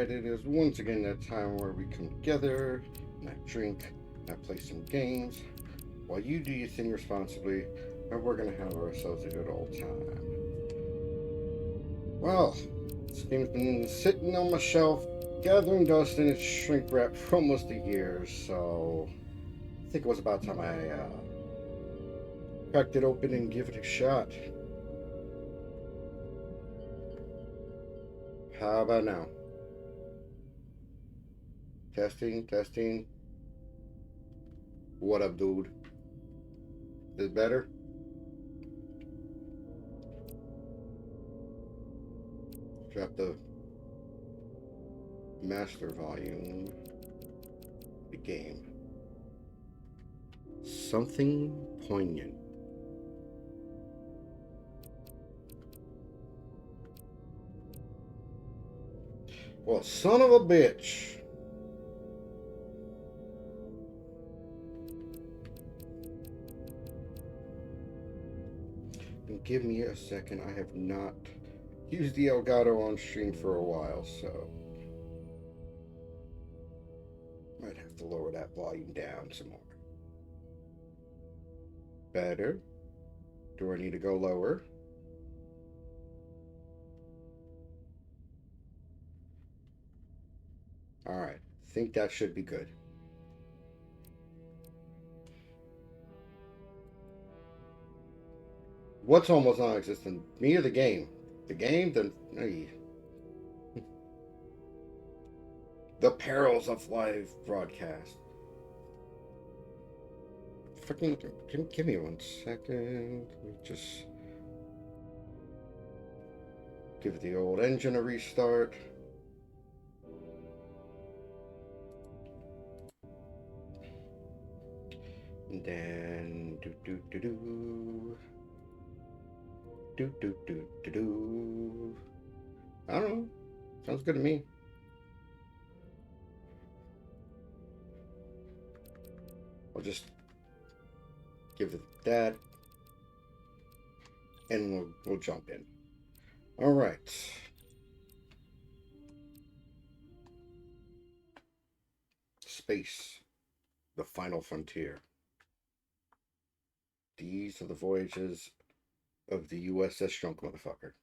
right, it is once again that time where we come together, and I drink, and I play some games, while you do your thing responsibly, and we're gonna have ourselves a good old time. Well, this game's been sitting on my shelf, gathering dust in its shrink wrap for almost a year, so I think it was about time I cracked it open and give it a shot. How about now? Testing, testing. What up, dude? Is it better? Drop the master volume. The game. Something poignant. Well, son of a bitch. And give me a second. I have not used the Elgato on stream for a while, so might have to lower that volume down some more. Better? Do I need to go lower? Alright, think that should be good. What's almost non-existent? Me or the game? The game? Then the perils of live broadcast. Fucking give me 1 second. Let me just give the old engine a restart. And then I don't know. Sounds good to me. I'll just give it that, and we'll jump in. All right. Space, the final frontier. These are the voyages of the USS Drunk Motherfucker.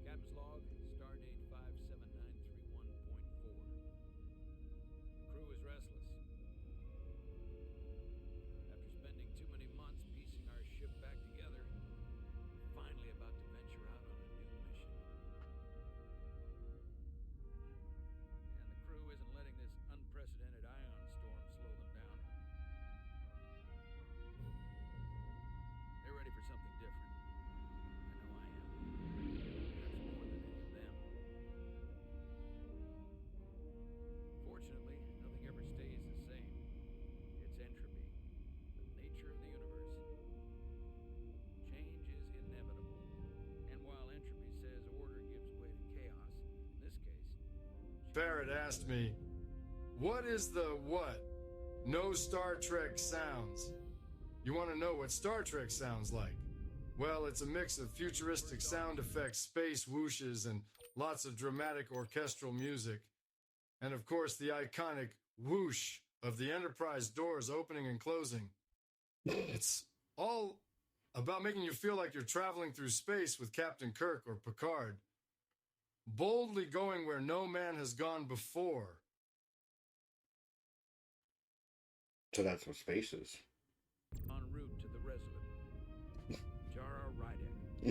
Captain's log, stardate 57931.4. The crew is restless. After spending too many months piecing our ship back together, we're finally about to venture out on a new mission. And the crew isn't letting this unprecedented ion storm slow them down. They're ready for something different. I know I am. Perhaps more than any of them. Fortunately, nothing ever stays the same. It's entropy, the nature of the universe. Change is inevitable. And while entropy says order gives way to chaos, in this case, Barrett asked me, what is the what? No Star Trek sounds. You want to know what Star Trek sounds like? Well, it's a mix of futuristic sound effects, space whooshes, and lots of dramatic orchestral music. And of course, the iconic whoosh of the Enterprise doors opening and closing. It's all about making you feel like you're traveling through space with Captain Kirk or Picard, boldly going where no man has gone before. So that's what space is. en route to the Resurgence, Jara Rydek. I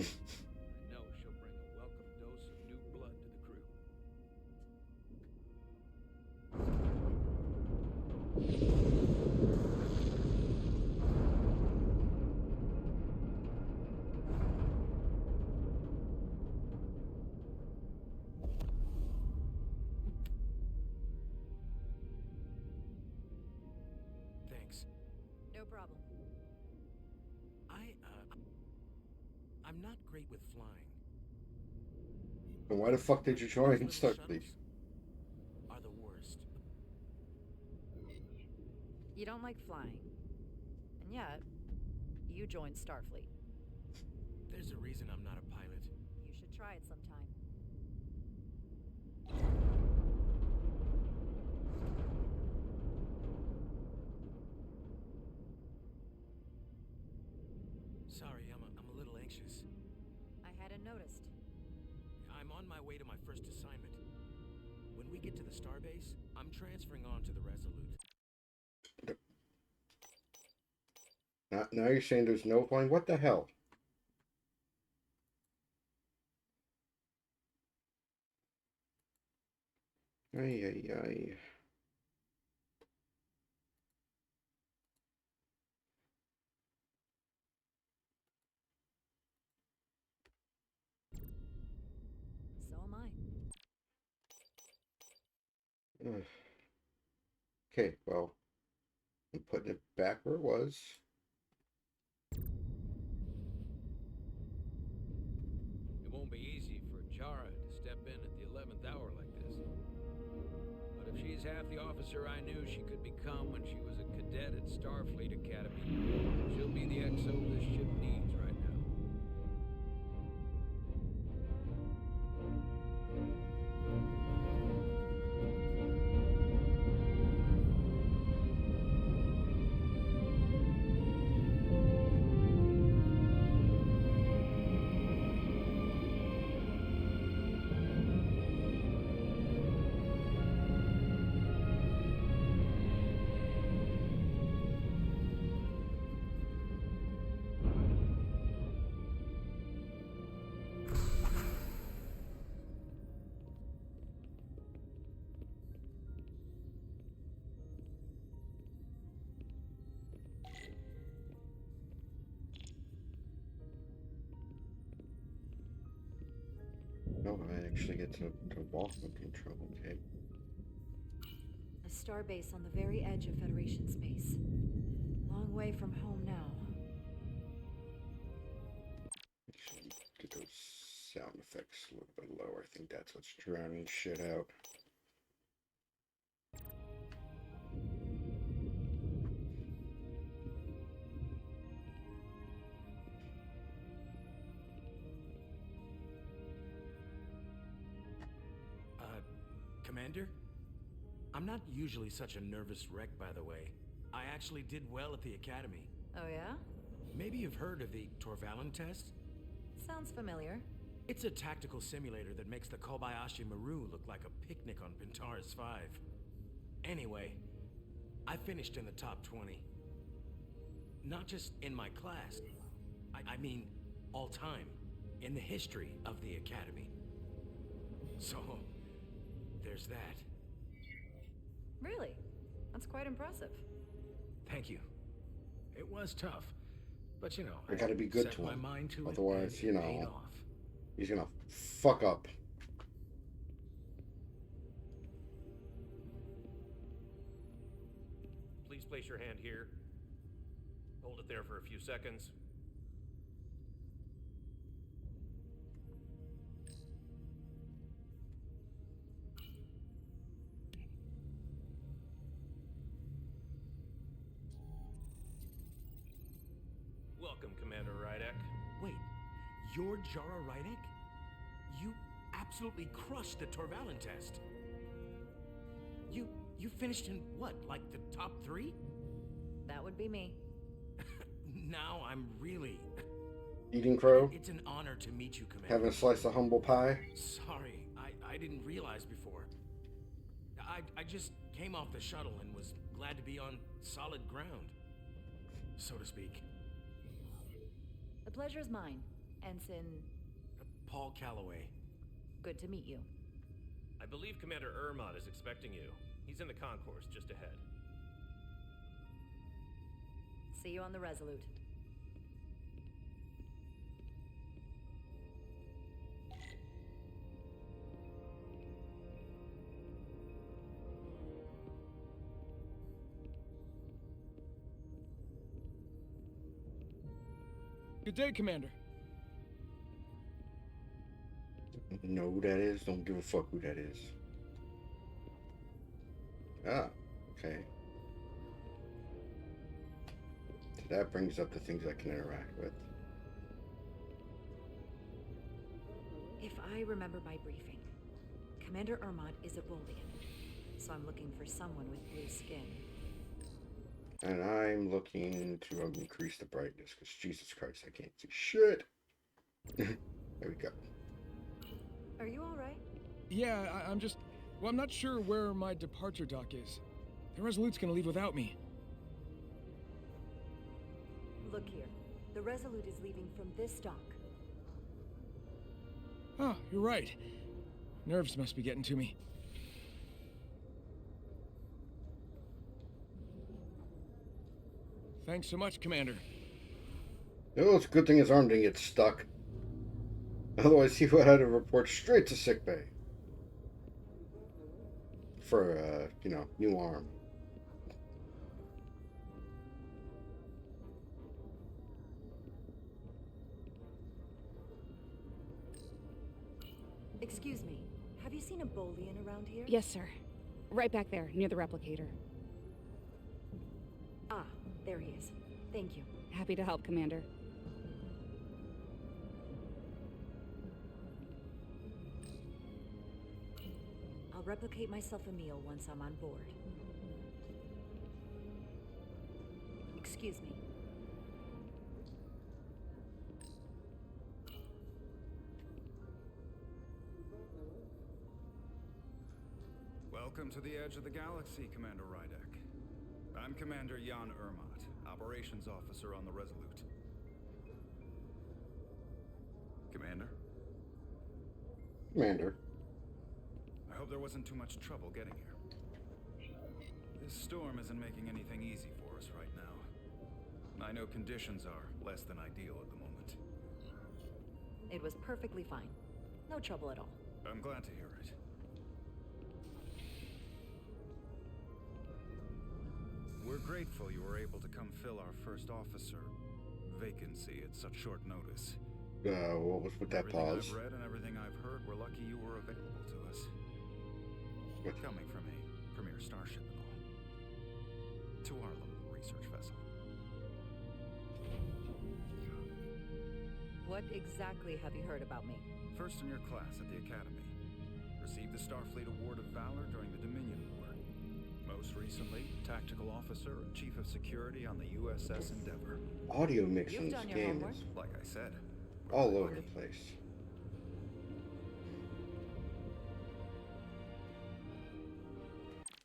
know she'll bring a welcome dose of new blood to the crew. Thanks. No problem. I'm not great with flying. And why the fuck did you join Little Starfleet? shuttles are the worst. You don't like flying. And yet, you joined Starfleet. There's a reason I'm not a pilot. You should try it sometime. Sorry, I'm a little anxious. I hadn't noticed. I'm on my way to my first assignment. When we get to the starbase, I'm transferring on to the Resolute. Now you're saying there's no flying? What the hell? Ay, ay, ay. So am I. Ugh. Okay, well, I'm putting it back where it was. It won't be easy for Jara to step in at the 11th hour like this. But if she's half the officer I knew she could become when she was a cadet at Starfleet Academy, she'll be the XO this ship needs right now. No, I actually get to walk with control. Okay. A starbase on the very edge of Federation space. Long way from home now. Actually, get those sound effects a little bit lower. I think that's what's drowning shit out. Commander? I'm not usually such a nervous wreck, by the way. I actually did well at the Academy. Oh yeah? Maybe you've heard of the Torvalin test? Sounds familiar. It's a tactical simulator that makes the Kobayashi Maru look like a picnic on Pintaris 5. Anyway, I finished in the top 20. Not just in my class. I mean, all time. In the history of the Academy. So, there's that. Really? That's quite impressive. Thank you. It was tough. But you know, I gotta be good set to my him. mind to it, Otherwise, and you it paid know, off. he's gonna fuck up. Please place your hand here. Hold it there for a few seconds. Welcome, Commander Rydek. Wait, you're Jara Rydek? You absolutely crushed the Torvalin test. You finished in what, like the top 3? That would be me. Now I'm really... Eating crow, It's an honor to meet you, Commander. having a slice of humble pie. Sorry, I didn't realize before. I just came off the shuttle and was glad to be on solid ground, so to speak. The pleasure's mine, Ensign. Paul Calloway. Good to meet you. I believe Commander Ermont is expecting you. He's in the concourse just ahead. See you on the Resolute. Good day, Commander. Know who that is? Don't give a fuck who that is. Ah, okay. So that brings up the things I can interact with. If I remember my briefing, Commander Ermont is a Bolian, so I'm looking for someone with blue skin. And I'm looking to increase the brightness, because Jesus Christ, I can't see shit. There we go. Are you alright? Yeah, I'm just... Well, I'm not sure where my departure dock is. The Resolute's gonna leave without me. Look here. The Resolute is leaving from this dock. Oh, you're right. Nerves must be getting to me. Thanks so much, Commander. Oh, it's a good thing his arm didn't get stuck. Otherwise, he would have had to report straight to sickbay. For, new arm. Excuse me. Have you seen a Bolian around here? Yes, sir. Right back there, near the replicator. Ah, there he is. Thank you. Happy to help, Commander. I'll replicate myself a meal once I'm on board. Excuse me. Welcome to the edge of the galaxy, Commander Rydek. I'm Commander Jan Ermont, Operations Officer on the Resolute. Commander? Commander. I hope there wasn't too much trouble getting here. This storm isn't making anything easy for us right now. I know conditions are less than ideal at the moment. It was perfectly fine. No trouble at all. I'm glad to hear it. We're grateful you were able to come fill our first officer vacancy at such short notice. What was with that Everything pause? I've read and everything I've heard, we're lucky you were available to us. What? Coming from a premier starship and all. To our little research vessel. What exactly have you heard about me? First in your class at the Academy. Received the Starfleet Award of Valor during the Dominion War. Most recently, Tactical Officer and Chief of Security on the USS Endeavor. Audio mix in You've this done your game homework. is Like I said, all over the place.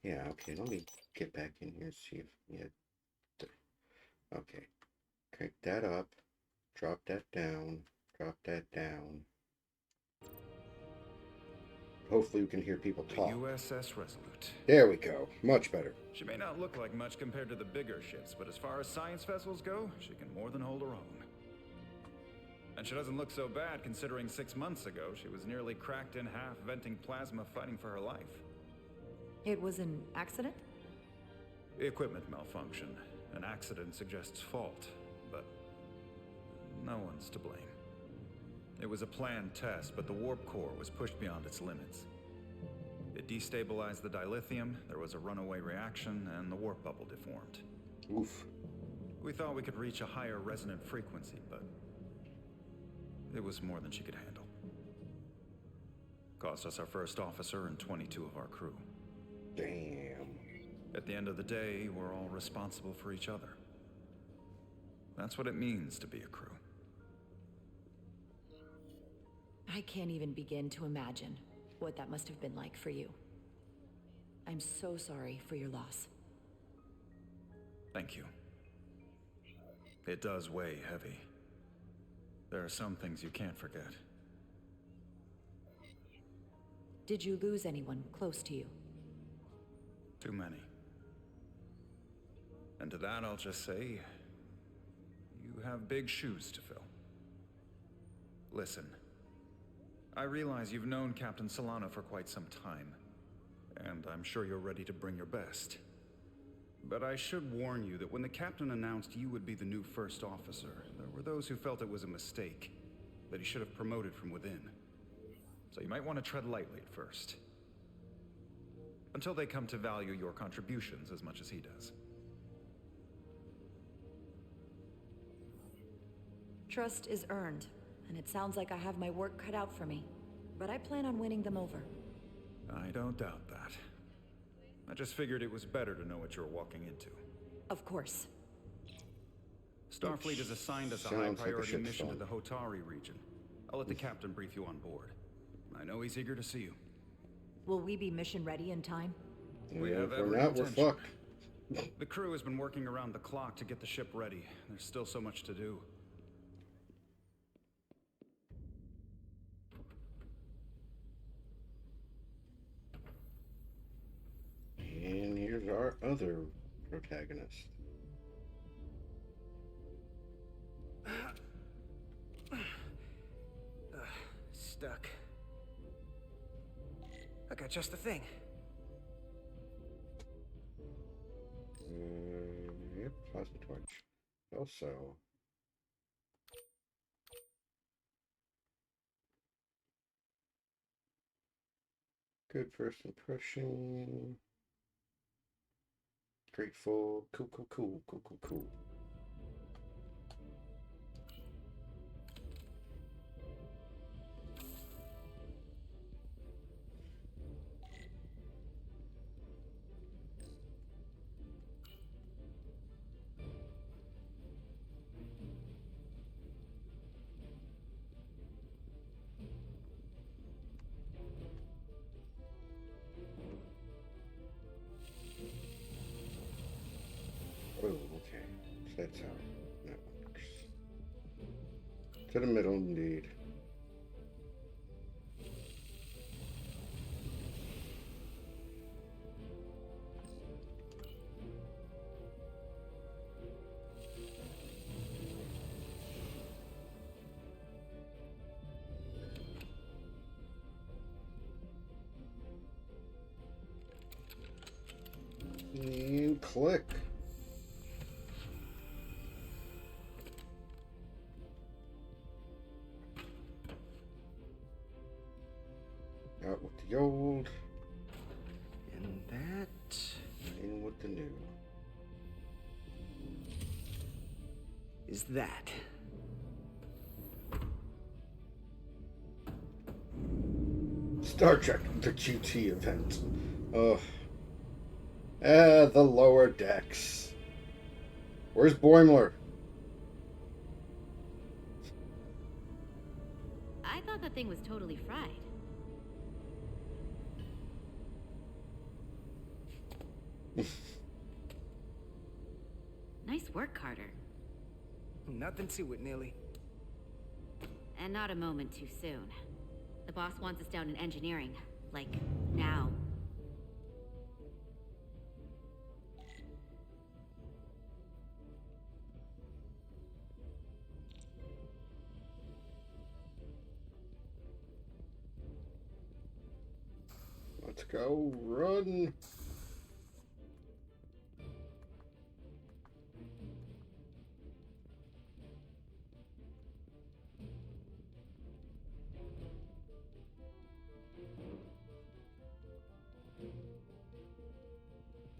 Yeah, okay, let me get back in here and see if... Yeah. Okay. Crank that up. Drop that down. Drop that down. Hopefully we can hear people the talk. USS Resolute. There we go. Much better. She may not look like much compared to the bigger ships, but as far as science vessels go, she can more than hold her own. And she doesn't look so bad considering 6 months ago she was nearly cracked in half, venting plasma, fighting for her life. It was an accident? Equipment malfunction. An accident suggests fault, but no one's to blame. It was a planned test, but the warp core was pushed beyond its limits. It destabilized the dilithium, there was a runaway reaction, and the warp bubble deformed. Oof. We thought we could reach a higher resonant frequency, but it was more than she could handle. Cost us our first officer and 22 of our crew. Damn. At the end of the day, we're all responsible for each other. That's what it means to be a crew. I can't even begin to imagine what that must have been like for you. I'm so sorry for your loss. Thank you. It does weigh heavy. There are some things you can't forget. Did you lose anyone close to you? Too many. And to that I'll just say, you have big shoes to fill. Listen, I realize you've known Captain Solano for quite some time, and I'm sure you're ready to bring your best. But I should warn you that when the captain announced you would be the new first officer, there were those who felt it was a mistake, that he should have promoted from within. so you might want to tread lightly at first. Until they come to value your contributions as much as he does. Trust is earned, and it sounds like I have my work cut out for me. But I plan on winning them over. I don't doubt that. I just figured it was better to know what you're walking into. Of course. Starfleet has assigned us a Sounds like a high-priority shit mission to storm. the Hotari region. I'll let the captain brief you on board. I know he's eager to see you. Will we be mission ready in time? We have If we're every not, we're intention. fucked. The crew has been working around the clock to get the ship ready. There's still so much to do. And here's our other protagonist. Stuck. I got just the thing. Yep, plasma torch. Also, good first impression. Grateful. Cool. Oh, okay. So that's how that works. To the middle, indeed. And click. Out with the old, And that... in with the new. is that. Star Trek, the QT event. Oh. The lower decks. Where's Boimler? I thought the thing was totally fried. Nice work, Carter. Nothing to it, Neely. And not a moment too soon. The boss wants us down in engineering. Like, now. Let's go. Run.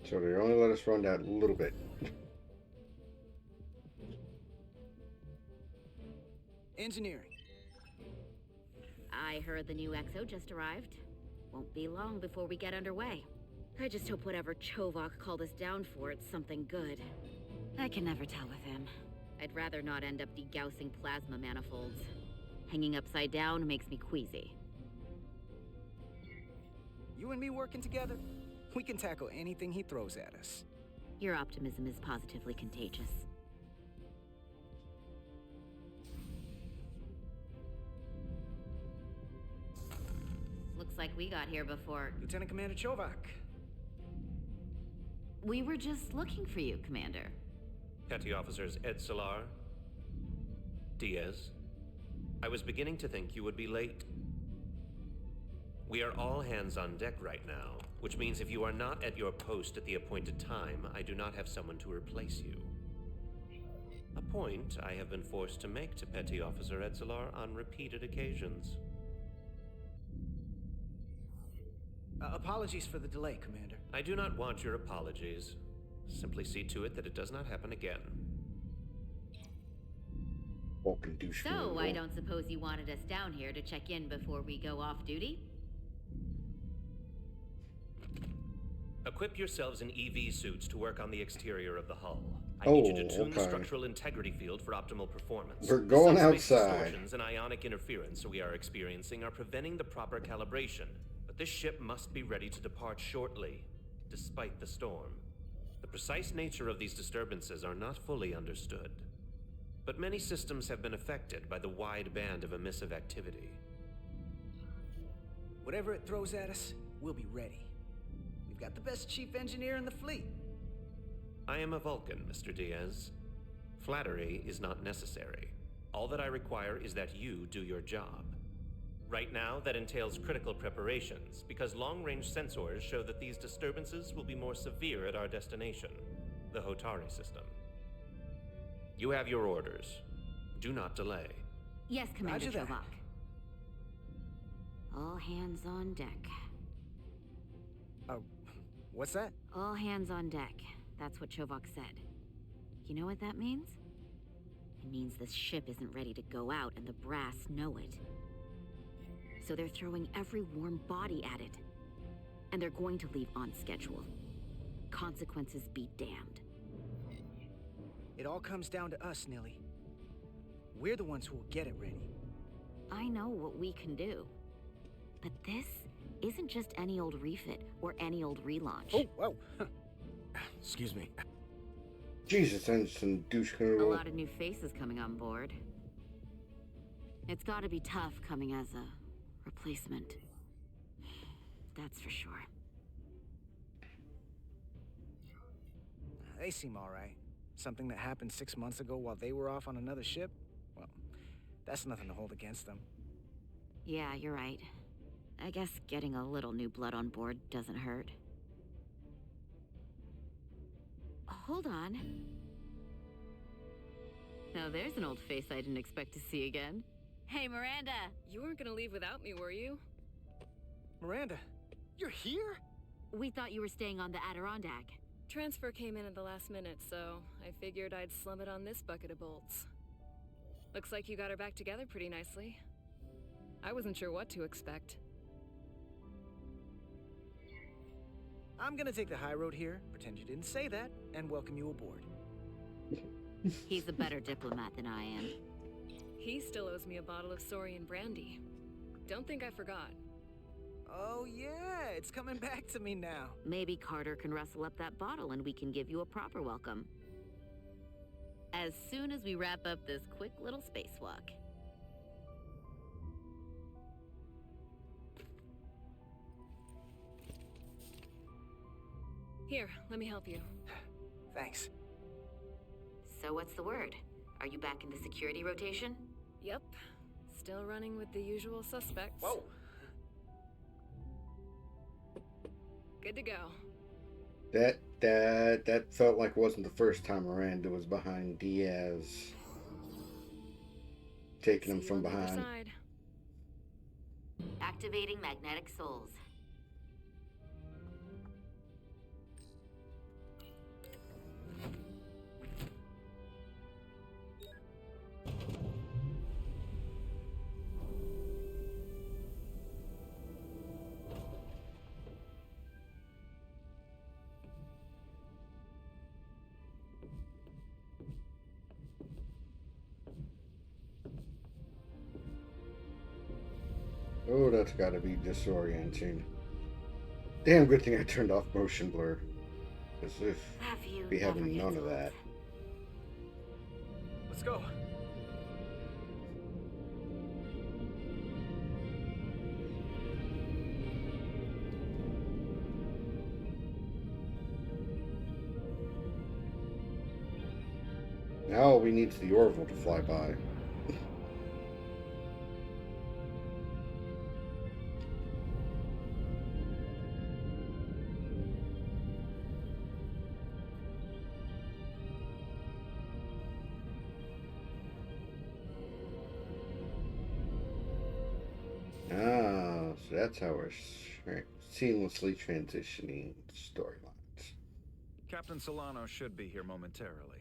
So they only let us run that little bit. Engineering. I heard the new EXO just arrived. Won't be long before we get underway. I just hope whatever Chovak called us down for, it's something good. I can never tell with him. I'd rather not end up degaussing plasma manifolds. Hanging upside down makes me queasy. You and me working together, we can tackle anything he throws at us. Your optimism is positively contagious. Looks like we got here before... Lieutenant Commander Chovak. We were just looking for you, Commander. Petty Officers Ed Solar, Diaz. I was beginning to think you would be late. We are all hands on deck right now, which means if you are not at your post at the appointed time, I do not have someone to replace you. A point I have been forced to make to Petty Officer Edzelar on repeated occasions. Apologies for the delay, Commander. I do not want your apologies. Simply see to it that it does not happen again. Fucking douche. So, I don't suppose you wanted us down here to check in before we go off duty? Equip yourselves in EV suits to work on the exterior of the hull. I need you to tune the structural integrity field for optimal performance. We're going Subspace outside. Distortions and ionic interference we are experiencing are preventing the proper calibration. But this ship must be ready to depart shortly, despite the storm. The precise nature of these disturbances are not fully understood. But many systems have been affected by the wide band of emissive activity. Whatever it throws at us, we'll be ready. We've got the best chief engineer in the fleet. I am a Vulcan, Mr. Diaz. Flattery is not necessary. All that I require is that you do your job. Right now, that entails critical preparations, because long-range sensors show that these disturbances will be more severe at our destination, the Hotari system. You have your orders. Do not delay. Yes, Commander Roger that. Chovak. All hands on deck. What's that? All hands on deck. That's what Chovak said. You know what that means? It means this ship isn't ready to go out and the brass know it. So they're throwing every warm body at it. And they're going to leave on schedule. Consequences be damned. It all comes down to us, Nilly. We're the ones who will get it ready. I know what we can do. But this isn't just any old refit or any old relaunch. Oh, whoa. Excuse me. Jesus, and some douche. A lot of new faces coming on board. It's gotta be tough coming as a replacement. That's for sure. They seem all right. Something that happened 6 months ago while they were off on another ship? Well, that's nothing to hold against them. Yeah, you're right. I guess getting a little new blood on board doesn't hurt. Hold on. Now there's an old face I didn't expect to see again. Hey, Miranda! You weren't gonna leave without me, were you? Miranda, you're here? We thought you were staying on the Adirondack. Transfer came in at the last minute, so I figured I'd slum it on this bucket of bolts. Looks like you got her back together pretty nicely. I wasn't sure what to expect. I'm gonna take the high road here, pretend you didn't say that, and welcome you aboard. He's a better diplomat than I am. He still owes me a bottle of Saurian brandy. Don't think I forgot. Oh yeah, it's coming back to me now. Maybe Carter can rustle up that bottle and we can give you a proper welcome. As soon as we wrap up this quick little spacewalk. Here, let me help you. Thanks. So what's the word? Are you back in the security rotation? Yep. Still running with the usual suspects. Whoa! Good to go. That felt like it wasn't the first time Miranda was behind Diaz. Taking him See you from on the other behind. side. Activating magnetic souls. Oh, that's gotta be disorienting. Damn good thing I turned off motion blur. As if Have you we never having gets none of old? that. Let's go. Now all we need is the Orville to fly by. Ah, so that's how we're seamlessly transitioning storylines. Captain Solano should be here momentarily.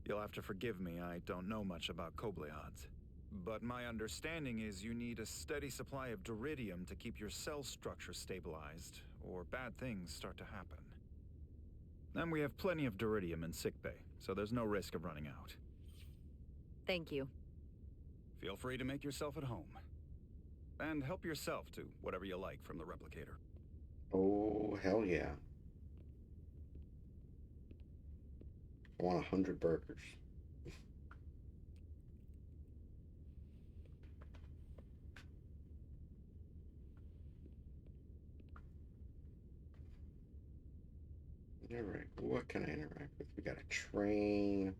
You'll have to forgive me, I don't know much about Kobleods. But my understanding is you need a steady supply of duridium to keep your cell structure stabilized, or bad things start to happen. And we have plenty of duridium in sickbay, so there's no risk of running out. Thank you. Feel free to make yourself at home. And help yourself to whatever you like from the replicator. Oh, hell yeah. I want 100 burgers. Alright, what can I interact with? We got a train,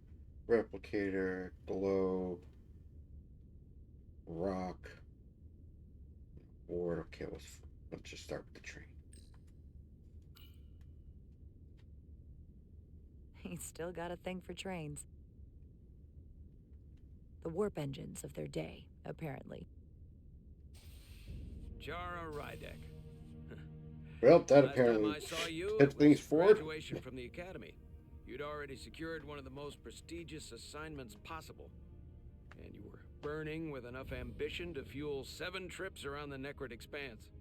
replicator, globe, rock, board. Okay, let's just start with the train. He's still got a thing for trains. The warp engines of their day, apparently. Jara Rydek. Well, that Last time apparently I saw you, set it things was forward. graduation from the academy. You'd already secured one of the most prestigious assignments possible. And you were burning with enough ambition to fuel 7 trips around the Necrid Expanse.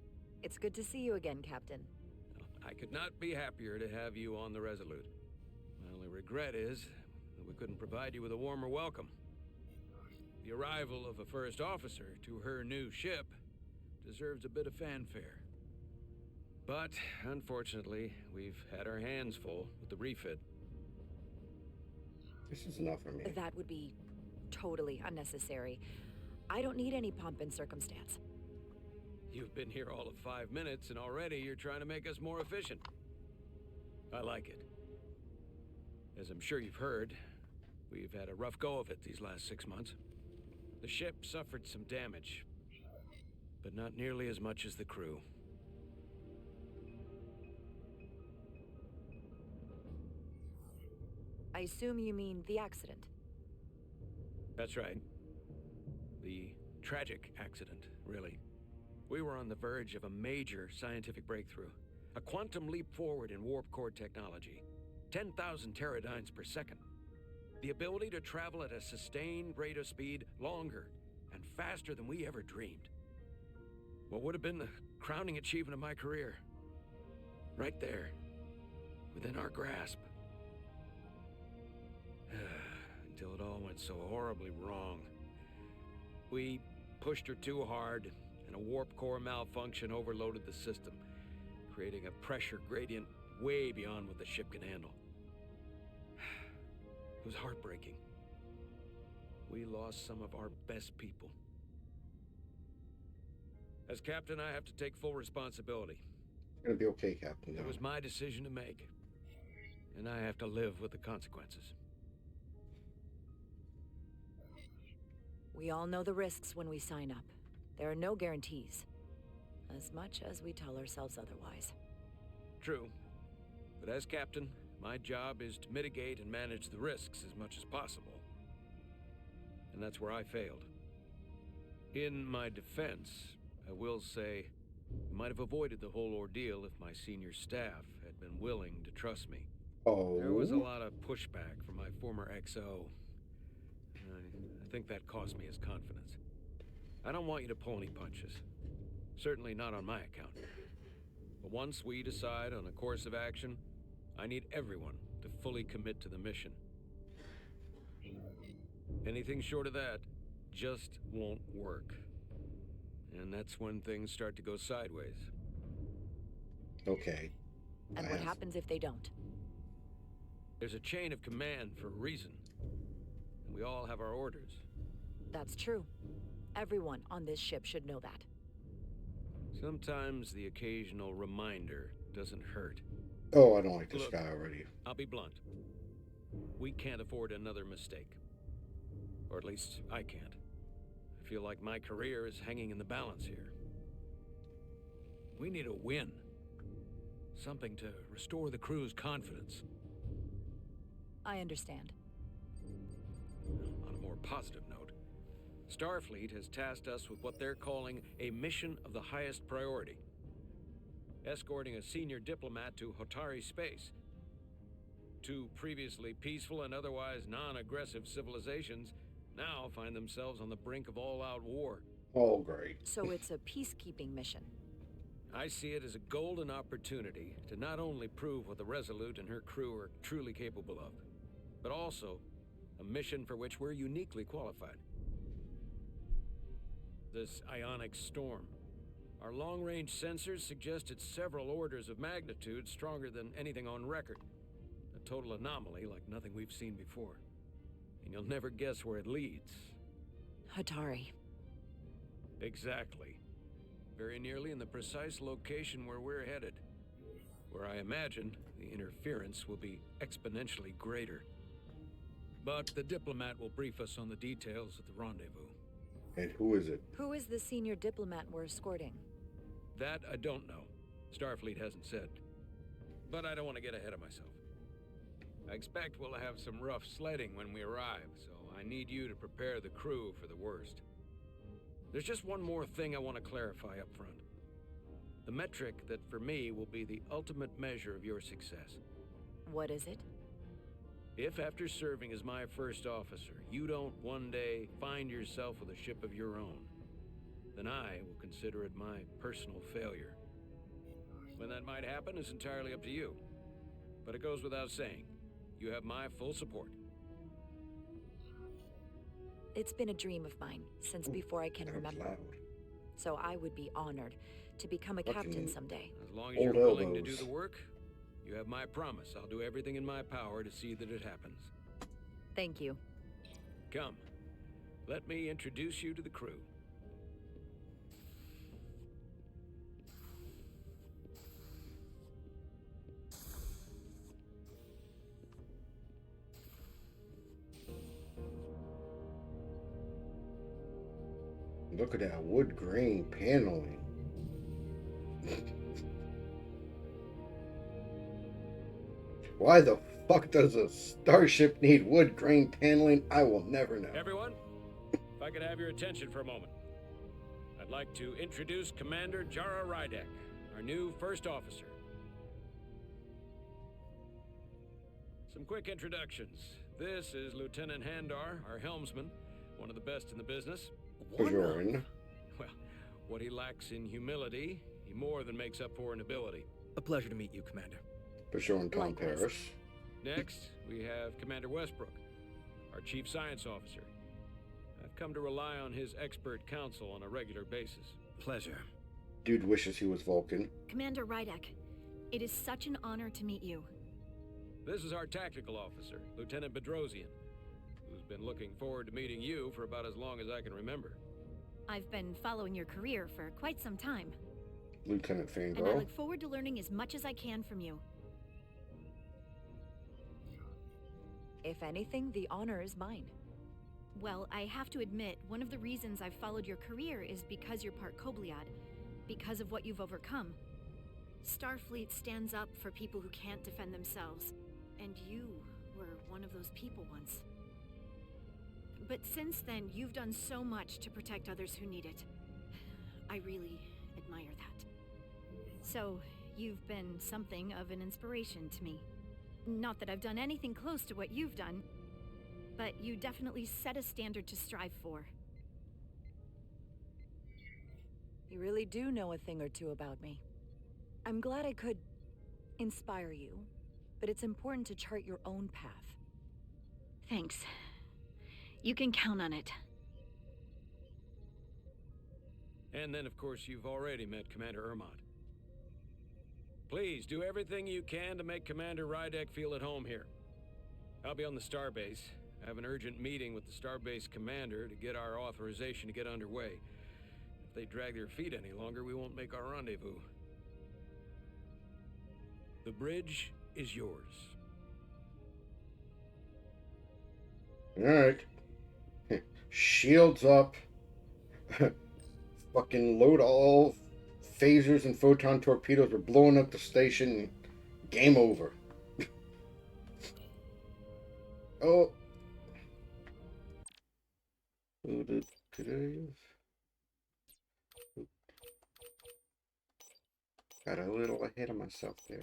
It's good to see you again, Captain. I could not be happier to have you on the Resolute. My only regret is that we couldn't provide you with a warmer welcome. The arrival of a first officer to her new ship deserves a bit of fanfare. But, unfortunately, we've had our hands full with the refit. This is enough for me. That would be totally unnecessary. I don't need any pomp and circumstance. You've been here all of 5 minutes, and already you're trying to make us more efficient. I like it. As I'm sure you've heard, we've had a rough go of it these last 6 months. The ship suffered some damage, but not nearly as much as the crew. I assume you mean the accident. That's right. The tragic accident, really. We were on the verge of a major scientific breakthrough. A quantum leap forward in warp core technology. 10,000 teradynes per second. The ability to travel at a sustained rate of speed longer and faster than we ever dreamed. What would have been the crowning achievement of my career. Right there. Within our grasp. Until it all went so horribly wrong. We pushed her too hard, and a warp core malfunction overloaded the system, creating a pressure gradient way beyond what the ship can handle. It was heartbreaking. We lost some of our best people. As captain, I have to take full responsibility. It's gonna be okay, Captain. It was my decision to make, and I have to live with the consequences. We all know the risks when we sign up. There are no guarantees. As much as we tell ourselves otherwise. True. But as captain, my job is to mitigate and manage the risks as much as possible. And that's where I failed. In my defense, I will say, I might have avoided the whole ordeal if my senior staff had been willing to trust me. Oh. There was a lot of pushback from my former XO. I think that cost me his confidence. I don't want you to pull any punches. Certainly not on my account. But once we decide on a course of action, I need everyone to fully commit to the mission. Anything short of that just won't work. And that's when things start to go sideways. Okay. And what happens if they don't? There's a chain of command for a reason. And we all have our orders. That's true. Everyone on this ship should know that. Sometimes the occasional reminder doesn't hurt. Oh, I don't like this Look, guy already. I'll be blunt. We can't afford another mistake. Or at least I can't. I feel like my career is hanging in the balance here. We need a win. Something to restore the crew's confidence. I understand. On a more positive note, Starfleet has tasked us with what they're calling a mission of the highest priority. Escorting a senior diplomat to Hotari space. Two previously peaceful and otherwise non-aggressive civilizations now find themselves on the brink of all-out war. Oh, great. So it's a peacekeeping mission. I see it as a golden opportunity to not only prove what the Resolute and her crew are truly capable of, but also a mission for which we're uniquely qualified. This ionic storm. Our long-range sensors suggest it's several orders of magnitude stronger than anything on record. A total anomaly like nothing we've seen before. And you'll never guess where it leads. Hotari. Exactly. Very nearly in the precise location where we're headed. Where I imagine the interference will be exponentially greater. But the diplomat will brief us on the details at the rendezvous. And who is it? Who is the senior diplomat we're escorting? That I don't know. Starfleet hasn't said. But I don't want to get ahead of myself. I expect we'll have some rough sledding when we arrive, so I need you to prepare the crew for the worst. There's just one more thing I want to clarify up front. The metric that for me will be the ultimate measure of your success. What is it? If after serving as my first officer, you don't one day find yourself with a ship of your own, then I will consider it my personal failure. When that might happen is entirely up to you. But it goes without saying, you have my full support. It's been a dream of mine since before I can remember. Loud. So I would be honored to become a captain someday. As long as you're willing to do the work, you have my promise. I'll do everything in my power to see that it happens. Thank you. Come, let me introduce you to the crew. Look at that wood grain paneling. Why the fuck does a starship need wood grain paneling? I will never know. Everyone, if I could have your attention for a moment. I'd like to introduce Commander Jara Rydek, our new first officer. Some quick introductions. This is Lieutenant Handar, our helmsman, one of the best in the business. Bajoran. Well, what he lacks in humility, he more than makes up for in ability. A pleasure to meet you, Commander. Bajoran Tom Likewise. Paris. Next, we have Commander Westbrook, our Chief Science Officer. I've come to rely on his expert counsel on a regular basis. Pleasure. Dude wishes he was Vulcan. Commander Rydek, it is such an honor to meet you. This is our Tactical Officer, Lieutenant Bedrosian, who's been looking forward to meeting you for about as long as I can remember. I've been following your career for quite some time, Lieutenant and I Fangirl. look forward to learning as much as I can from you. If anything, the honor is mine. Well, I have to admit, one of the reasons I've followed your career is because you're part Kobliad, because of what you've overcome. Starfleet stands up for people who can't defend themselves, and you were one of those people once. But since then, you've done so much to protect others who need it. I really admire that. So, you've been something of an inspiration to me. Not that I've done anything close to what you've done, but you definitely set a standard to strive for. You really do know a thing or two about me. I'm glad I could inspire you, but it's important to chart your own path. Thanks. You can count on it. And then, of course, you've already met Commander Ermont. Please, do everything you can to make Commander Rydek feel at home here. I'll be on the starbase. I have an urgent meeting with the starbase commander to get our authorization to get underway. If they drag their feet any longer, we won't make our rendezvous. The bridge is yours. Alright. Shields up. Fucking load all phasers and photon torpedoes. We're blowing up the station. Game over. Oh. Who did today? Got a little ahead of myself there.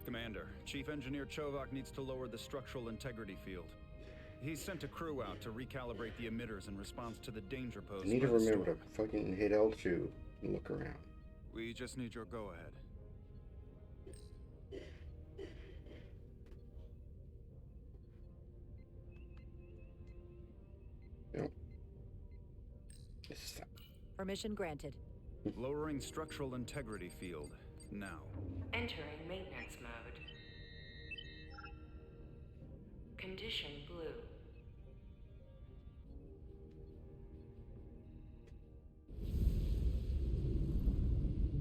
Commander, Chief Engineer Chovak needs to lower the structural integrity field. He's sent a crew out to recalibrate the emitters in response to the danger posed I need by to the remember storm. to fucking hit L2 and look around. We just need your go-ahead. Nope. This is fine. Permission granted. Lowering structural integrity field, now. Entering maintenance mode. Condition blue.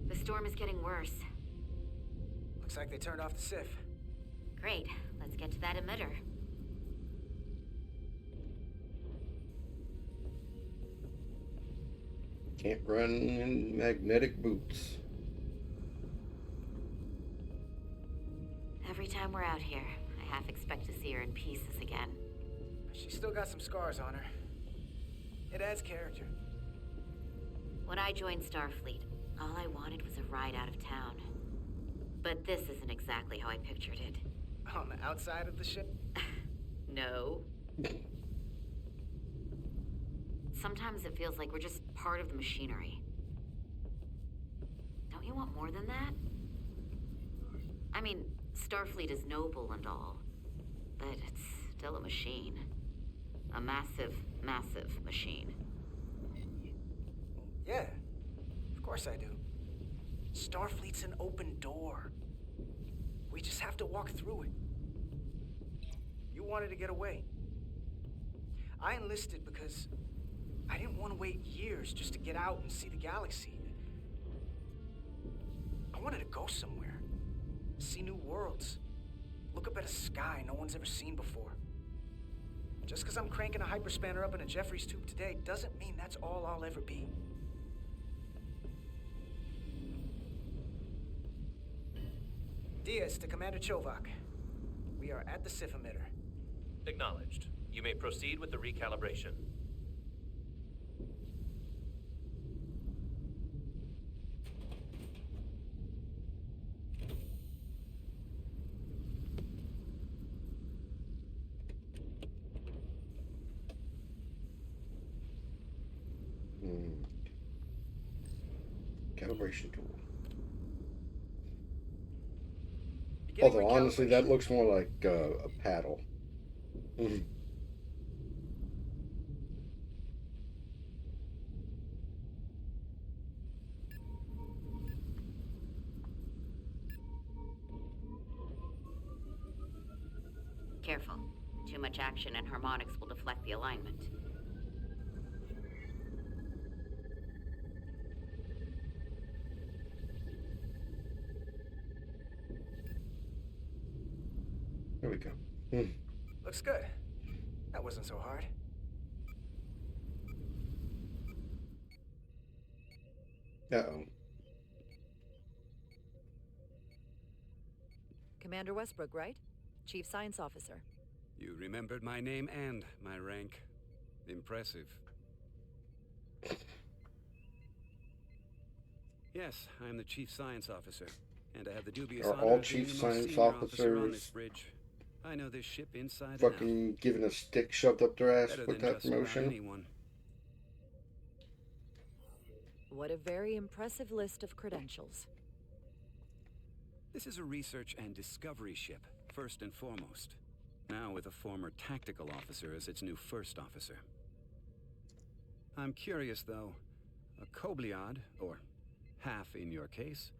The storm is getting worse. Looks like they turned off the SIF. Great. Let's get to that emitter. Can't run in magnetic boots. Every time we're out here, I half expect to see her in pieces again. She's still got some scars on her. It adds character. When I joined Starfleet, all I wanted was a ride out of town. But this isn't exactly how I pictured it. On the outside of the ship? No. Sometimes it feels like we're just part of the machinery. Don't you want more than that? I mean, Starfleet is noble and all, but it's still a machine. A massive, massive machine. Yeah, of course I do. Starfleet's an open door. We just have to walk through it. You wanted to get away. I enlisted because I didn't want to wait years just to get out and see the galaxy. I wanted to go somewhere. See new worlds. Look up at a sky no one's ever seen before. Just because I'm cranking a hyperspanner up in a Jeffries tube today doesn't mean that's all I'll ever be. Diaz to Commander Chovak. We are at the SIF emitter. Acknowledged. You may proceed with the recalibration. Calibration tool. Although honestly, that looks more like a paddle. Careful. Too much action and harmonics will deflect the alignment. There we go. Looks good. That wasn't so hard. Uh-oh. Commander Westbrook, right? Chief Science Officer. You remembered my name and my rank. Impressive. Yes, I'm the Chief Science Officer, and I have the dubious Are honor all of being Chief the most Science senior officer on Officers this bridge. I know this ship inside and out. fucking getting a stick shoved up their ass Better with than that just about promotion? anyone. What a very impressive list of credentials. This is a research and discovery ship, first and foremost. Now with a former tactical officer as its new first officer. I'm curious, though. A Kobliad, or half in your case,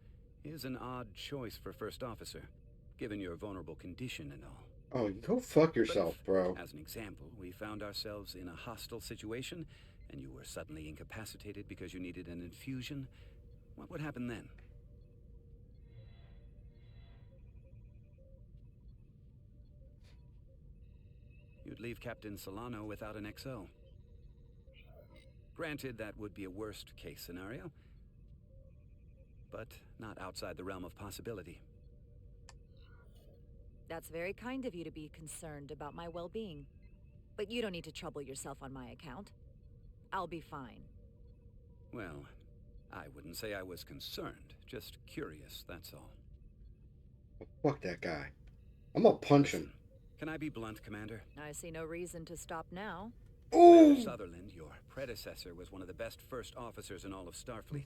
is an odd choice for first officer, given your vulnerable condition and all. Oh, go fuck yourself, bro. As an example, we found ourselves in a hostile situation, and you were suddenly incapacitated because you needed an infusion, what would happen then? You'd leave Captain Solano without an XO. Granted, that would be a worst-case scenario, but not outside the realm of possibility. That's very kind of you to be concerned about my well-being. But you don't need to trouble yourself on my account. I'll be fine. Well, I wouldn't say I was concerned. Just curious, that's all. Fuck that guy. I'm gonna punch him. Can I be blunt, Commander? I see no reason to stop now. Commander Sutherland, your predecessor, was one of the best first officers in all of Starfleet.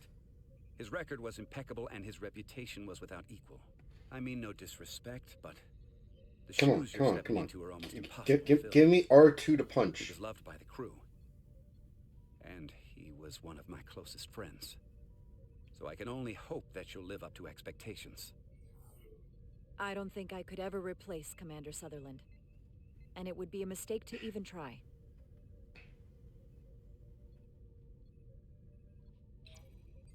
His record was impeccable and his reputation was without equal. I mean no disrespect, but the shoes you're stepping into are almost impossible to fill. Give me R2 to punch. He was loved by the crew. And he was one of my closest friends. So I can only hope that you'll live up to expectations. I don't think I could ever replace Commander Sutherland. And it would be a mistake to even try.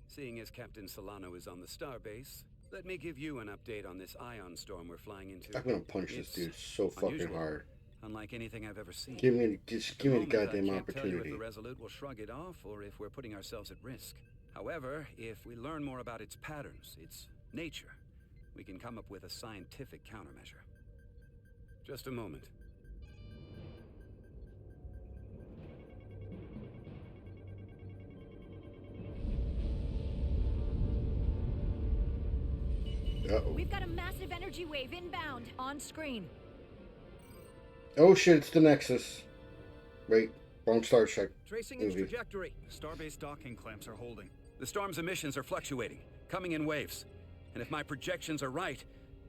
Seeing as Captain Solano is on the starbase, let me give you an update on this ion storm we're flying into. I'm gonna punch this dude so fucking hard. Unlike anything I've ever seen. Give me the goddamn opportunity. I can't tell you if the Resolute will shrug it off or if we're putting ourselves at risk. However, if we learn more about its patterns, its nature, we can come up with a scientific countermeasure. Just a moment. Uh-oh. We've got a massive energy wave inbound. On screen. Oh shit, it's the Nexus. Wait, wrong Star Trek Tracing movie. its trajectory. Starbase docking clamps are holding. The storm's emissions are fluctuating, coming in waves. And if my projections are right,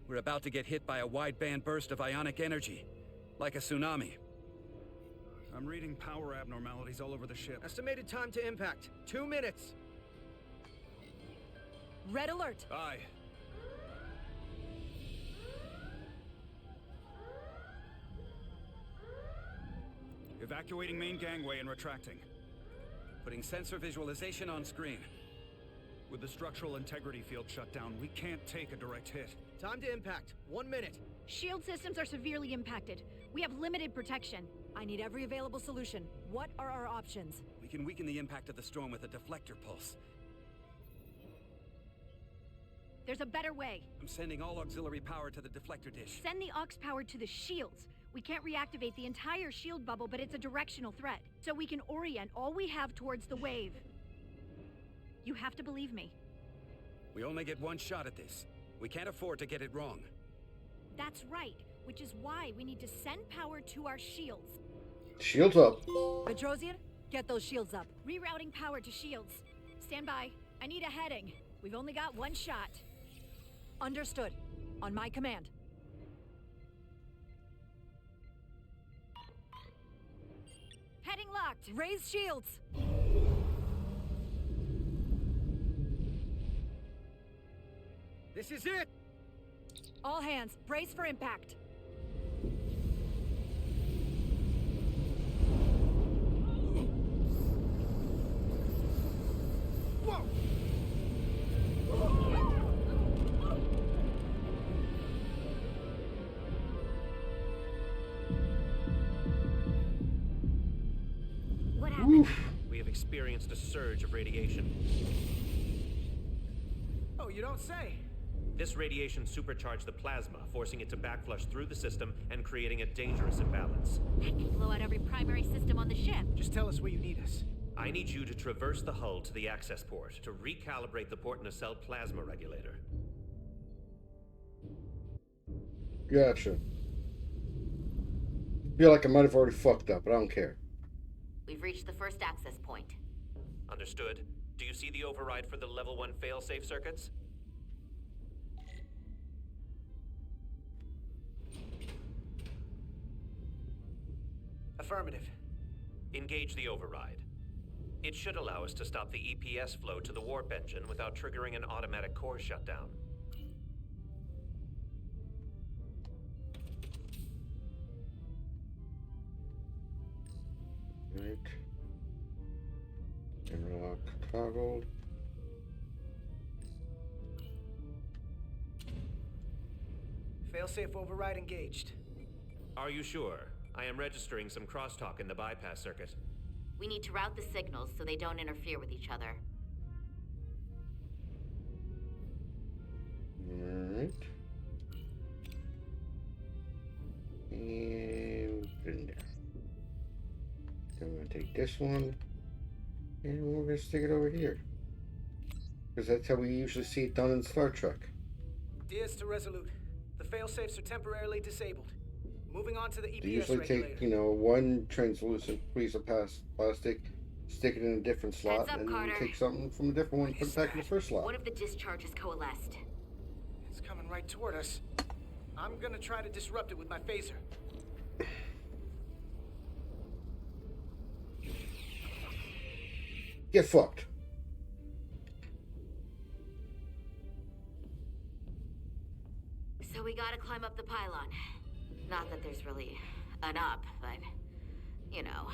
we're about to get hit by a wide-band burst of ionic energy. Like a tsunami. I'm reading power abnormalities all over the ship. Estimated time to impact, 2 minutes. Red alert. Aye. Evacuating main gangway and retracting. Putting sensor visualization on screen. With the structural integrity field shut down, we can't take a direct hit. Time to impact, 1 minute. Shield systems are severely impacted. We have limited protection. I need every available solution. What are our options? We can weaken the impact of the storm with a deflector pulse. There's a better way. I'm sending all auxiliary power to the deflector dish. Send the aux power to the shields. We can't reactivate the entire shield bubble, but it's a directional threat. So we can orient all we have towards the wave. You have to believe me. We only get one shot at this. We can't afford to get it wrong. That's right, which is why we need to send power to our shields. Shields up. Bedrosian, get those shields up. Rerouting power to shields. Stand by. I need a heading. We've only got one shot. Understood. On my command. Heading locked. Raise shields. This is it! All hands, brace for impact. Whoa! What happened? We have experienced a surge of radiation. Oh, you don't say. This radiation supercharged the plasma, forcing it to backflush through the system and creating a dangerous imbalance. That could blow out every primary system on the ship. Just tell us where you need us. I need you to traverse the hull to the access port to recalibrate the port nacelle plasma regulator. Gotcha. Feel like I might have already fucked up, but I don't care. We've reached the first access point. Understood. Do you see the override for the level 1 failsafe circuits? Affirmative. Engage the override. It should allow us to stop the EPS flow to the warp engine without triggering an automatic core shutdown. Right. Interlock toggled. Failsafe override engaged. Are you sure? I am registering some crosstalk in the bypass circuit. We need to route the signals so they don't interfere with each other. Alright. And put it in there. Then we're going to take this one. And we're going to stick it over here. Because that's how we usually see it done in Star Trek. Diaz to Resolute. The failsafes are temporarily disabled. Moving on to the EPS They usually regulator. take, one translucent piece of plastic, stick it in a different slot, Heads up, and Carter. take something from a different one, put it back in the first slot. One of the discharges coalesced. It's coming right toward us. I'm gonna try to disrupt it with my phaser. Get fucked. So we gotta climb up the pylon. Not that there's really an up, but, you know.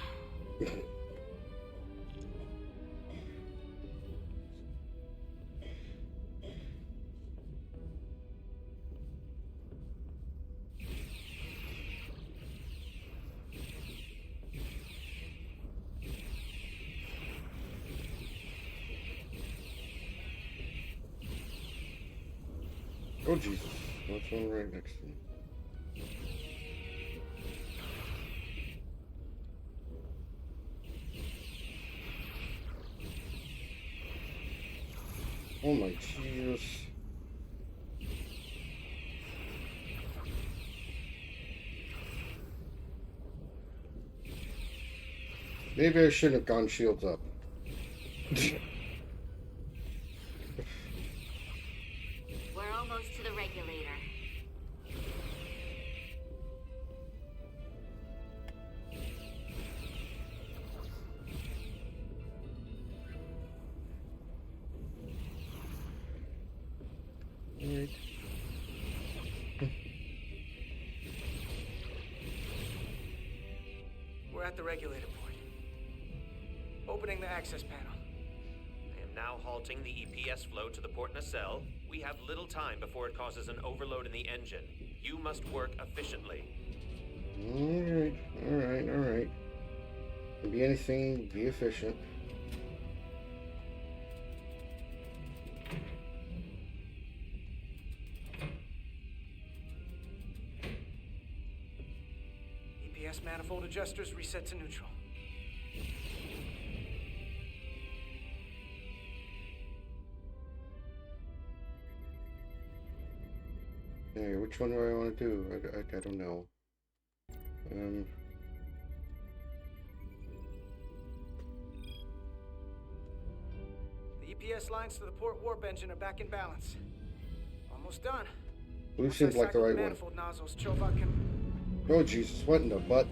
Oh, Jesus. That's one right next to me. Oh my Jesus. Maybe I shouldn't have gone shields up. We're almost to the regulator. Alright. We're at the regulator point. Opening the access panel. I am now halting the EPS flow to the port nacelle. We have little time before it causes an overload in the engine. You must work efficiently. Alright. Can be anything, be efficient. EPS manifold adjusters reset to neutral. Hey, which one do I want to do? I don't know. The EPS lines to the port warp engine are back in balance. Almost done. Blue Once seems I like the cycle right one. manifold nozzles, Chovak can... Oh Jesus, what in the butt?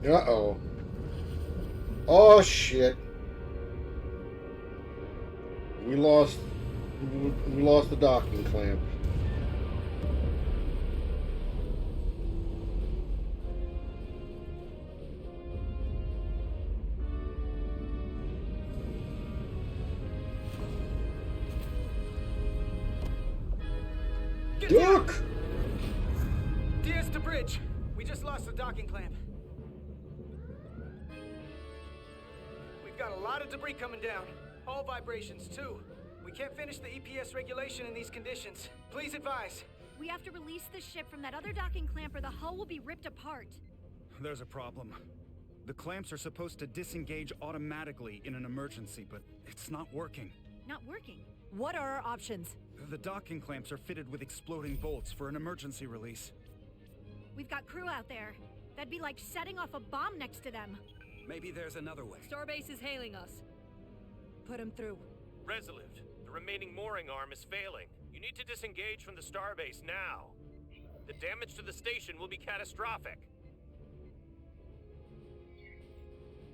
Uh-oh. Oh shit. We lost the docking clamp. Duck! Diaz to bridge. We just lost the docking clamp. We've got a lot of debris coming down. Hull vibrations, too. We can't finish the EPS regulation in these conditions. Please advise. We have to release the ship from that other docking clamp or the hull will be ripped apart. There's a problem. The clamps are supposed to disengage automatically in an emergency, but it's not working. Not working. What are our options? The docking clamps are fitted with exploding bolts for an emergency release. We've got crew out there. That'd be like setting off a bomb next to them. Maybe there's another way. Starbase is hailing us. Put him through. Resolute, the remaining mooring arm is failing. You need to disengage from the starbase now. The damage to the station will be catastrophic.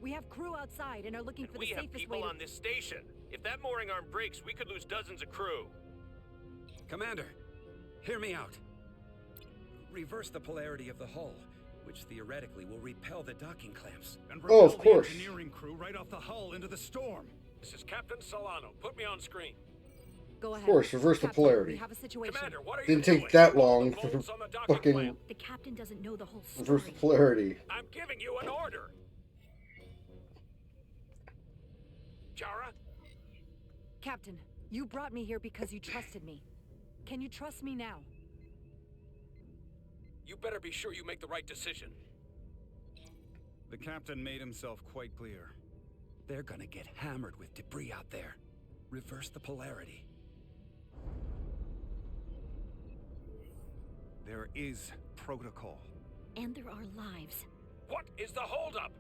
We have crew outside and are looking for the We have safest people way to... on this station. If that mooring arm breaks, we could lose dozens of crew. Commander, hear me out. Reverse the polarity of the hull, which theoretically will repel the docking clamps. And Oh, of repel course. the engineering crew right off the hull into the storm. This is Captain Solano. Put me on screen. Go ahead. Of course, reverse the Captain, polarity. We have a situation. Commander, what are you Didn't doing? take that All long the for bolts on the docking fucking clamp. The captain doesn't know the whole story. reverse the polarity. I'm giving you an order. Jara? Captain, you brought me here because you trusted me. Can you trust me now? You better be sure you make the right decision. The captain made himself quite clear. They're gonna get hammered with debris out there. Reverse the polarity. There is protocol. And there are lives. What is the holdup?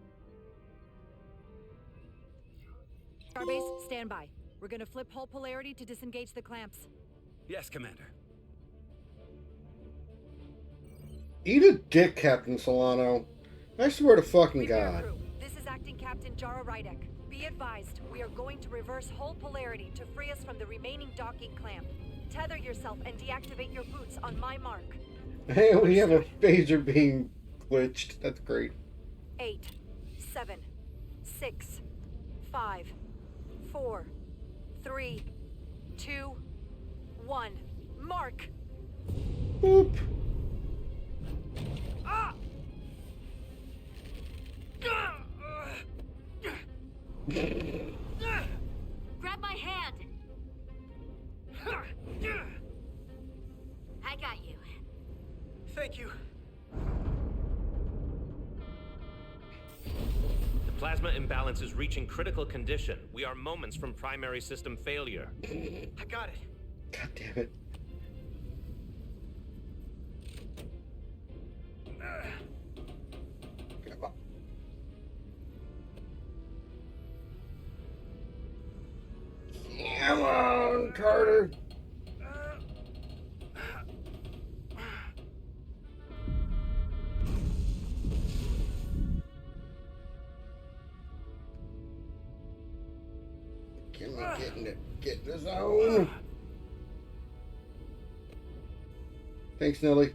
Starbase, stand by. We're gonna flip hull polarity to disengage the clamps. Yes, Commander. Eat a dick, Captain Solano. I swear to fucking God. Crew, this is Acting Captain Jara Rydek. Be advised, we are going to reverse hull polarity to free us from the remaining docking clamp. Tether yourself and deactivate your boots on my mark. Hey, we have a phaser being glitched. That's great. 8, 7, 6, 5, 4, 3, 2, 1. Mark! Boop. Ah! Grab my hand! I got you. Thank you. The plasma imbalance is reaching critical condition. We are moments from primary system failure. I got it. God damn it. Come on, Carter. Get in the zone. Thanks, Nelly.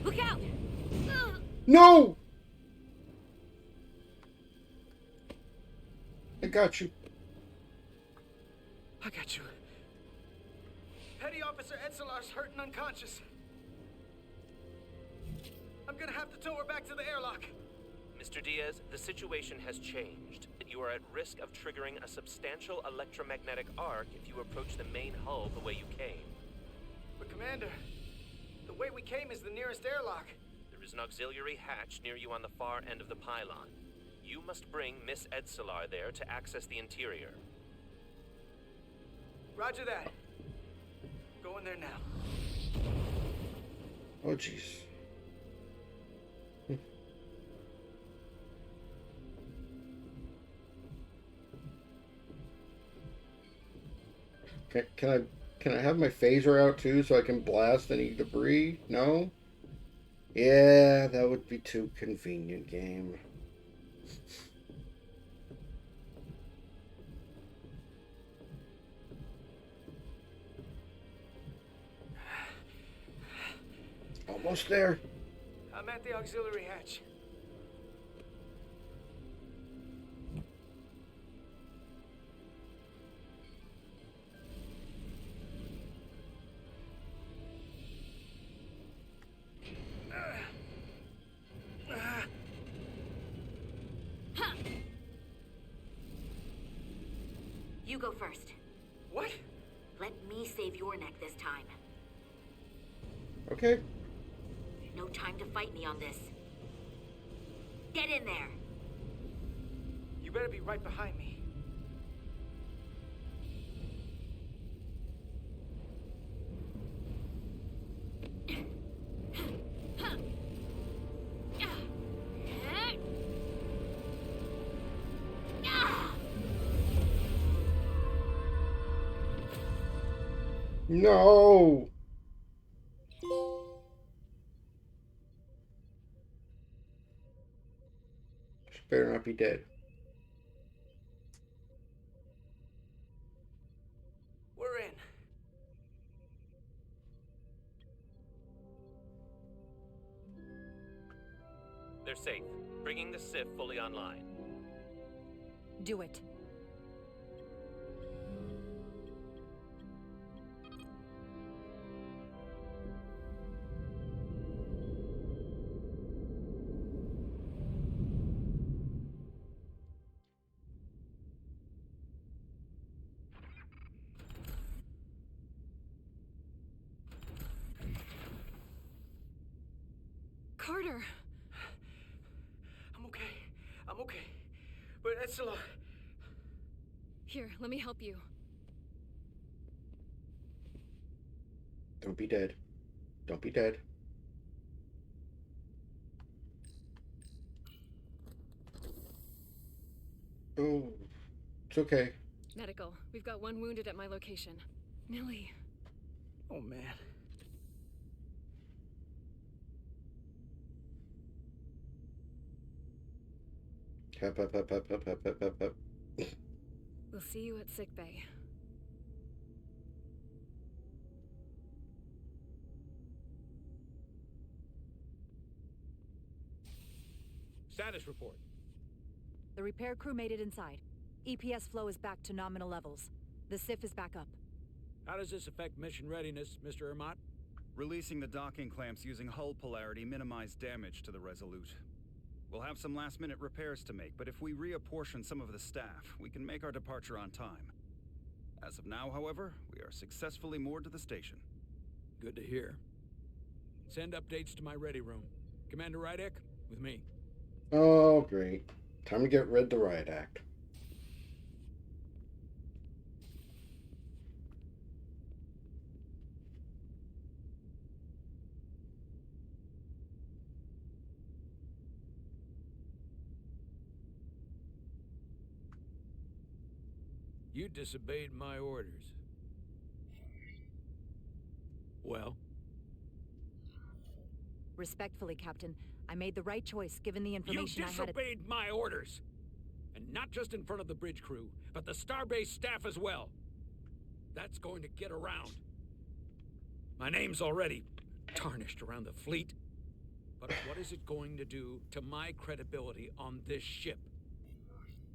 Look out! No! I got you. I got you. Petty Officer Edselar's hurt and unconscious. I'm gonna have to tow her back to the airlock. Mr. Diaz, the situation has changed. You are at risk of triggering a substantial electromagnetic arc if you approach the main hull the way you came. But Commander, the way we came is the nearest airlock. There is an auxiliary hatch near you on the far end of the pylon. You must bring Miss Edselar there to access the interior. Roger that. Going there now. Oh, jeez. Can I have my phaser out too so I can blast any debris? No? Yeah, that would be too convenient, game. Almost there. I'm at the auxiliary hatch. You go first. What? Let me save your neck this time. Okay. No time to fight me on this. Get in there. You better be right behind me. No! She better not be dead. We're in. They're safe, bringing the SIF fully online. Do it. Carter! I'm okay. I'm okay. But that's a lot. Here, let me help you. Don't be dead. Don't be dead. Oh, it's okay. Medical. We've got one wounded at my location. Millie. Oh, man. Hup, hup, hup, hup, hup, hup, hup, hup. We'll see you at sickbay. Status report. The repair crew made it inside. EPS flow is back to nominal levels. The SIF is back up. How does this affect mission readiness, Mr. Ermont? Releasing the docking clamps using hull polarity minimized damage to the Resolute. We'll have some last-minute repairs to make, but if we reapportion some of the staff, we can make our departure on time. As of now, however, we are successfully moored to the station. Good to hear. Send updates to my ready room. Commander Rydek, with me. Oh, great. Time to get rid of the riot act. You disobeyed my orders. Well? Respectfully, Captain, I made the right choice given the information I had. You disobeyed my orders! And not just in front of the bridge crew, but the Starbase staff as well. That's going to get around. My name's already tarnished around the fleet. But what is it going to do to my credibility on this ship?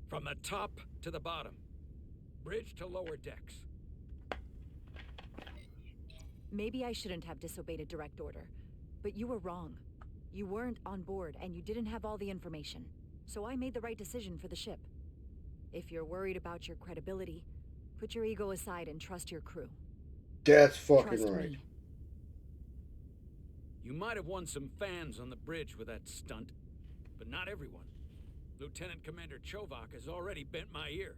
From the top to the bottom. Bridge to lower decks. Maybe I shouldn't have disobeyed a direct order, but you were wrong. You weren't on board, and you didn't have all the information. So I made the right decision for the ship. If you're worried about your credibility, put your ego aside and trust your crew. That's fucking Trust right. me. You might have won some fans on the bridge with that stunt, but not everyone. Lieutenant Commander Chovak has already bent my ear.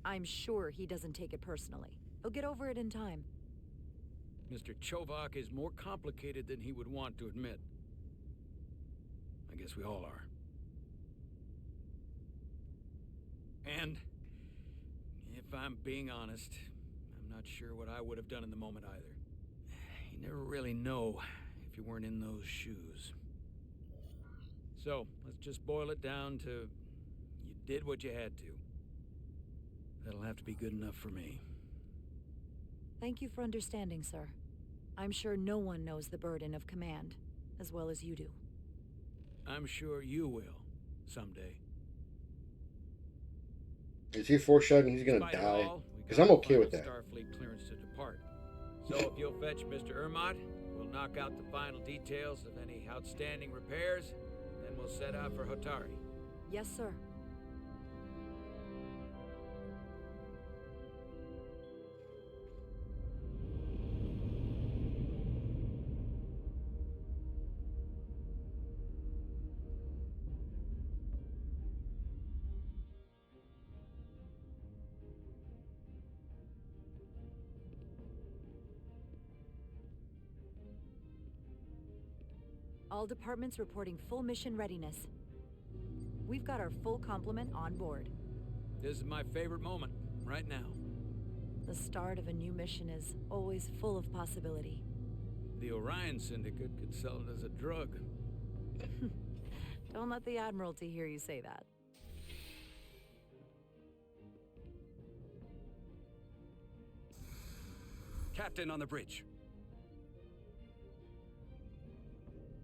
I'm sure he doesn't take it personally. He'll get over it in time. Mr. Chovak is more complicated than he would want to admit. I guess we all are. And, if I'm being honest, I'm not sure what I would have done in the moment either. You never really know if you weren't in those shoes. So, let's just boil it down to, you did what you had to. That'll have to be good enough for me. Thank you for understanding, sir. I'm sure no one knows the burden of command as well as you do. I'm sure you will, someday. Is he foreshadowing he's gonna Despite it die? all, we Because got I'm okay final with that. Starfleet clearance to depart. So if you'll fetch Mr. Ermont, we'll knock out the final details of any outstanding repairs, then we'll set out for Hotari. Yes, sir. All departments reporting full mission readiness. We've got our full complement on board. This is my favorite moment, right now. The start of a new mission is always full of possibility. The Orion Syndicate could sell it as a drug. Don't let the Admiralty hear you say that. Captain on the bridge.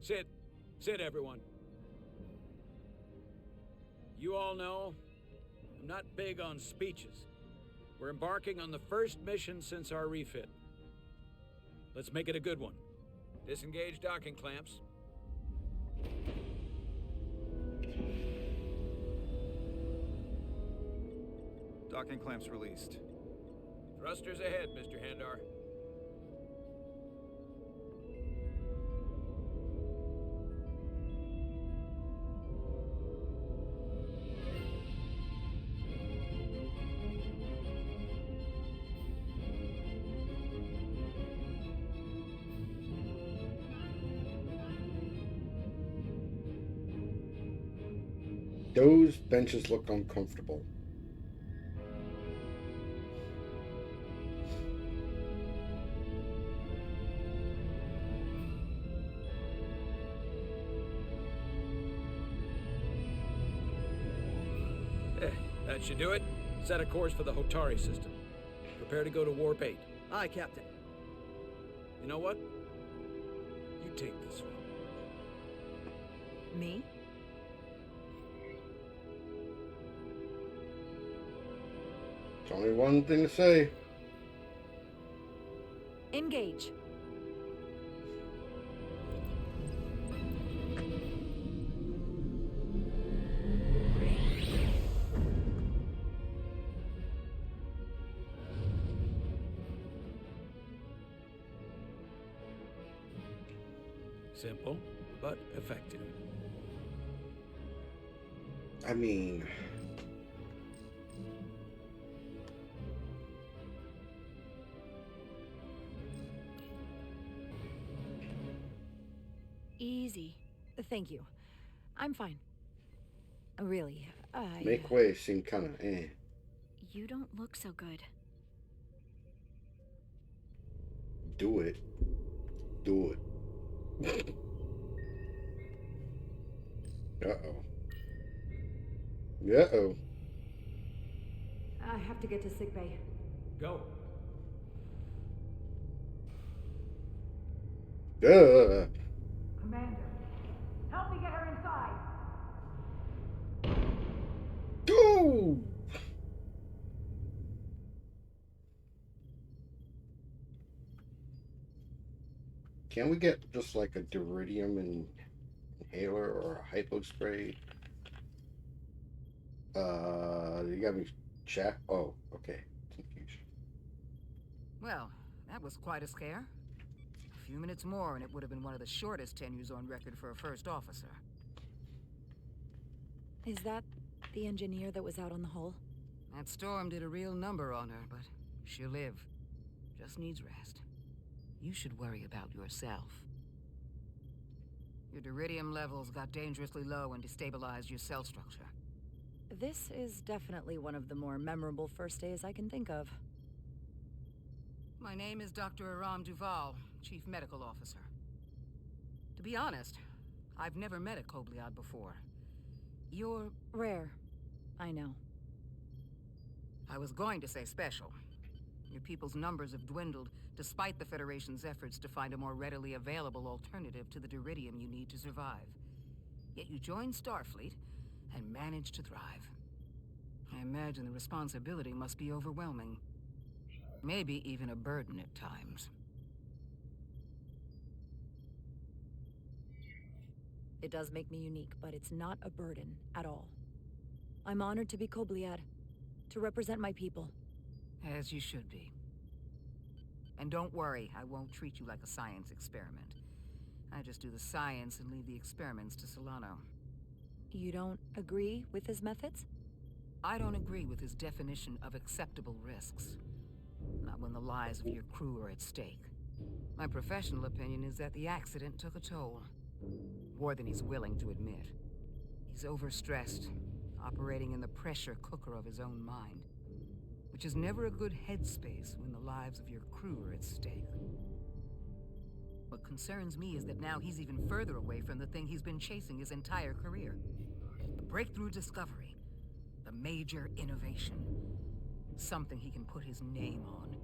Sit. Sit, everyone. You all know, I'm not big on speeches. We're embarking on the first mission since our refit. Let's make it a good one. Disengage docking clamps. Docking clamps released. Thrusters ahead, Mr. Handar. Those benches look uncomfortable. That should do it. Set a course for the Hotari system. Prepare to go to Warp 8. Aye, Captain. You know what? You take this one. Me? There's only one thing to say. Engage. Simple, but effective. I mean... Easy. Thank you. I'm fine. Really, Make way seemed kind of eh. You don't look so good. Do it. Do it. Uh-oh. Uh-oh. I have to get to sickbay. Go. Commander, help me get her inside. Go! Can we get just like a Duridium inhaler or a hypo spray? You got me chat. Oh, okay. Confusion. Well, that was quite a scare. A few minutes more and it would have been one of the shortest tenures on record for a first officer. Is that the engineer that was out on the hull? That storm did a real number on her, but she'll live. Just needs rest. You should worry about yourself. Your Duridium levels got dangerously low and destabilized your cell structure. This is definitely one of the more memorable first days I can think of. My name is Dr. Aram Duval, Chief Medical Officer. To be honest, I've never met a Kobliad before. You're... rare. I know. I was going to say special. Your people's numbers have dwindled, despite the Federation's efforts to find a more readily available alternative to the Duridium you need to survive. Yet you joined Starfleet and managed to thrive. I imagine the responsibility must be overwhelming. Maybe even a burden at times. It does make me unique, but it's not a burden at all. I'm honored to be Kobliad, to represent my people. As you should be. And don't worry, I won't treat you like a science experiment. I just do the science and leave the experiments to Solano. You don't agree with his methods? I don't agree with his definition of acceptable risks. Not when the lives of your crew are at stake. My professional opinion is that the accident took a toll. More than he's willing to admit. He's overstressed, operating in the pressure cooker of his own mind. Which is never a good headspace when the lives of your crew are at stake. What concerns me is that now he's even further away from the thing he's been chasing his entire career. The breakthrough discovery. The major innovation. Something he can put his name on.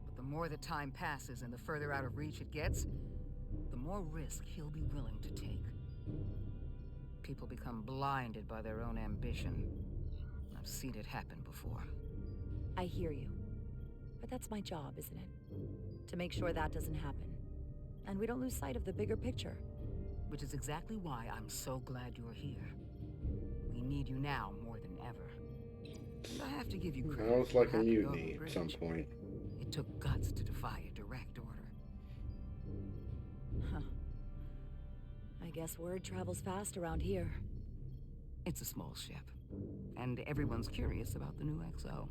But the more the time passes and the further out of reach it gets, the more risk he'll be willing to take. People become blinded by their own ambition. seen it happen before. I hear you. But that's my job, isn't it? To make sure that doesn't happen. And we don't lose sight of the bigger picture. Which is exactly why I'm so glad you're here. We need you now more than ever. And I have to give you credit. Sounds like a mutiny at some point. It took guts to defy a direct order. Huh. I guess word travels fast around here. It's a small ship, and everyone's curious about the new XO.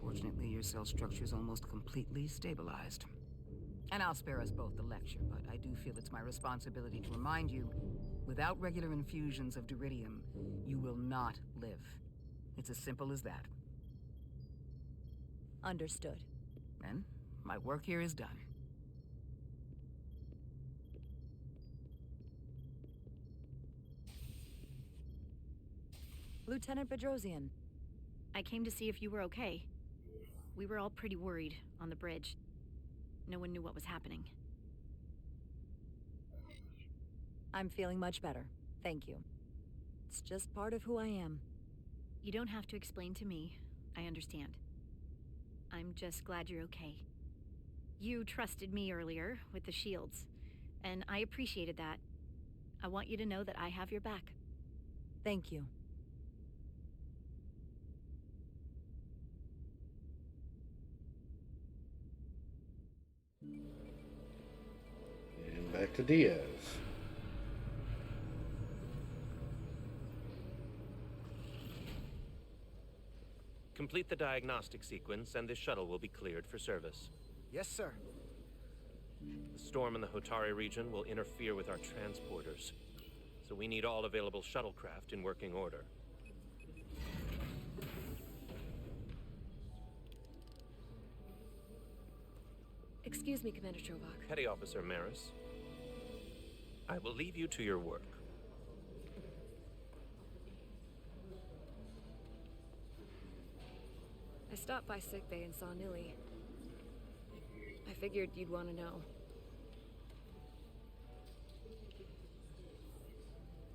Fortunately, your cell structure's almost completely stabilized. And I'll spare us both the lecture, but I do feel it's my responsibility to remind you, without regular infusions of duridium, you will not live. It's as simple as that. Understood. And my work here is done. Lieutenant Bedrosian. I came to see if you were okay. We were all pretty worried on the bridge. No one knew what was happening. I'm feeling much better. Thank you. It's just part of who I am. You don't have to explain to me. I understand. I'm just glad you're okay. You trusted me earlier with the shields, and I appreciated that. I want you to know that I have your back. Thank you. And back to Diaz. Complete the diagnostic sequence, and this shuttle will be cleared for service. Yes, sir. The storm in the Hotari region will interfere with our transporters, so we need all available shuttlecraft in working order. Excuse me, Commander Chovak. Petty Officer Maris, I will leave you to your work. I stopped by sickbay and saw Nilly. I figured you'd want to know.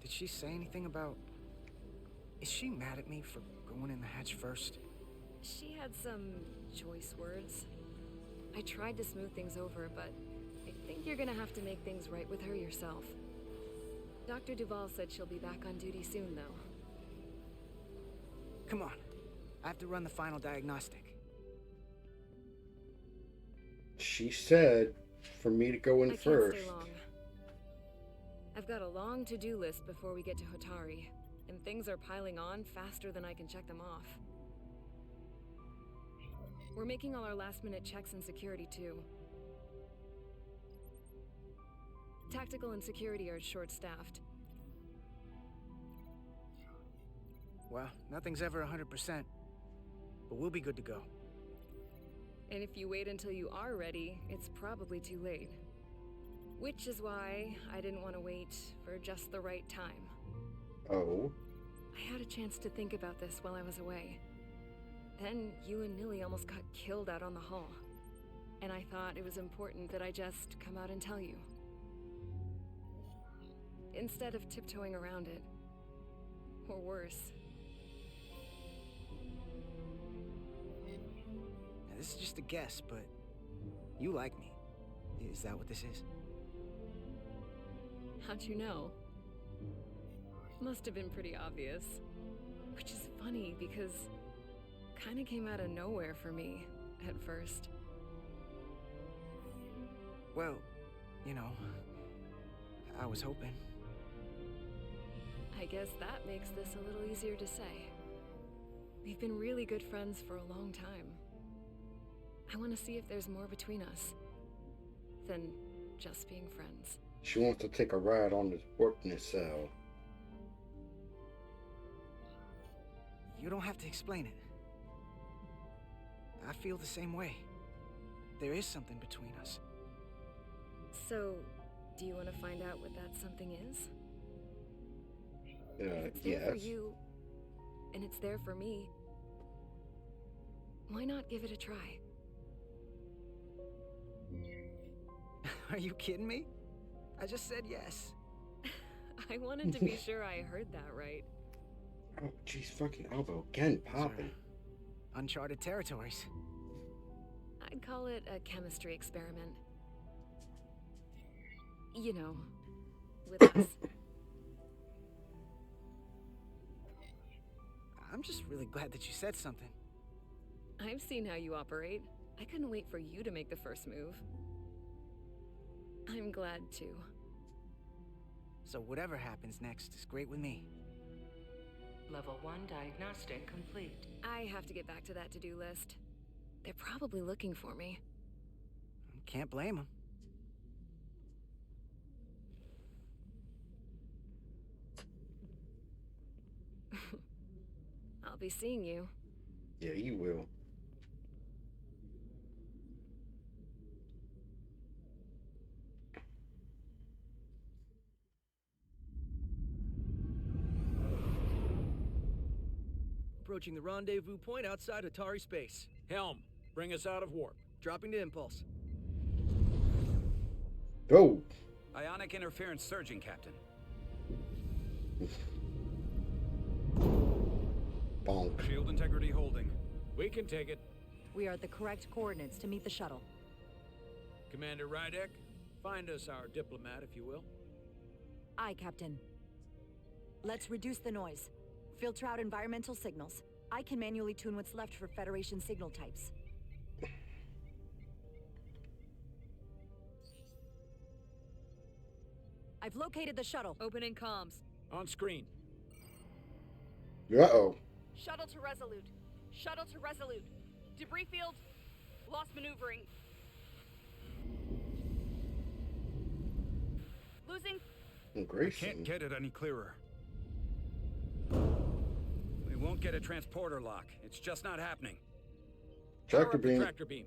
Did she say anything about... Is she mad at me for going in the hatch first? She had some choice words. I tried to smooth things over, but I think you're gonna have to make things right with her yourself. Dr. Duval said she'll be back on duty soon, though. Come on. I have to run the final diagnostic. She said for me to go in first. I can't stay long. I've got a long to-do list before we get to Hotari, and things are piling on faster than I can check them off. We're making all our last-minute checks and security, too. Tactical and security are short-staffed. Well, nothing's ever 100%, but we'll be good to go. And if you wait until you are ready, it's probably too late. Which is why I didn't want to wait for just the right time. Oh? I had a chance to think about this while I was away. Then you and Nilly almost got killed out on the hull. And I thought it was important that I just come out and tell you. Instead of tiptoeing around it. Or worse. Now, this is just a guess, but you like me. Is that what this is? How'd you know? Must have been pretty obvious. Which is funny because kinda came out of nowhere for me at first. Well, you know, I was hoping. I guess that makes this a little easier to say. We've been really good friends for a long time. I want to see if there's more between us than just being friends. She wants to take a ride on this warp nacelle. You don't have to explain it. I feel the same way. There is something between us. So, do you want to find out what that something is? If it's there for you, and it's there for me, why not give it a try? Are you kidding me? I just said yes. I wanted to be sure I heard that right. Oh, jeez, fucking elbow again, popping. Uncharted territories. I'd call it a chemistry experiment. You know, with us. I'm just really glad that you said something. I've seen how you operate. I couldn't wait for you to make the first move. I'm glad too. So whatever happens next is great with me. Level 1 diagnostic complete. I have to get back to that to-do list. They're probably looking for me. Can't blame them. I'll be seeing you. Yeah, you will. Approaching the rendezvous point outside Atari space. Helm, bring us out of warp. Dropping to impulse. Go. Ionic interference surging, Captain. Bonk. Shield integrity holding. We can take it. We are at the correct coordinates to meet the shuttle. Commander Rydek, find us our diplomat, if you will. Aye, Captain. Let's reduce the noise. Filter out environmental signals. I can manually tune what's left for Federation signal types. I've located the shuttle. Opening comms. On screen. Uh-oh. Shuttle to Resolute. Shuttle to Resolute. Debris field. Lost maneuvering. Losing. Can't get it any clearer. We won't get a transporter lock. It's just not happening. Power Tractor up the beam. tractor beam.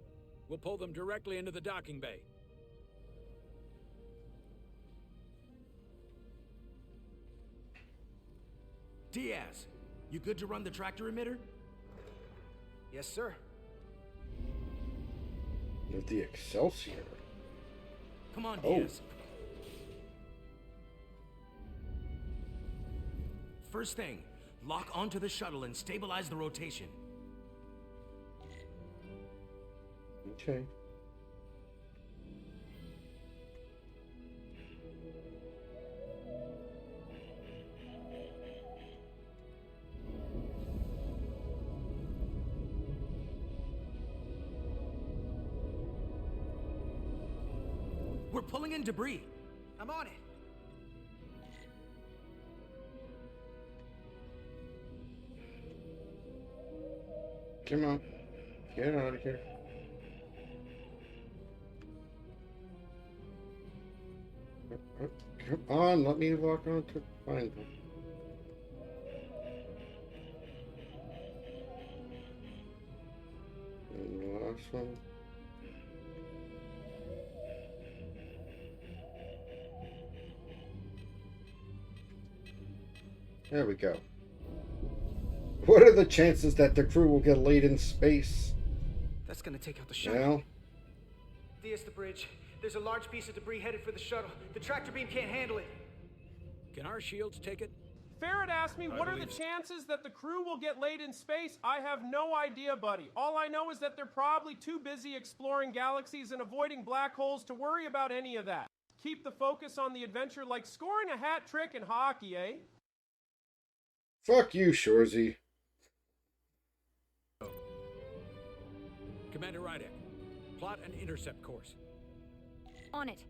We'll pull them directly into the docking bay. Diaz, you good to run the tractor emitter? Yes, sir. With the Excelsior. Come on, Oh. Diaz. First thing, lock onto the shuttle and stabilize the rotation. Okay. We're pulling in debris. I'm on it. Come on. Get out of here. Come on, let me walk on to find them. And the last one. There we go. What are the chances that the crew will get laid in space? That's gonna take out the shuttle. Well, Diaz, the bridge. There's a large piece of debris headed for the shuttle. The tractor beam can't handle it. Can our shields take it? Farrett asked me, what are the chances that the crew will get laid in space? I have no idea, buddy. All I know is that they're probably too busy exploring galaxies and avoiding black holes to worry about any of that. Keep the focus on the adventure like scoring a hat trick in hockey, eh? fuck you, Shorzy. Commander Rydek, plot an intercept course. On it.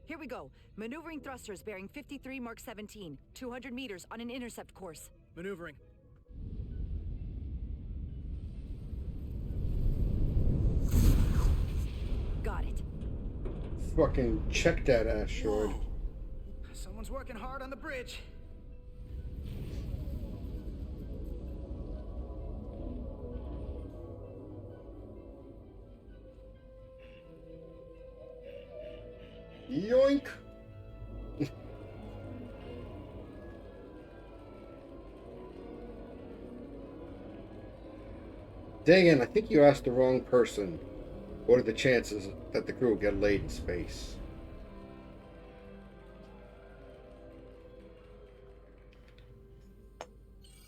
Here we go. Maneuvering thrusters bearing 53 Mark 17. 200 meters on an intercept course. Maneuvering. Got it. Fucking check that asteroid. Whoa. Someone's working hard on the bridge. Yoink! Dang it, I think you asked the wrong person. What are the chances that the crew will get laid in space?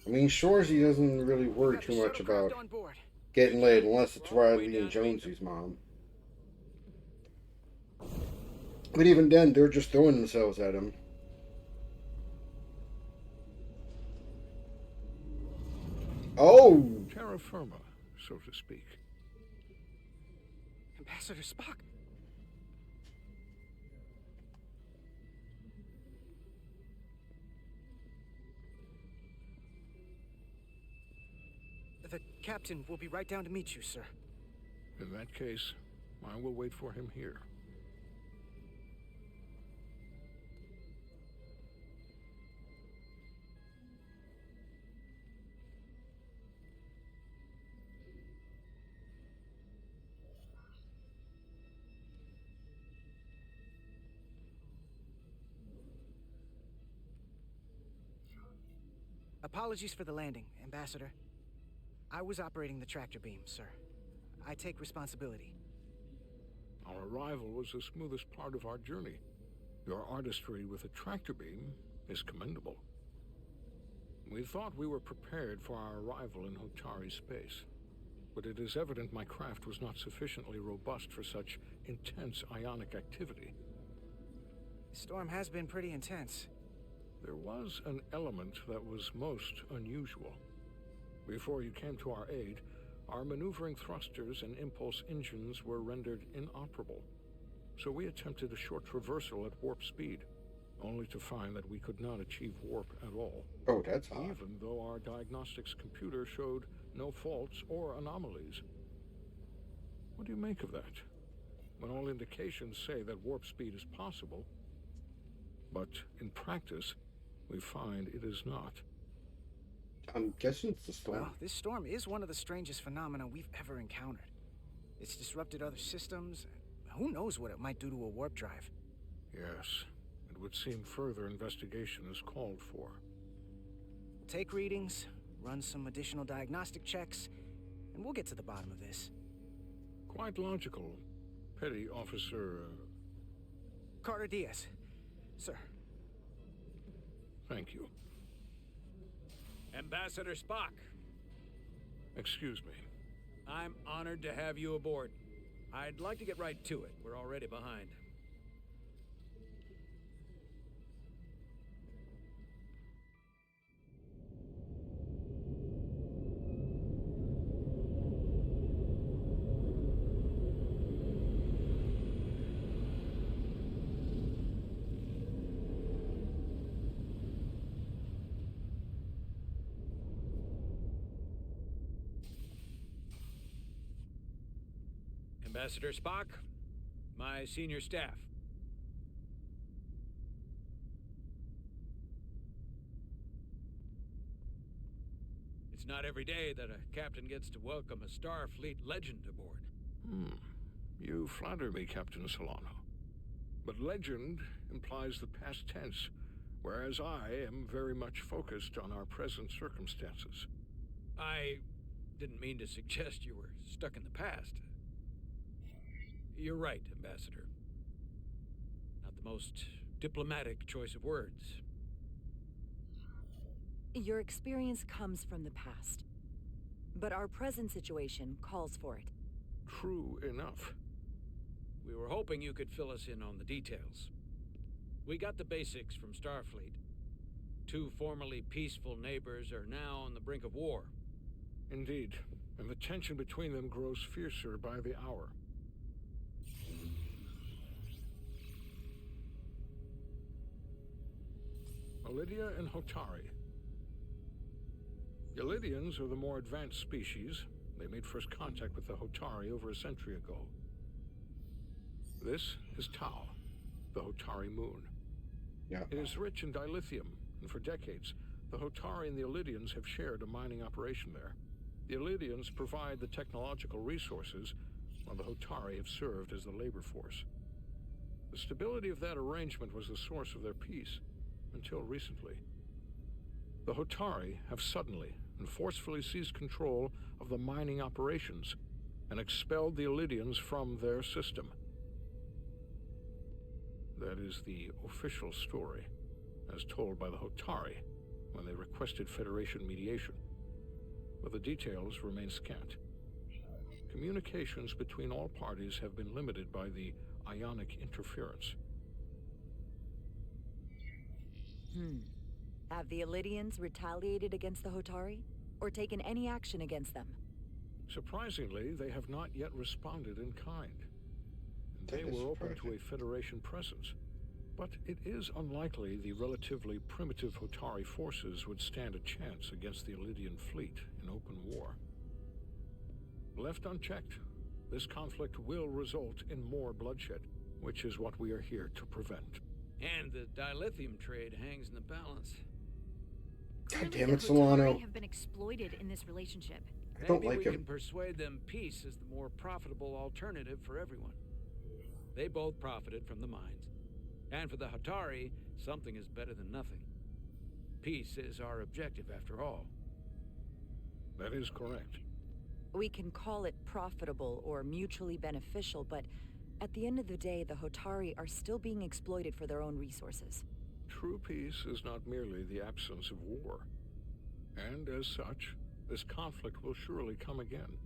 I mean, Shorzy doesn't really worry too much about getting laid unless it's Riley and Jonesy's mom. But even then, they're just throwing themselves at him. Oh! Terra firma, so to speak. Ambassador Spock. The captain will be right down to meet you, sir. In that case, I will wait for him here. Apologies for the landing, Ambassador. I was operating the tractor beam, sir. I take responsibility. Our arrival was the smoothest part of our journey. Your artistry with a tractor beam is commendable. We thought we were prepared for our arrival in Hotari space, but it is evident my craft was not sufficiently robust for such intense ionic activity. The storm has been pretty intense. There was an element that was most unusual. Before you came to our aid, our maneuvering thrusters and impulse engines were rendered inoperable. So we attempted a short traversal at warp speed, only to find that we could not achieve warp at all. Oh, that's odd. Even though our diagnostics computer showed no faults or anomalies. What do you make of that? When all indications say that warp speed is possible, but in practice, we find it is not. I'm guessing it's the storm. Well, this storm is one of the strangest phenomena we've ever encountered. It's disrupted other systems. Who knows what it might do to a warp drive? Yes, it would seem further investigation is called for. Take readings, run some additional diagnostic checks, and we'll get to the bottom of this. Quite logical. Petty Officer... Carter Diaz. Sir. Thank you. Ambassador Spock. Excuse me. I'm honored to have you aboard. I'd like to get right to it. We're already behind. Ambassador Spock, my senior staff. It's not every day that a captain gets to welcome a Starfleet legend aboard. You flatter me, Captain Solano. But legend implies the past tense, whereas I am very much focused on our present circumstances. I didn't mean to suggest you were stuck in the past. You're right, Ambassador. Not the most diplomatic choice of words. Your experience comes from the past, but our present situation calls for it. True enough. We were hoping you could fill us in on the details. We got the basics from Starfleet. Two formerly peaceful neighbors are now on the brink of war. Indeed, and the tension between them grows fiercer by the hour. Lydia and Hotari. The Lydians are the more advanced species. They made first contact with the Hotari over a century ago. This is Tau, the Hotari moon. Yeah. It is rich in dilithium, and for decades, the Hotari and the Illydians have shared a mining operation there. The Illydians provide the technological resources, while the Hotari have served as the labor force. The stability of that arrangement was the source of their peace, until recently. The Hotari have suddenly and forcefully seized control of the mining operations and expelled the Illidians from their system. That is the official story, as told by the Hotari when they requested Federation mediation. But the details remain scant. Communications between all parties have been limited by the ionic interference. Have the Illidians retaliated against the Hotari? Or taken any action against them? Surprisingly, they have not yet responded in kind. They were open to a Federation presence, but it is unlikely the relatively primitive Hotari forces would stand a chance against the Illidian fleet in open war. Left unchecked, this conflict will result in more bloodshed, which is what we are here to prevent. And the dilithium trade hangs in the balance. God damn it, The Solano. Hotari have been exploited in this relationship. I don't Maybe like we him. can persuade them peace is the more profitable alternative for everyone. They both profited from the mines. And for the Hotari, something is better than nothing. Peace is our objective, after all. That is correct. We can call it profitable or mutually beneficial, but at the end of the day, the Hotari are still being exploited for their own resources. True peace is not merely the absence of war. And as such, this conflict will surely come again.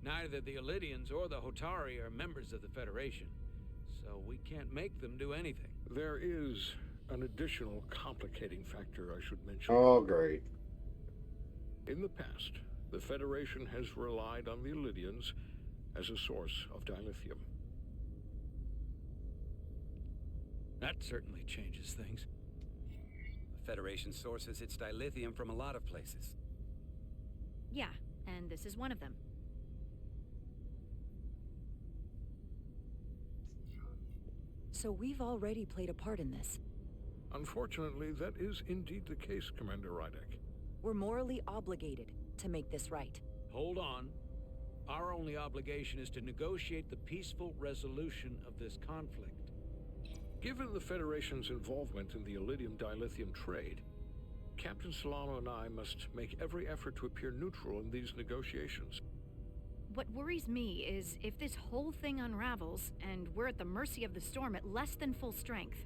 Neither the Illidians or the Hotari are members of the Federation, so we can't make them do anything. There is an additional complicating factor I should mention. Oh, great. In the past, the Federation has relied on the Illidians as a source of dilithium. That certainly changes things. The Federation sources its dilithium from a lot of places. Yeah, and this is one of them. So we've already played a part in this. Unfortunately, that is indeed the case, Commander Rydek. We're morally obligated to make this right. Hold on. Our only obligation is to negotiate the peaceful resolution of this conflict. Given the Federation's involvement in the Illidium dilithium trade, Captain Solano and I must make every effort to appear neutral in these negotiations. What worries me is if this whole thing unravels, and we're at the mercy of the storm at less than full strength.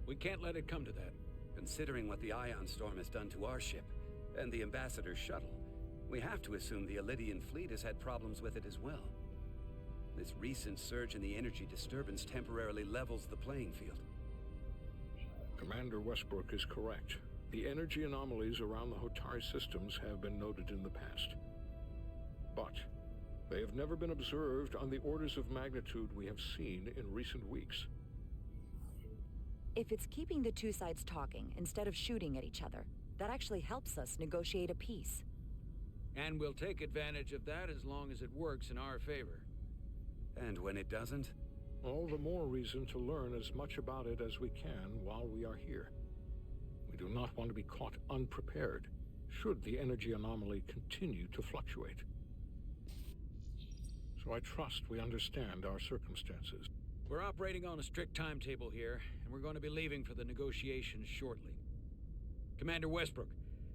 We can't let it come to that. Considering what the ion storm has done to our ship, and the Ambassador's shuttle, we have to assume the Illidian fleet has had problems with it as well. This recent surge in the energy disturbance temporarily levels the playing field. Commander Westbrook is correct. The energy anomalies around the Hotari systems have been noted in the past. But they have never been observed on the orders of magnitude we have seen in recent weeks. If it's keeping the two sides talking instead of shooting at each other, that actually helps us negotiate a peace. And we'll take advantage of that as long as it works in our favor. And when it doesn't? All the more reason to learn as much about it as we can while we are here. We do not want to be caught unprepared, should the energy anomaly continue to fluctuate. So I trust we understand our circumstances. We're operating on a strict timetable here, and we're going to be leaving for the negotiations shortly. Commander Westbrook,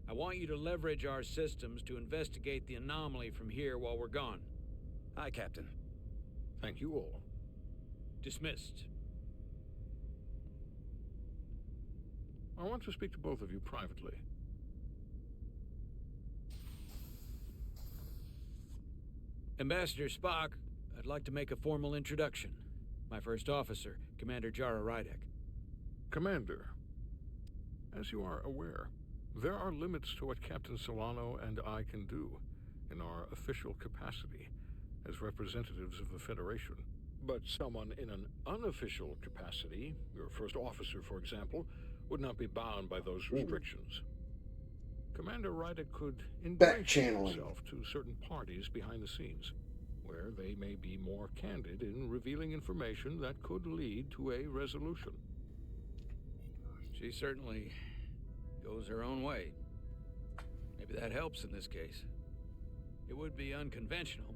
I want you to leverage our systems to investigate the anomaly from here while we're gone. Aye, Captain. Thank you all. Dismissed. I want to speak to both of you privately. Ambassador Spock, I'd like to make a formal introduction. My first officer, Commander Jara Rydek. Commander, as you are aware, there are limits to what Captain Solano and I can do in our official capacity as representatives of the Federation. But someone in an unofficial capacity, your first officer, for example, would not be bound by those restrictions. Commander Rydek could ingratiate himself to certain parties behind the scenes, where they may be more candid in revealing information that could lead to a resolution. She certainly goes her own way. Maybe that helps in this case. It would be unconventional,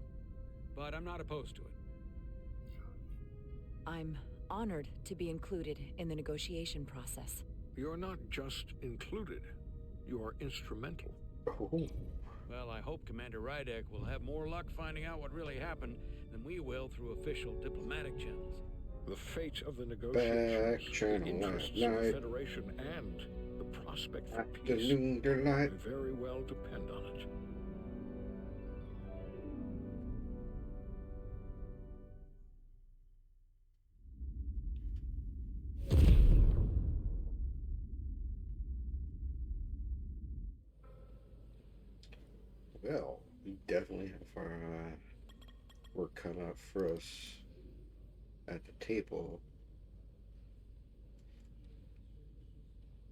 but I'm not opposed to it. I'm honored to be included in the negotiation process. You're not just included, you're instrumental. Well, I hope Commander Rydek will have more luck finding out what really happened than we will through official diplomatic channels. The fate of the negotiations, the interests of the Federation, and the prospect for peace may very well depend on it. Well, we definitely have our work cut out for us at the table.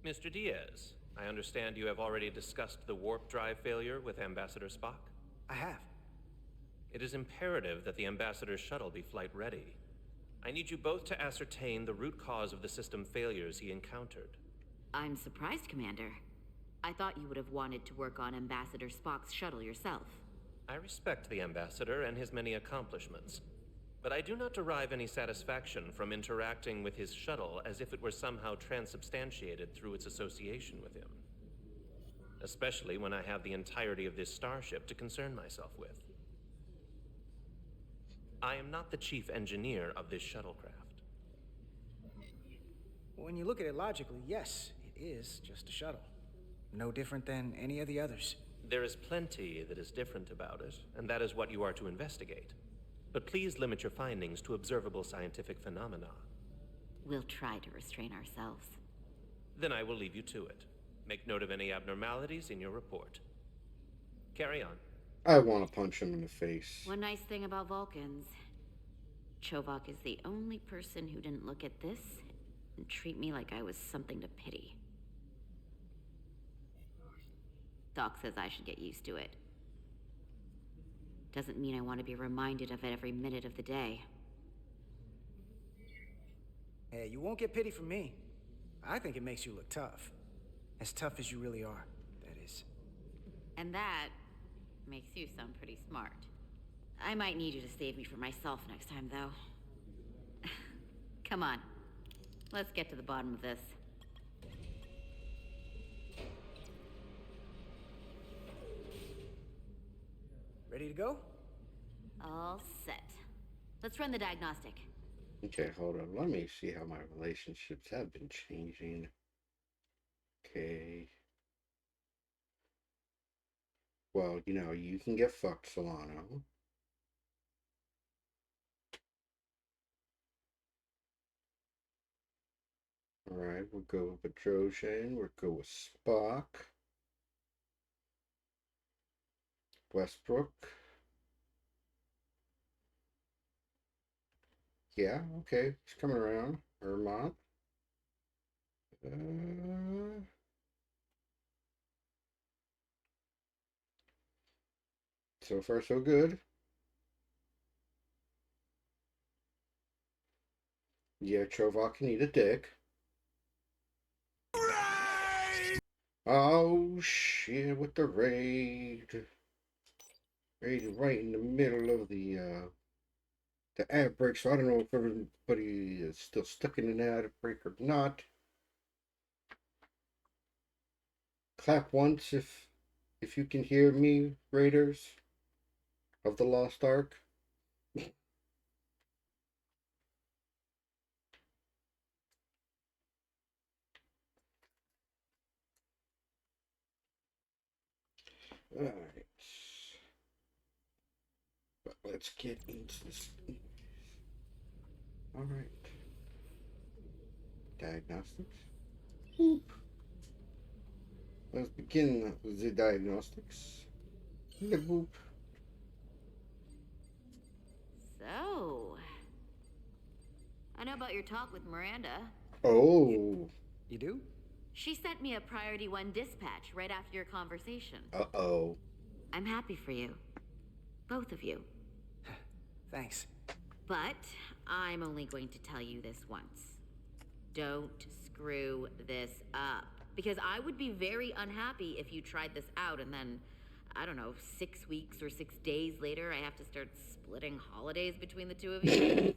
Mr. Diaz, I understand you have already discussed the warp drive failure with Ambassador Spock? I have. It is imperative that the Ambassador's shuttle be flight ready. I need you both to ascertain the root cause of the system failures he encountered. I'm surprised, Commander. I thought you would have wanted to work on Ambassador Spock's shuttle yourself. I respect the Ambassador and his many accomplishments, but I do not derive any satisfaction from interacting with his shuttle as if it were somehow transubstantiated through its association with him. Especially when I have the entirety of this starship to concern myself with. I am not the chief engineer of this shuttlecraft. When you look at it logically, yes, it is just a shuttle. No different than any of the others. There is plenty that is different about it, and that is what you are to investigate. But please limit your findings to observable scientific phenomena. We'll try to restrain ourselves. Then I will leave you to it. Make note of any abnormalities in your report. Carry on. I want to punch him in the face. One nice thing about Vulcans, Chovak is the only person who didn't look at this and treat me like I was something to pity. Doc says I should get used to it. Doesn't mean I want to be reminded of it every minute of the day. Hey, you won't get pity from me. I think it makes you look tough. As tough as you really are, that is. And that makes you sound pretty smart. I might need you to save me from myself next time, though. Come on. Let's get to the bottom of this. Ready to go? All set. Let's run the diagnostic. Okay, hold on. Let me see how my relationships have been changing. Okay. Well, you know, you can get fucked, Solano. Alright, we'll go with Petrosian. We'll go with Spock. Westbrook. Yeah, okay. It's coming around. Vermont. So far, so good. Yeah, Chovak can eat a dick. Oh, shit, with the raid. Raid right in the middle of the ad break, so I don't know if everybody is still stuck in an ad break or not. Clap once if you can hear me, Raiders of the Lost Ark. Alright. But let's get into this. Alright. Diagnostics. Boop. Let's begin the diagnostics. The boop. So, I know about your talk with Miranda. Oh. You do? She sent me a Priority 1 dispatch right after your conversation. Uh-oh. I'm happy for you. Both of you. Thanks. But I'm only going to tell you this once. Don't screw this up. Because I would be very unhappy if you tried this out and then, I don't know, 6 weeks or 6 days later, I have to start splitting holidays between the two of you.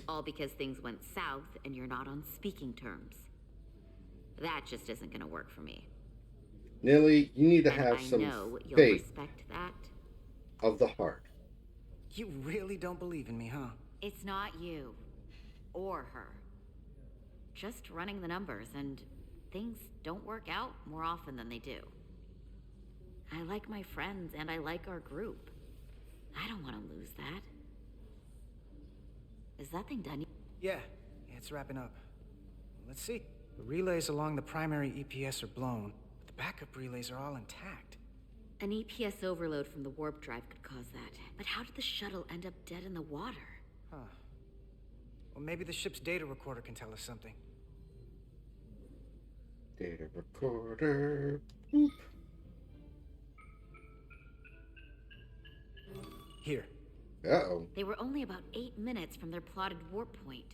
All because things went south and you're not on speaking terms. That just isn't gonna work for me. Nilly, you need to And have I some know you'll faith respect that. of the heart. You really don't believe in me, huh? It's not you. Or her. Just running the numbers, and things don't work out more often than they do. I like my friends, and I like our group. I don't want to lose that. Is that thing done? Yeah, it's wrapping up. Let's see. The relays along the primary EPS are blown, but the backup relays are all intact. An EPS overload from the warp drive could cause that. But how did the shuttle end up dead in the water? Huh. Well, maybe the ship's data recorder can tell us something. Data recorder. Boop. Here. Uh-oh. They were only about 8 minutes from their plotted warp point.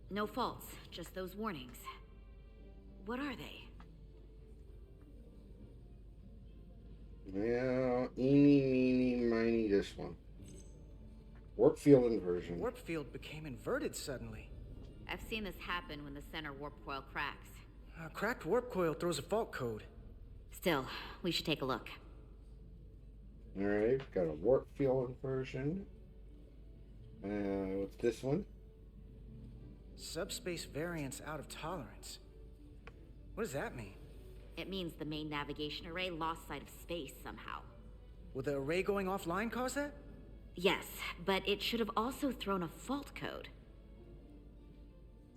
No faults, just those warnings. What are they? Well, eeny, meeny, miny, this one. Warp field inversion. Warp field became inverted suddenly. I've seen this happen when the center warp coil cracks. A cracked warp coil throws a fault code. Still, we should take a look. Alright, got a warp field inversion. What's this one? Subspace variance out of tolerance. What does that mean? It means the main navigation array lost sight of space somehow. Will the array going offline cause that? Yes, but it should have also thrown a fault code.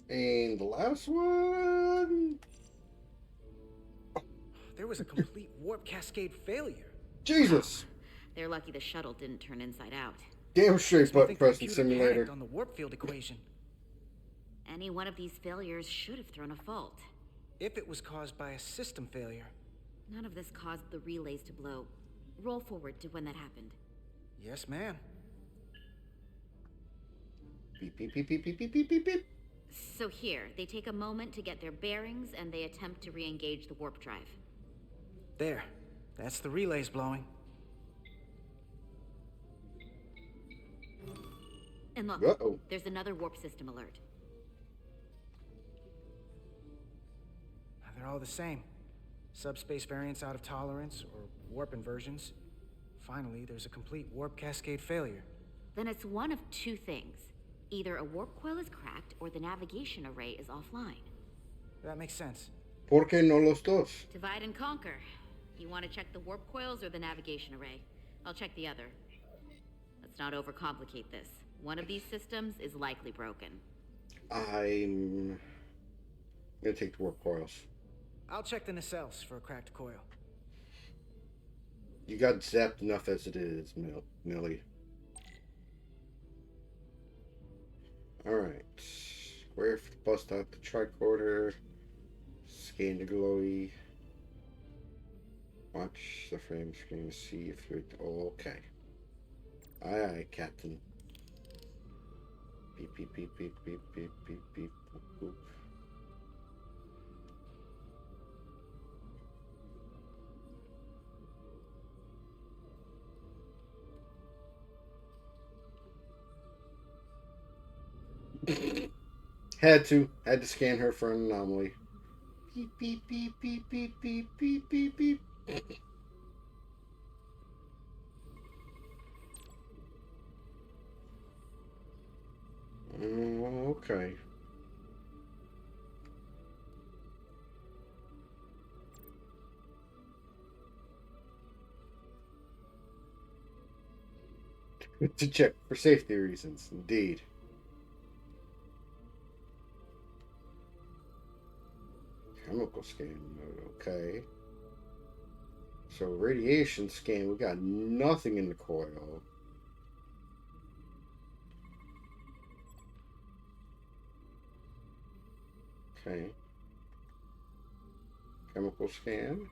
And the last one? There was a complete warp cascade failure. Jesus! They're lucky the shuttle didn't turn inside out. Damn straight button pressing Computer simulator. panicked on the warp field equation. Any one of these failures should have thrown a fault. If it was caused by a system failure. None of this caused the relays to blow. Roll forward to when that happened. Yes, ma'am. Beep, beep, beep, beep, beep, beep, beep, beep, beep. So here, they take a moment to get their bearings and they attempt to re-engage the warp drive. There. That's the relays blowing. And look, there's another warp system alert. They're all the same. Subspace variance out of tolerance, or warp inversions. Finally, there's a complete warp cascade failure. Then it's one of two things. Either a warp coil is cracked, or the navigation array is offline. That makes sense. ¿Por qué no los dos? Divide and conquer. You want to check the warp coils or the navigation array? I'll check the other. Let's not overcomplicate this. One of these systems is likely broken. I'm gonna take the warp coils. I'll check the nacelles for a cracked coil. You got zapped enough as it is, Millie. Alright. Square for the bust out the tricorder. Scan the glowy. Watch the frame screen to see if you're... Oh, okay. Aye, aye, Captain. Beep, beep, beep, beep, beep, beep, beep, beep, boop, boop. Had to scan her for an anomaly. Beep, beep, beep, beep, beep, beep, beep, beep, beep. Okay. To check for safety reasons, indeed. Chemical scan mode, okay. So radiation scan, we got nothing in the coil. Okay. Chemical scan.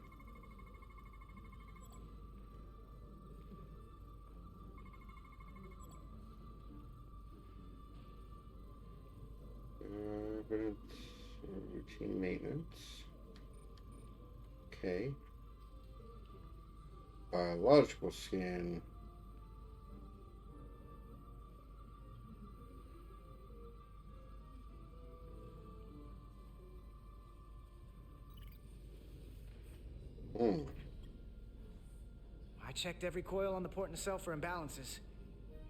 Routine maintenance. Okay. Biological scan. checked every coil on the port nacelle for imbalances.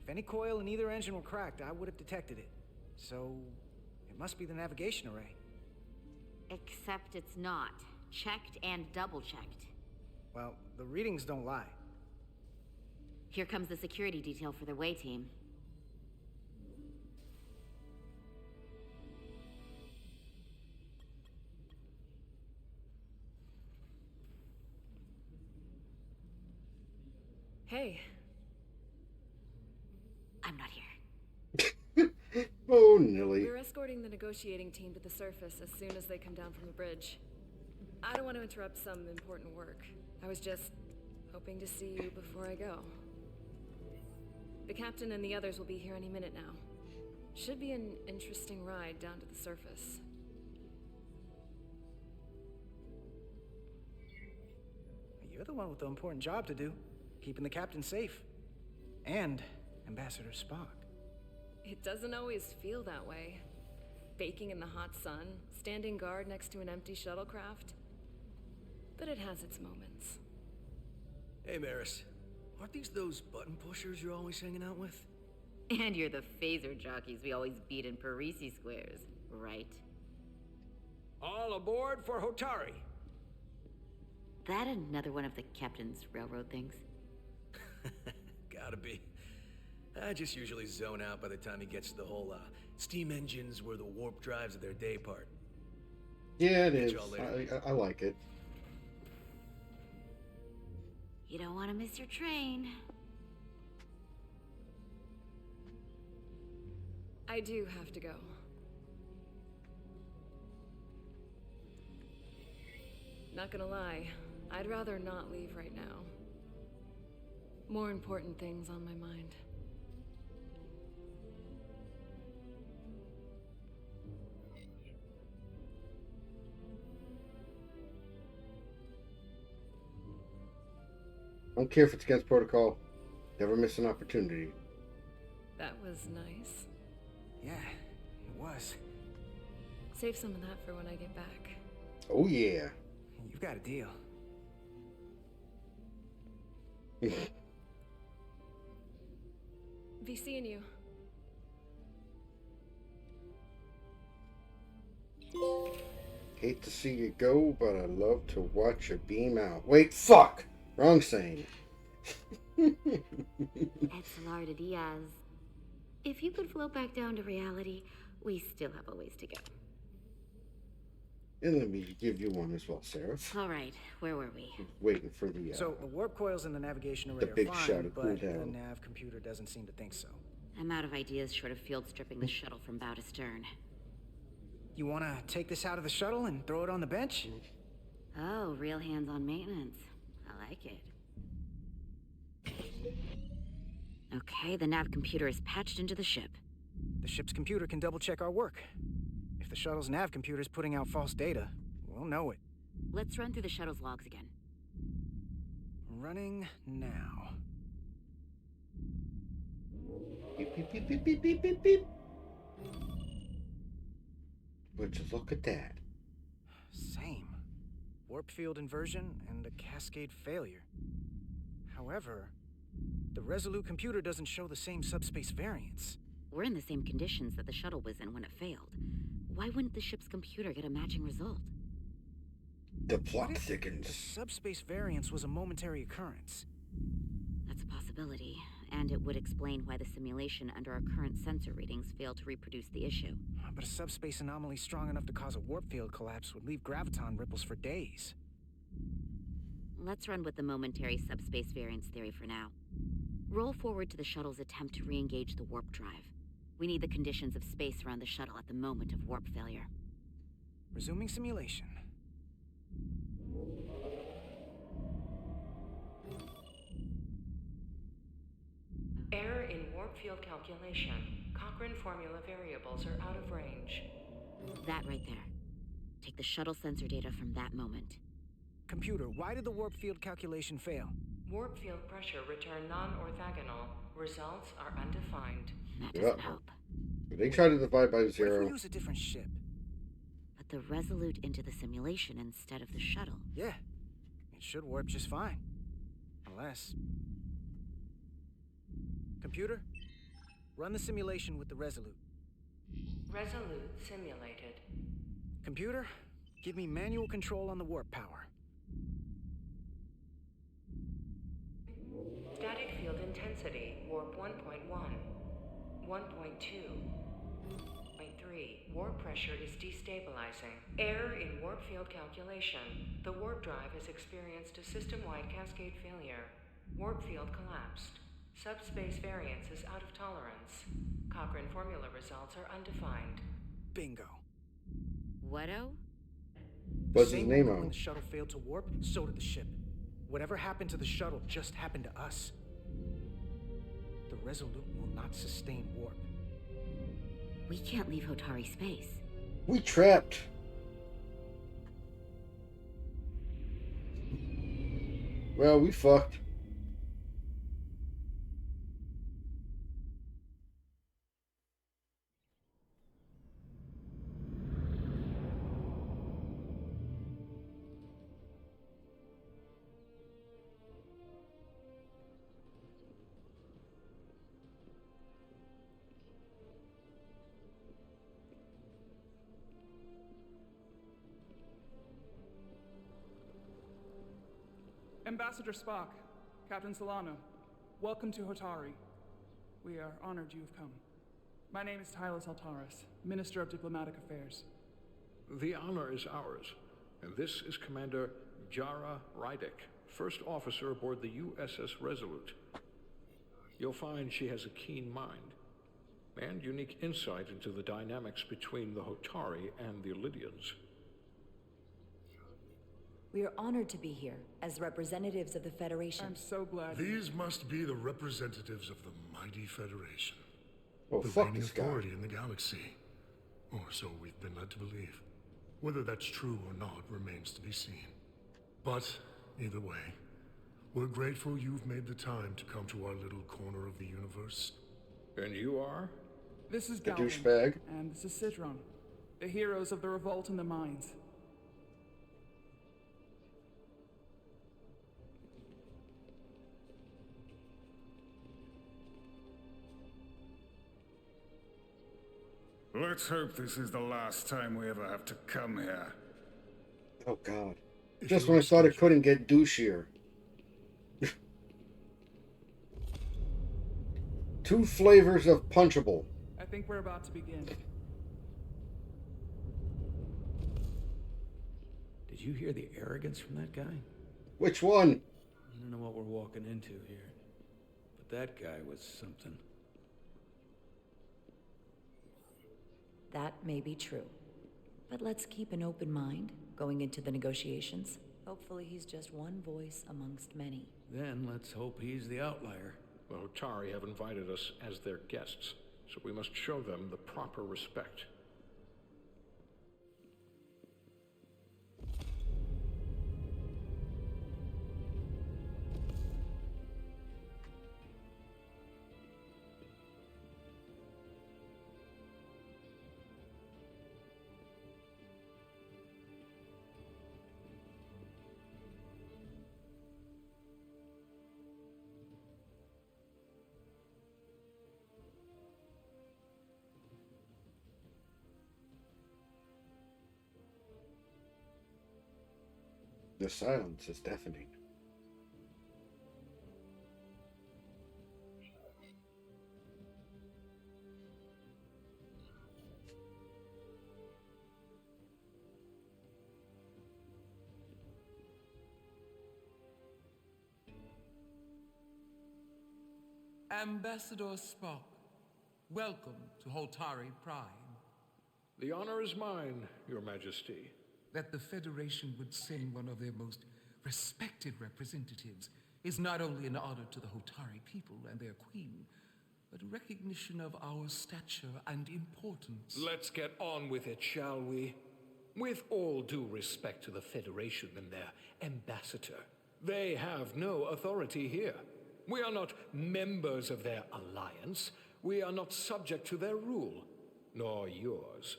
If any coil in either engine were cracked, I would have detected it. So, it must be the navigation array. Except it's not. Checked and double-checked. Well, the readings don't lie. Here comes the security detail for the way team. Hey. I'm not here. Oh, Nilly. We're escorting the negotiating team to the surface as soon as they come down from the bridge. I don't want to interrupt some important work. I was just hoping to see you before I go. The captain and the others will be here any minute now. Should be an interesting ride down to the surface. You're the one with the important job to do. Keeping the captain safe. And Ambassador Spock. It doesn't always feel that way. Baking in the hot sun, standing guard next to an empty shuttlecraft. But it has its moments. Hey, Maris. Aren't these those button pushers you're always hanging out with? And you're the phaser jockeys we always beat in Parisi squares, right? All aboard for Hotari. That another one of the captain's railroad things? Gotta be. I just usually zone out by the time he gets to the whole, steam engines were the warp drives of their day part. Yeah, it Catch is. y'all later. I like it. You don't want to miss your train. I do have to go. Not gonna lie, I'd rather not leave right now. More important things on my mind. I don't care if it's against protocol. Never miss an opportunity. That was nice. Yeah, it was. Save some of that for when I get back. Oh, yeah. You've got a deal. Be seeing you. Hate to see you go, but I love to watch you beam out. Wait, fuck! Wrong saying. Exilar de Diaz. If you could float back down to reality, we still have a ways to go. And let me give you one as well, Sarah. All right, where were we? Waiting for the So the warp coils in the navigation array the big are fine, shot of but cool the down. nav computer doesn't seem to think so. I'm out of ideas short of field stripping the shuttle from bow to stern. You want to take this out of the shuttle and throw it on the bench? Oh, real hands-on maintenance. I like it. Okay, the nav computer is patched into the ship. The ship's computer can double-check our work. If the shuttle's nav computer is putting out false data, we'll know it. Let's run through the shuttle's logs again. Running now. Beep, beep, beep, beep, beep, beep, beep, beep. Would you look at that? Same. Warp field inversion and a cascade failure. However, the Resolute computer doesn't show the same subspace variance. We're in the same conditions that the shuttle was in when it failed. Why wouldn't the ship's computer get a matching result? The plot The thickens. subspace variance was a momentary occurrence. That's a possibility, and it would explain why the simulation under our current sensor readings failed to reproduce the issue. But a subspace anomaly strong enough to cause a warp field collapse would leave graviton ripples for days. Let's run with the momentary subspace variance theory for now. Roll forward to the shuttle's attempt to re-engage the warp drive. We need the conditions of space around the shuttle at the moment of warp failure. Resuming simulation. Error in warp field calculation. Cochrane formula variables are out of range. That right there. Take the shuttle sensor data from that moment. Computer, why did the warp field calculation fail? Warp field pressure returned non-orthogonal. Results are undefined. That doesn't help. They try to divide by What if zero. we use a different ship? Put the Resolute into the simulation instead of the shuttle. Yeah, it should warp just fine. Unless... Computer, run the simulation with the Resolute. Resolute simulated. Computer, give me manual control on the warp power. Static field intensity, warp 1.1. 1.2. 0.3. Warp pressure is destabilizing. Error in warp field calculation. The warp drive has experienced a system-wide cascade failure. Warp field collapsed. Subspace variance is out of tolerance. Cochrane formula results are undefined. Bingo. What-o? What's his Same name moment when on? the shuttle failed to warp, so did the ship. Whatever happened to the shuttle just happened to us. The Resolute will not sustain warp. We can't leave Hotari space. We trapped. Well, we fucked. Ambassador Spock, Captain Solano, welcome to Hotari. We are honored you have come. My name is Tylos Altaris, Minister of Diplomatic Affairs. The honor is ours, and this is Commander Jara Rydick, first officer aboard the USS Resolute. You'll find she has a keen mind, and unique insight into the dynamics between the Hotari and the Illidians. We are honored to be here as representatives of the Federation. I'm so glad. These must be the representatives of the mighty Federation. Oh, the fuck reigning this guy. authority in the galaxy. Or so we've been led to believe. Whether that's true or not remains to be seen. But, either way, we're grateful you've made the time to come to our little corner of the universe. And you are? This is The Galvin, douchebag. and this is Citron, the heroes of the revolt in the mines. Let's hope this is the last time we ever have to come here. Oh god. Just when I thought it couldn't get douchier. Two flavors of punchable. I think we're about to begin. Did you hear the arrogance from that guy? Which one? I don't know what we're walking into here, but that guy was something. That may be true. But let's keep an open mind going into the negotiations. Hopefully he's just one voice amongst many. Then let's hope he's the outlier. The Hotari have invited us as their guests, so we must show them the proper respect. The silence is deafening. Ambassador Spock, welcome to Hotari Prime. The honor is mine, Your Majesty. That the Federation would send one of their most respected representatives is not only an honor to the Hotari people and their queen, but a recognition of our stature and importance. Let's get on with it, shall we? With all due respect to the Federation and their ambassador, they have no authority here. We are not members of their alliance. We are not subject to their rule, nor yours.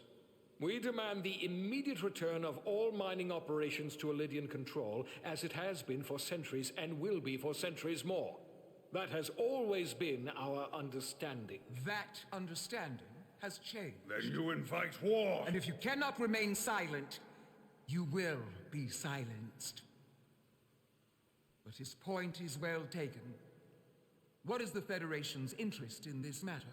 We demand the immediate return of all mining operations to Elydian control, as it has been for centuries and will be for centuries more. That has always been our understanding. That understanding has changed. Then you invite war. And if you cannot remain silent, you will be silenced. But his point is well taken. What is the Federation's interest in this matter?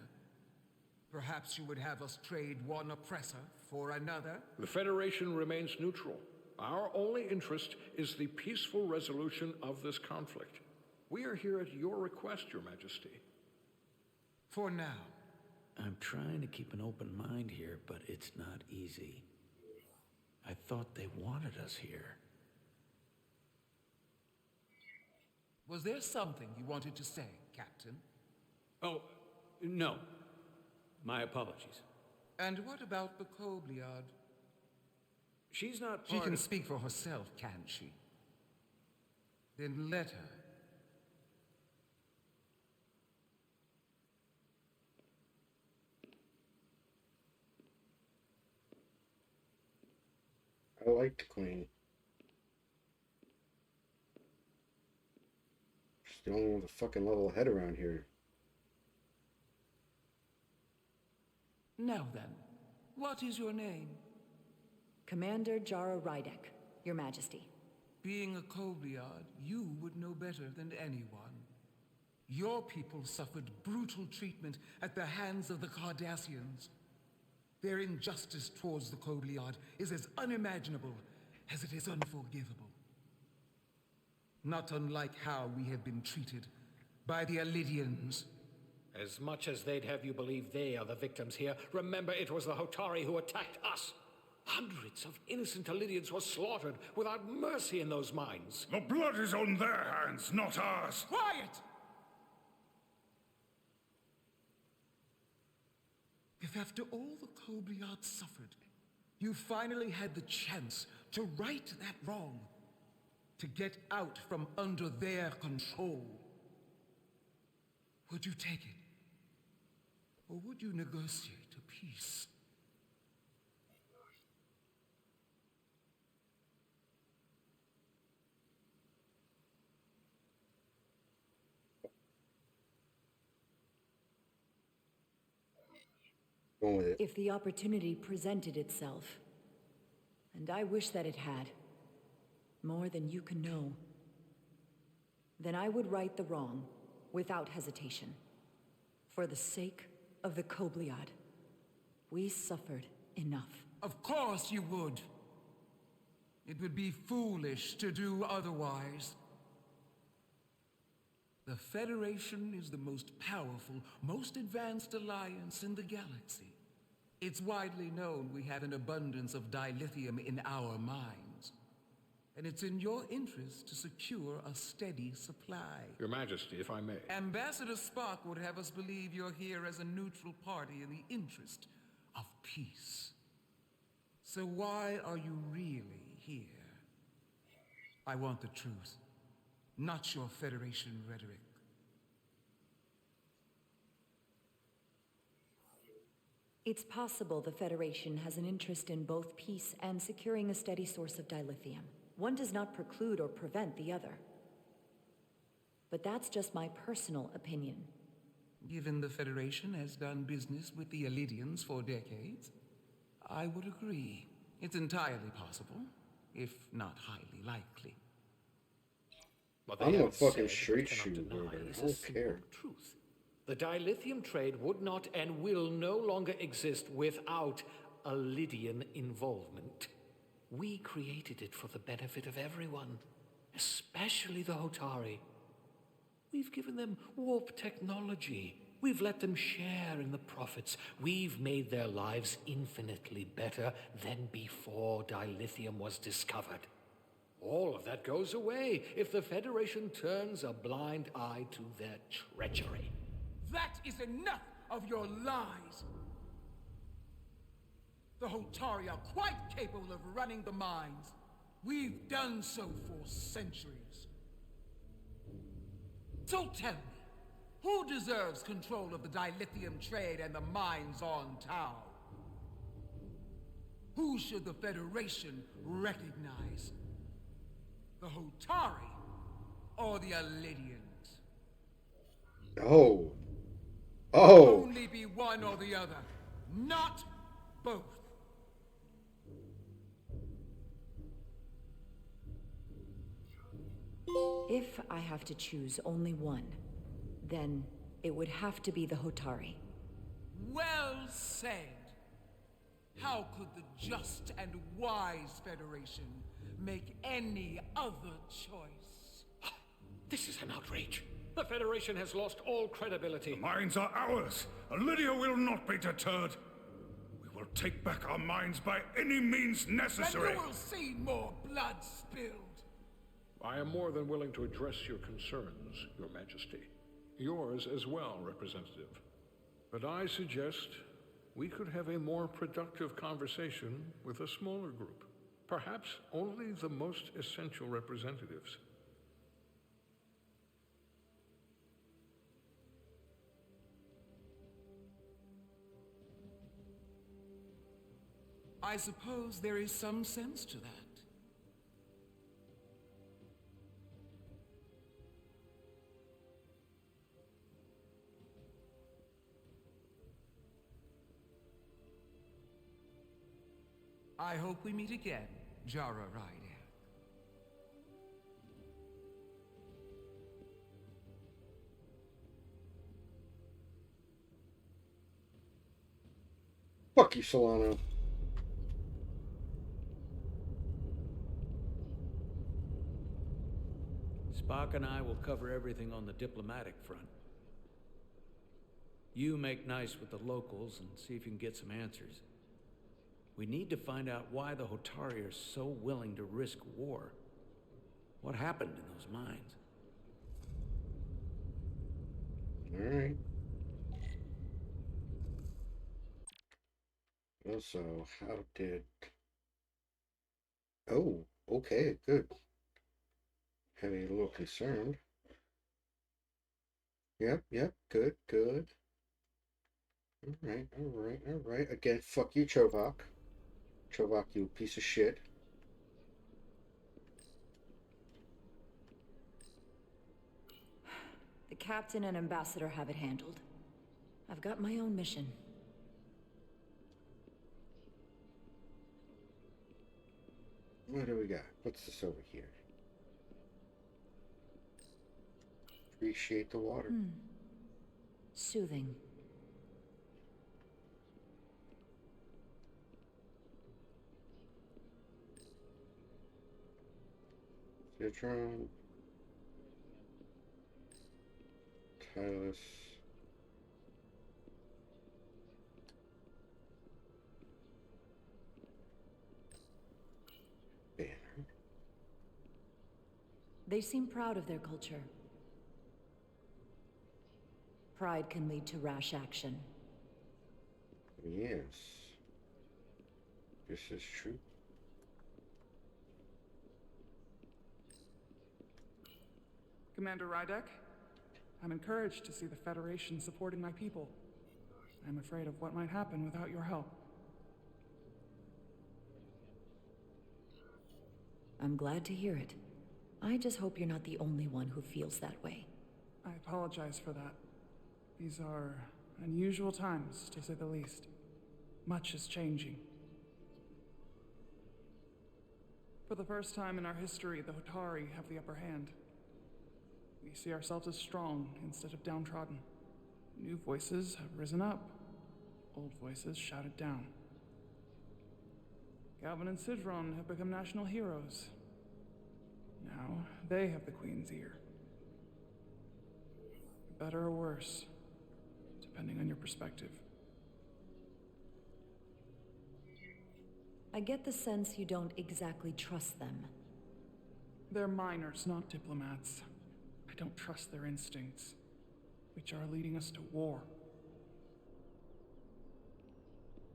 Perhaps you would have us trade one oppressor for another? The Federation remains neutral. Our only interest is the peaceful resolution of this conflict. We are here at your request, Your Majesty. For now. I'm trying to keep an open mind here, but it's not easy. I thought they wanted us here. Was there something you wanted to say, Captain? Oh, no. My apologies. And what about the Kobliad? She's not She part can of... speak for herself, can she? Then let her. I like the Queen. She's the only one with a fucking level head around here. Now then, what is your name? Commander Jara Rydek, Your Majesty. Being a Kobliad, you would know better than anyone. Your people suffered brutal treatment at the hands of the Cardassians. Their injustice towards the Kobliad is as unimaginable as it is unforgivable. Not unlike how we have been treated by the Elydians. As much as they'd have you believe they are the victims here, remember it was the Hotari who attacked us. Hundreds of innocent Elydians were slaughtered without mercy in those mines. The blood is on their hands, not ours. Quiet! If after all the Kobliad suffered, you finally had the chance to right that wrong, to get out from under their control, would you take it? Or would you negotiate a peace? Going with it. If the opportunity presented itself, and I wish that it had, more than you can know, then I would right the wrong without hesitation. For the sake of the Kobliad, we suffered enough. Of course you would. It would be foolish to do otherwise. The Federation is the most powerful, most advanced alliance in the galaxy. It's widely known we have an abundance of dilithium in our mines. And it's in your interest to secure a steady supply. Your Majesty, if I may. Ambassador Spock would have us believe you're here as a neutral party in the interest of peace. So why are you really here? I want the truth, not your Federation rhetoric. It's possible the Federation has an interest in both peace and securing a steady source of dilithium. One does not preclude or prevent the other. But that's just my personal opinion. Given the Federation has done business with the Elydians for decades, I would agree. It's entirely possible, if not highly likely. What I'm a haven't fucking said, street we cannot shooter. deny, I is a don't simple care. truth. The dilithium trade would not and will no longer exist without Elydian involvement. We created it for the benefit of everyone, especially the Hotari. We've given them warp technology. We've let them share in the profits. We've made their lives infinitely better than before dilithium was discovered. All of that goes away if the Federation turns a blind eye to their treachery. That is enough of your lies! The Hotari are quite capable of running the mines. We've done so for centuries. So tell me, who deserves control of the dilithium trade and the mines on Tau? Who should the Federation recognize? The Hotari or the Alidians? Oh. Oh. Only be one or the other, not both. If I have to choose only one, then it would have to be the Hotari. Well said. How could the just and wise Federation make any other choice? This is an outrage. The Federation has lost all credibility. The mines are ours. Lydia will not be deterred. We will take back our mines by any means necessary. And you will see more blood spilled. I am more than willing to address your concerns, Your Majesty. Yours as well, Representative. But I suggest we could have a more productive conversation with a smaller group. Perhaps only the most essential representatives. I suppose there is some sense to that. I hope we meet again, Jara Ryder. Fuck you, Solano. Spock and I will cover everything on the diplomatic front. You make nice with the locals and see if you can get some answers. We need to find out why the Hotari are so willing to risk war. What happened in those mines? Alright. Also, how did... Oh, okay, good. Having a little concerned. Yep, good. Alright. Again, fuck you, Chovak. Chovak, you piece of shit. The captain and ambassador have it handled. I've got my own mission. What do we got? What's this over here? Appreciate the water. Soothing. Citron. Tylus. Banner. They seem proud of their culture. Pride can lead to rash action. Yes. This is true. Commander Rydek, I'm encouraged to see the Federation supporting my people. I'm afraid of what might happen without your help. I'm glad to hear it. I just hope you're not the only one who feels that way. I apologize for that. These are unusual times, to say the least. Much is changing. For the first time in our history, the Hotari have the upper hand. We see ourselves as strong instead of downtrodden. New voices have risen up. Old voices shouted down. Galvin and Sidron have become national heroes. Now they have the Queen's ear. Better or worse, depending on your perspective. I get the sense you don't exactly trust them. They're miners, not diplomats. I don't trust their instincts, which are leading us to war.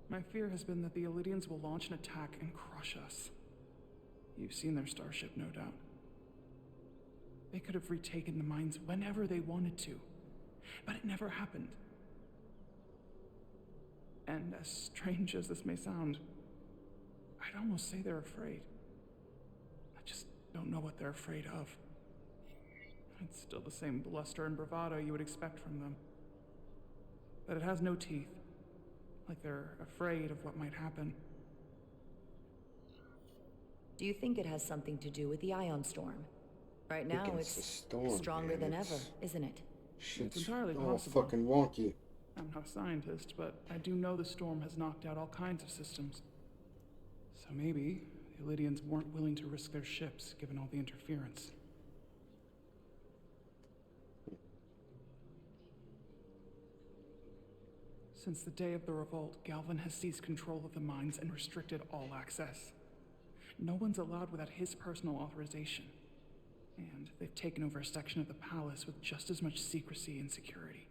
My fear has been that the Elidians will launch an attack and crush us. You've seen their starship, no doubt. They could have retaken the mines whenever they wanted to, but it never happened. And as strange as this may sound, I'd almost say they're afraid. I just don't know what they're afraid of. It's still the same bluster and bravado you would expect from them. But it has no teeth. Like they're afraid of what might happen. Do you think it has something to do with the ion storm? Right now, it's stronger than ever, isn't it? It's entirely all possible. fucking wonky. I'm not a scientist, but I do know the storm has knocked out all kinds of systems. So maybe the Illydians weren't willing to risk their ships, given all the interference. Since the day of the revolt, Galvin has seized control of the mines and restricted all access. No one's allowed without his personal authorization. And they've taken over a section of the palace with just as much secrecy and security.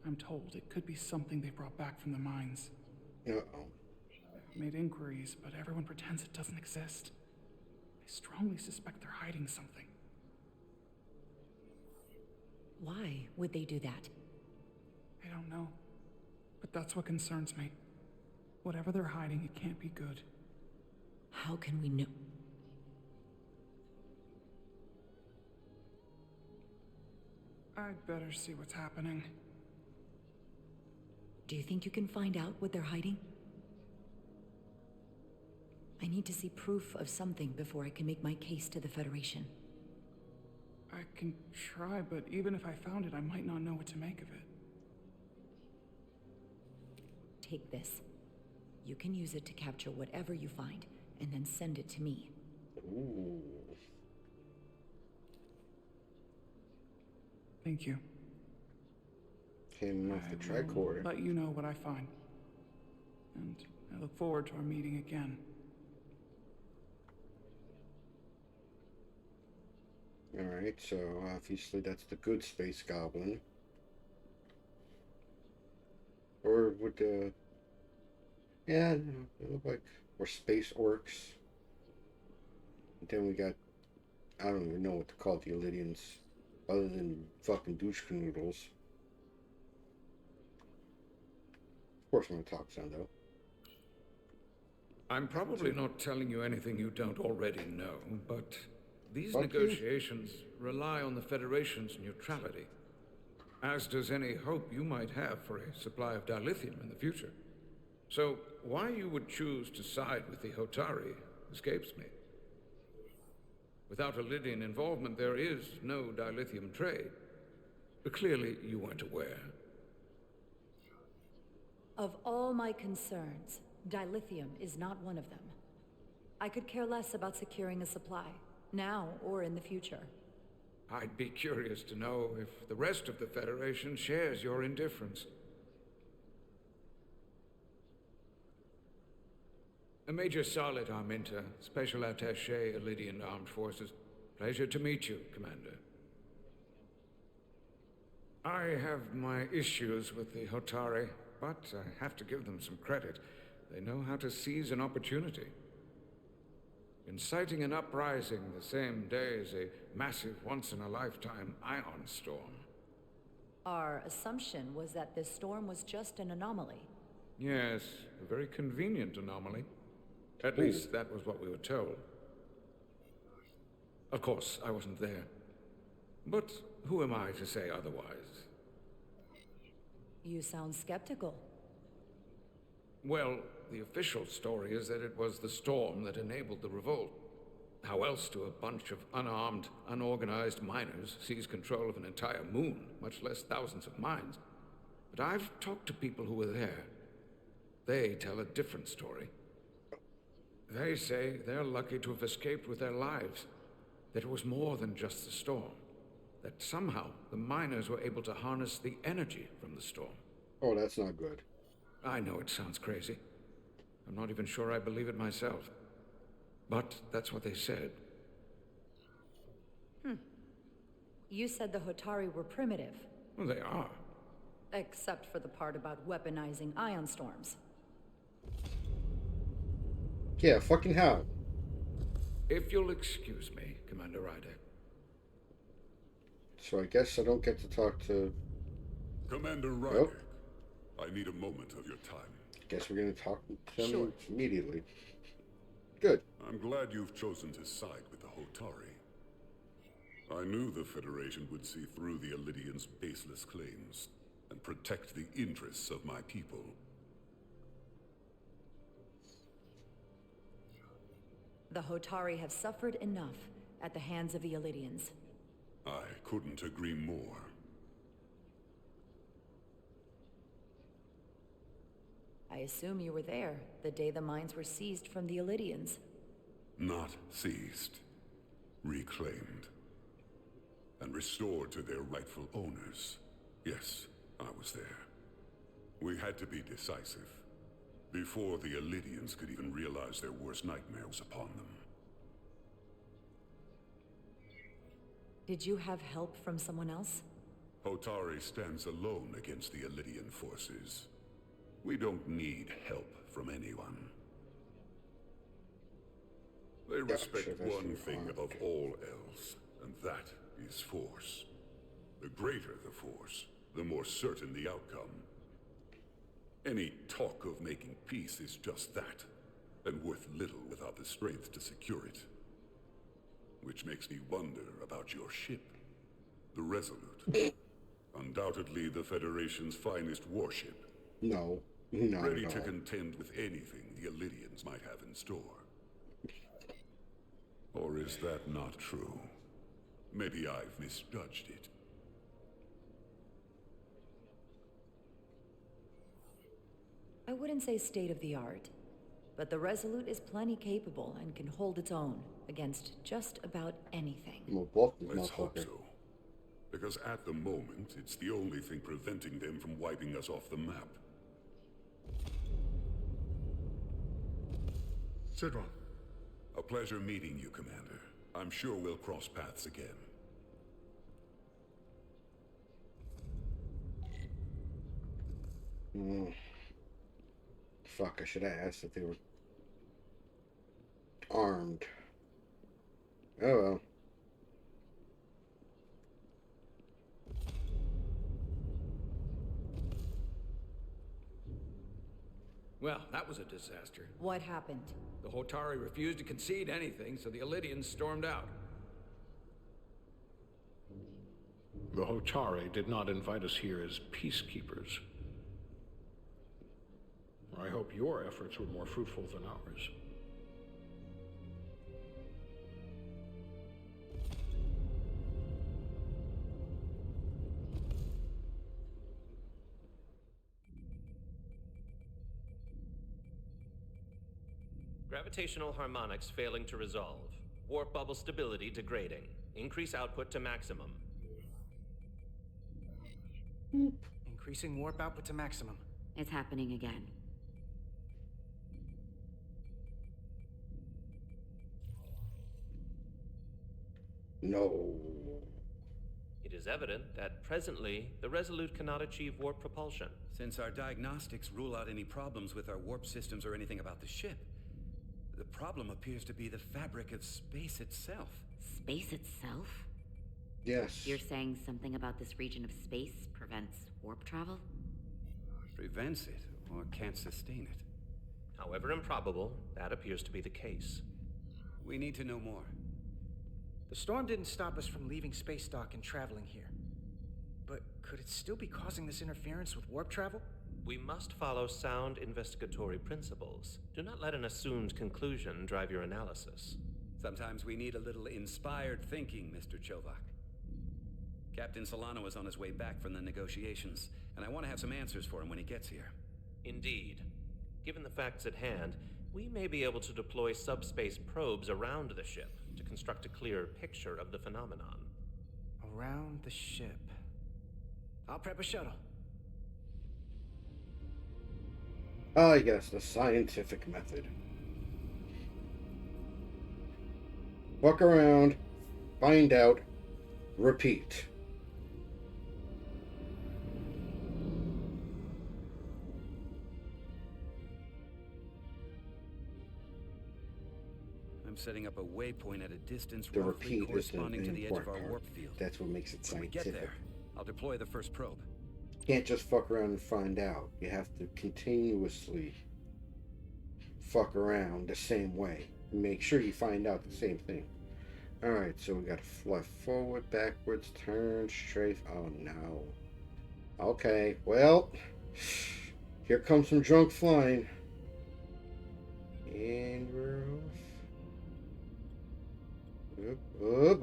I'm told it could be something they brought back from the mines. Uh-oh. I've made inquiries, but everyone pretends it doesn't exist. I strongly suspect they're hiding something. Why would they do that? I don't know. But that's what concerns me. Whatever they're hiding, it can't be good. How can we know? I'd better see what's happening. Do you think you can find out what they're hiding? I need to see proof of something before I can make my case to the Federation. I can try, but even if I found it, I might not know what to make of it. Take this. You can use it to capture whatever you find, and then send it to me. Ooh. Thank you. Came off the tricorder. Let you know what I find. And I look forward to our meeting again. Alright, so obviously that's the good space goblin. Or would the... Yeah, they look like... Or space orcs. And then we got... I don't even know what to call the Illydians. Other than fucking douche canoodles. Of course I'm gonna talk some though. I'm probably not telling you anything you don't already know, but these Fuck you. negotiations rely on the Federation's neutrality, as does any hope you might have for a supply of dilithium in the future. So why you would choose to side with the Hotari escapes me. Without Illydian involvement, there is no dilithium trade. But clearly, you weren't aware. Of all my concerns, dilithium is not one of them. I could care less about securing a supply, now or in the future. I'd be curious to know if the rest of the Federation shares your indifference. Major Salit Arminta, Special Attaché, Illydian Armed Forces. Pleasure to meet you, Commander. I have my issues with the Hotari, but I have to give them some credit. They know how to seize an opportunity. Inciting an uprising the same day as a massive, once-in-a-lifetime ion storm. Our assumption was that this storm was just an anomaly. Yes, a very convenient anomaly. At least that was what we were told. Of course, I wasn't there. But who am I to say otherwise? You sound skeptical. Well, the official story is that it was the storm that enabled the revolt. How else do a bunch of unarmed, unorganized miners seize control of an entire moon, much less thousands of mines? But I've talked to people who were there. They tell a different story. They say they're lucky to have escaped with their lives, that it was more than just the storm, that somehow the miners were able to harness the energy from the storm. Oh, that's not good. I know it sounds crazy. I'm not even sure I believe it myself. But that's what they said. You said the Hotari were primitive. Well, they are. Except for the part about weaponizing ion storms. Yeah, fucking how? If you'll excuse me, Commander Ryder. So I guess I don't get to talk to... Commander Ryder, I need a moment of your time. Guess we're going to talk to them Sure. immediately. Good. I'm glad you've chosen to side with the Hotari. I knew the Federation would see through the Elidians' baseless claims and protect the interests of my people. The Hotari have suffered enough at the hands of the Elidians. I couldn't agree more. I assume you were there the day the mines were seized from the Elidians. Not seized. Reclaimed. And restored to their rightful owners. Yes, I was there. We had to be decisive. Before the Elidians could even realize their worst nightmare was upon them. Did you have help from someone else? Hotari stands alone against the Elidian forces. We don't need help from anyone. They respect one thing above all else, and that is force. The greater the force, the more certain the outcome. Any talk of making peace is just that, and worth little without the strength to secure it. Which makes me wonder about your ship, the Resolute. Undoubtedly the Federation's finest warship. No, not ready at to all. contend with anything the Elidians might have in store. Or is that not true? Maybe I've misjudged it. I wouldn't say state of the art, but the Resolute is plenty capable and can hold its own against just about anything. Let's hope so. Because at the moment, it's the only thing preventing them from wiping us off the map. Sidron. A pleasure meeting you, Commander. I'm sure we'll cross paths again. Fuck, I should have asked if they were armed. Oh well. Well, that was a disaster. What happened? The Hotari refused to concede anything, so the Elidians stormed out. The Hotari did not invite us here as peacekeepers. I hope your efforts were more fruitful than ours. Gravitational harmonics failing to resolve. Warp bubble stability degrading. Increase output to maximum. Increasing warp output to maximum. It's happening again. No. It is evident that presently, the Resolute cannot achieve warp propulsion. Since our diagnostics rule out any problems with our warp systems or anything about the ship, the problem appears to be the fabric of space itself. Space itself? Yes. You're saying something about this region of space prevents warp travel? Prevents it, or can't sustain it. However improbable, that appears to be the case. We need to know more. The storm didn't stop us from leaving space dock and traveling here. But could it still be causing this interference with warp travel? We must follow sound investigatory principles. Do not let an assumed conclusion drive your analysis. Sometimes we need a little inspired thinking, Mr. Chovak. Captain Solano is on his way back from the negotiations, and I want to have some answers for him when he gets here. Indeed. Given the facts at hand, we may be able to deploy subspace probes around the ship to construct a clearer picture of the phenomenon. Around the ship. I'll prep a shuttle. Ah, yes, the scientific method. Walk around, find out, repeat. I'm setting up a waypoint at a distance The roughly repeat is corresponding the to the edge of important our part. warp field. That's what makes it When we scientific. get there, I'll deploy the first probe. Can't just fuck around and find out. You have to continuously fuck around the same way. Make sure you find out the same thing. Alright, so we got to fly forward, backwards, turn, strafe. Oh no. Okay, well, here comes some drunk flying. And we're off. Up.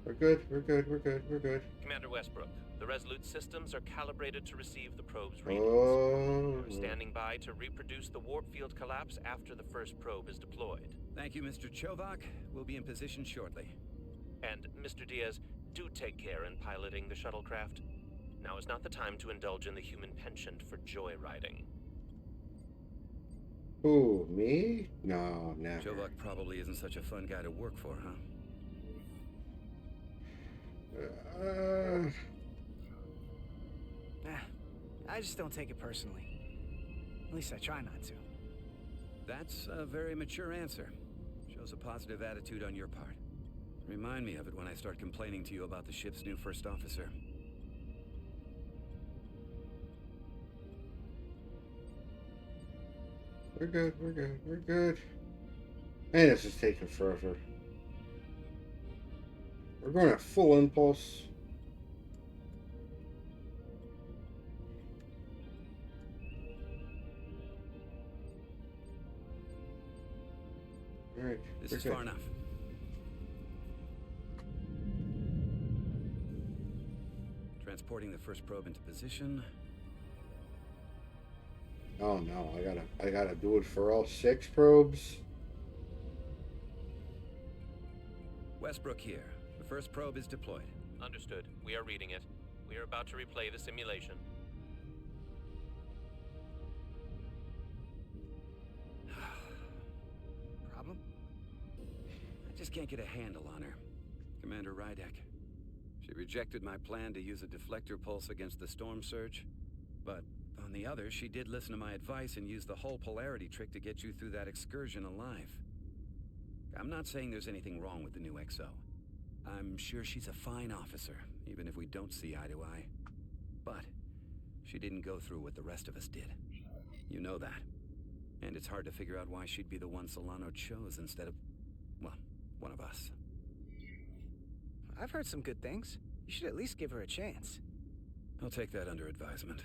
We're good. Commander Westbrook, the Resolute systems are calibrated to receive the probe's readings. Oh. We're standing by to reproduce the warp field collapse after the first probe is deployed. Thank you, Mr. Chovak. We'll be in position shortly. And, Mr. Diaz, do take care in piloting the shuttlecraft. Now is not the time to indulge in the human penchant for joyriding. Who, me? No, never. Chovak probably isn't such a fun guy to work for, huh? I just don't take it personally. At least I try not to. That's a very mature answer. Shows a positive attitude on your part. Remind me of it when I start complaining to you about the ship's new first officer. We're good. Man, this is taking forever. We're going at full impulse. Alright. This is far enough. Transporting the first probe into position. Oh no, I gotta do it for all 6 probes. Westbrook here. The first probe is deployed. Understood. We are reading it. We are about to replay the simulation. Problem? I just can't get a handle on her. Commander Rydek. She rejected my plan to use a deflector pulse against the storm surge. But on the other, she did listen to my advice and use the whole polarity trick to get you through that excursion alive. I'm not saying there's anything wrong with the new XO. I'm sure she's a fine officer, even if we don't see eye to eye. But she didn't go through what the rest of us did. You know that. And it's hard to figure out why she'd be the one Solano chose instead of, well, one of us. I've heard some good things. You should at least give her a chance. I'll take that under advisement.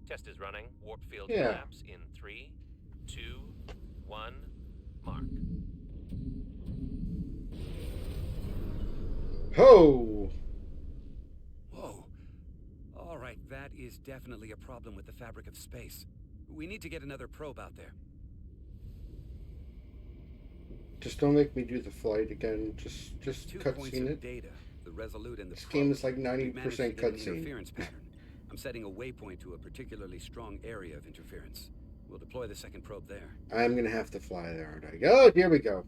Test is running. Warp field collapse in 3, 2, 1, mark. Ho! Whoa. All right, that is definitely a problem with the fabric of space. We need to get another probe out there. Just don't make me do the flight again. Just cutscene it. Data, the Resolute and the this game is like 90% cutscene. Interference pattern. I'm setting a waypoint to a particularly strong area of interference. We'll deploy the second probe there. I'm gonna have to fly there, aren't I? Oh, here we go.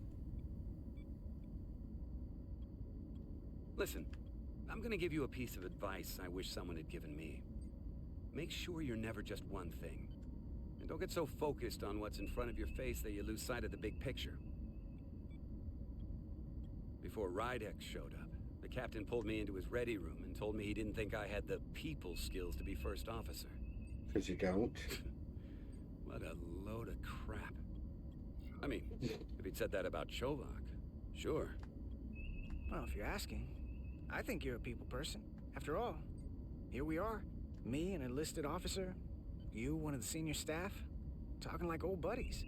Listen, I'm gonna give you a piece of advice I wish someone had given me. Make sure you're never just one thing. And don't get so focused on what's in front of your face that you lose sight of the big picture. Before Rydek showed up, the captain pulled me into his ready room and told me he didn't think I had the people skills to be first officer. 'Cause you don't? What a load of crap. I mean, if he'd said that about Chovak, sure. Well, if you're asking, I think you're a people person. After all, here we are. Me, an enlisted officer. You, one of the senior staff. Talking like old buddies.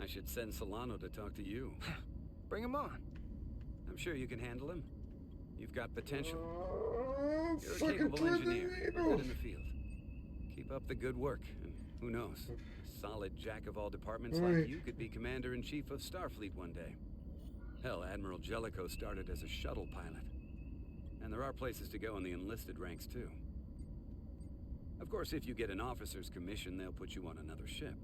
I should send Solano to talk to you. Bring him on. I'm sure you can handle him. You've got potential. You're a fucking capable engineer. tornado. Good in the field. Keep up the good work, and who knows? A solid jack of all departments like you could be commander-in-chief of Starfleet one day. Hell, Admiral Jellicoe started as a shuttle pilot. And there are places to go in the enlisted ranks, too. Of course, if you get an officer's commission, they'll put you on another ship.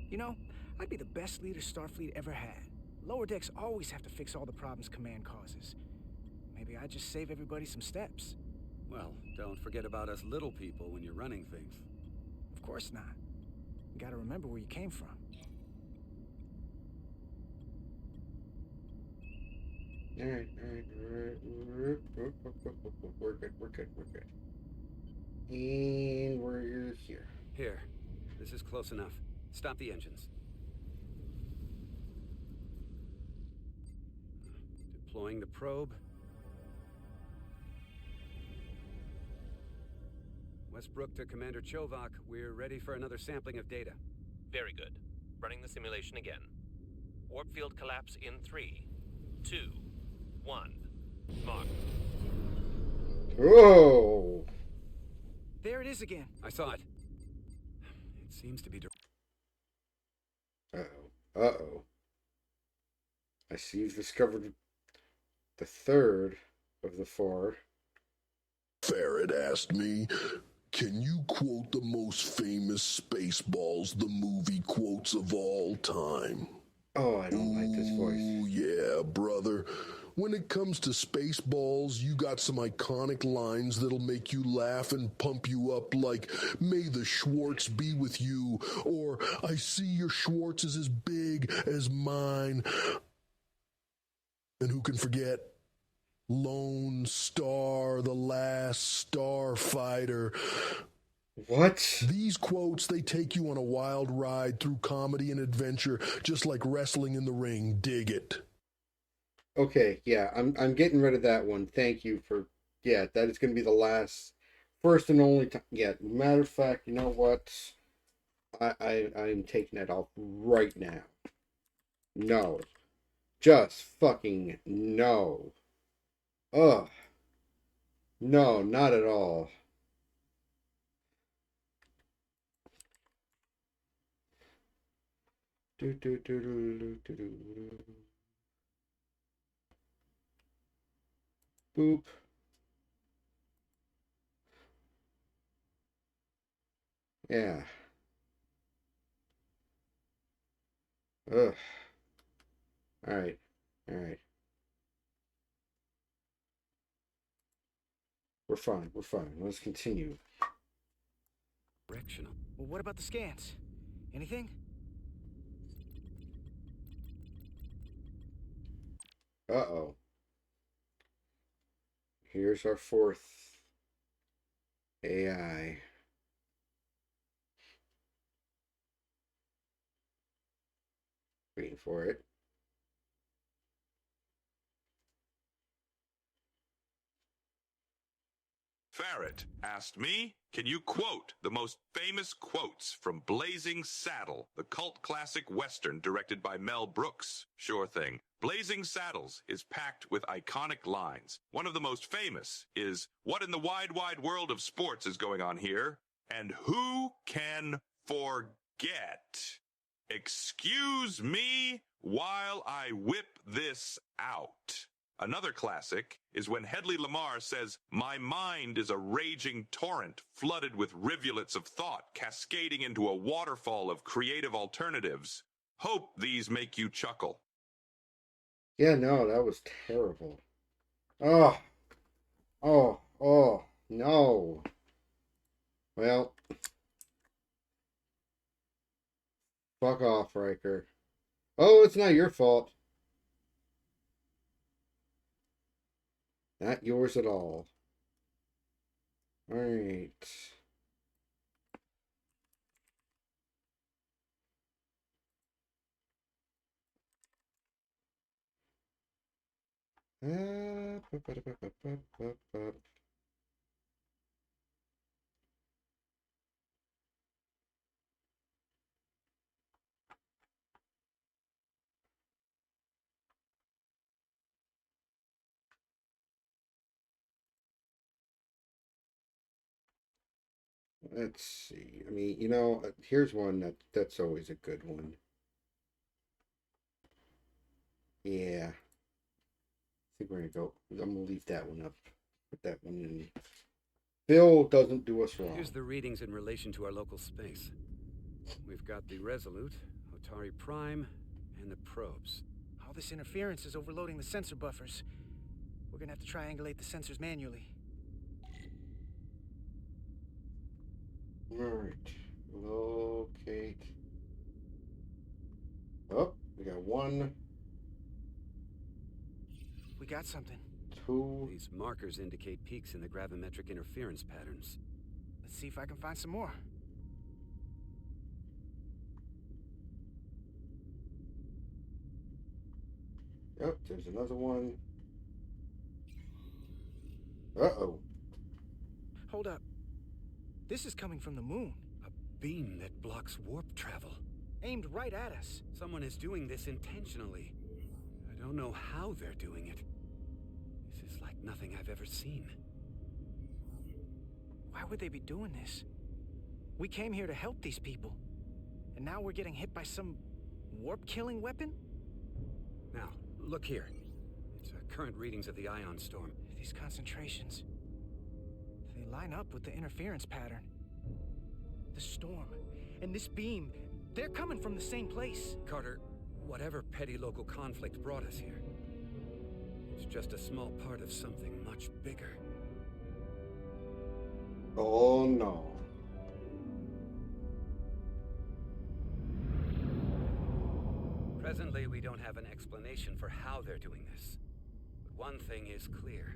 You know, I'd be the best leader Starfleet ever had. Lower decks always have to fix all the problems command causes. Maybe I'd just save everybody some steps. Well, don't forget about us little people when you're running things. Of course not. You gotta remember where you came from. Alright. We're good. And we're here. Here. This is close enough. Stop the engines. Deploying the probe. Westbrook to Commander Chovak. We're ready for another sampling of data. Very good. Running the simulation again. Warp field collapse in 3, 2, 1. Mark. Whoa! There it is again. I saw it. It seems to be... Uh-oh. I see you've discovered the third of the 4. Farrett asked me, can you quote the most famous Spaceballs, the movie quotes of all time? Oh, I don't like this voice. Ooh, yeah, brother. When it comes to Spaceballs, you got some iconic lines that'll make you laugh and pump you up, like, may the Schwartz be with you, or I see your Schwartz is as big as mine. And who can forget Lone Star, the last starfighter? What? These quotes, they take you on a wild ride through comedy and adventure, just like wrestling in the ring. Dig it. Okay, yeah, I'm getting rid of that one. Thank you for, yeah, that is going to be the first and only time. Yeah, matter of fact, you know what? I'm taking that off right now. No. Just fucking no. Ugh. No, not at all. Boop. Yeah. Ugh. Alright. Alright. We're fine. Let's continue. Directional. Well, what about the scans? Anything? Uh-oh. Here's our 4th AI. Waiting for it. Farrett asked me, can you quote the most famous quotes from Blazing Saddle, the cult classic western directed by Mel Brooks? Sure thing. Blazing Saddles is packed with iconic lines. One of the most famous is, what in the wide, wide world of sports is going on here? And who can forget? Excuse me while I whip this out. Another classic is when Hedley Lamar says, my mind is a raging torrent flooded with rivulets of thought cascading into a waterfall of creative alternatives. Hope these make you chuckle. Yeah, no, that was terrible. Oh, no. Well, fuck off, Riker. Oh, it's not your fault. Not yours at all. Alright. Let's see. I mean, you know, here's one that's always a good one. Yeah. I think we're gonna go. I'm gonna leave that one up. Put that one in. Bill doesn't do us wrong. Here's the readings in relation to our local space. We've got the Resolute, Otari Prime, and the probes. All this interference is overloading the sensor buffers. We're gonna have to triangulate the sensors manually. Alright. Locate. Oh, we got one. We We got something. These markers indicate peaks in the gravimetric interference patterns. Let's see if I can find some more. Yep, there's another one. Uh-oh. Hold up. This is coming from the moon. A beam that blocks warp travel. Aimed right at us. Someone is doing this intentionally. I don't know how they're doing it. This is like nothing I've ever seen. Why would they be doing this? We came here to help these people. And now we're getting hit by some warp-killing weapon? Now, look here. It's current readings of the ion storm. These concentrations, they line up with the interference pattern. The storm and this beam, they're coming from the same place. Carter, whatever petty local conflict brought us here, it's just a small part of something much bigger. Oh no. Presently, we don't have an explanation for how they're doing this. But one thing is clear.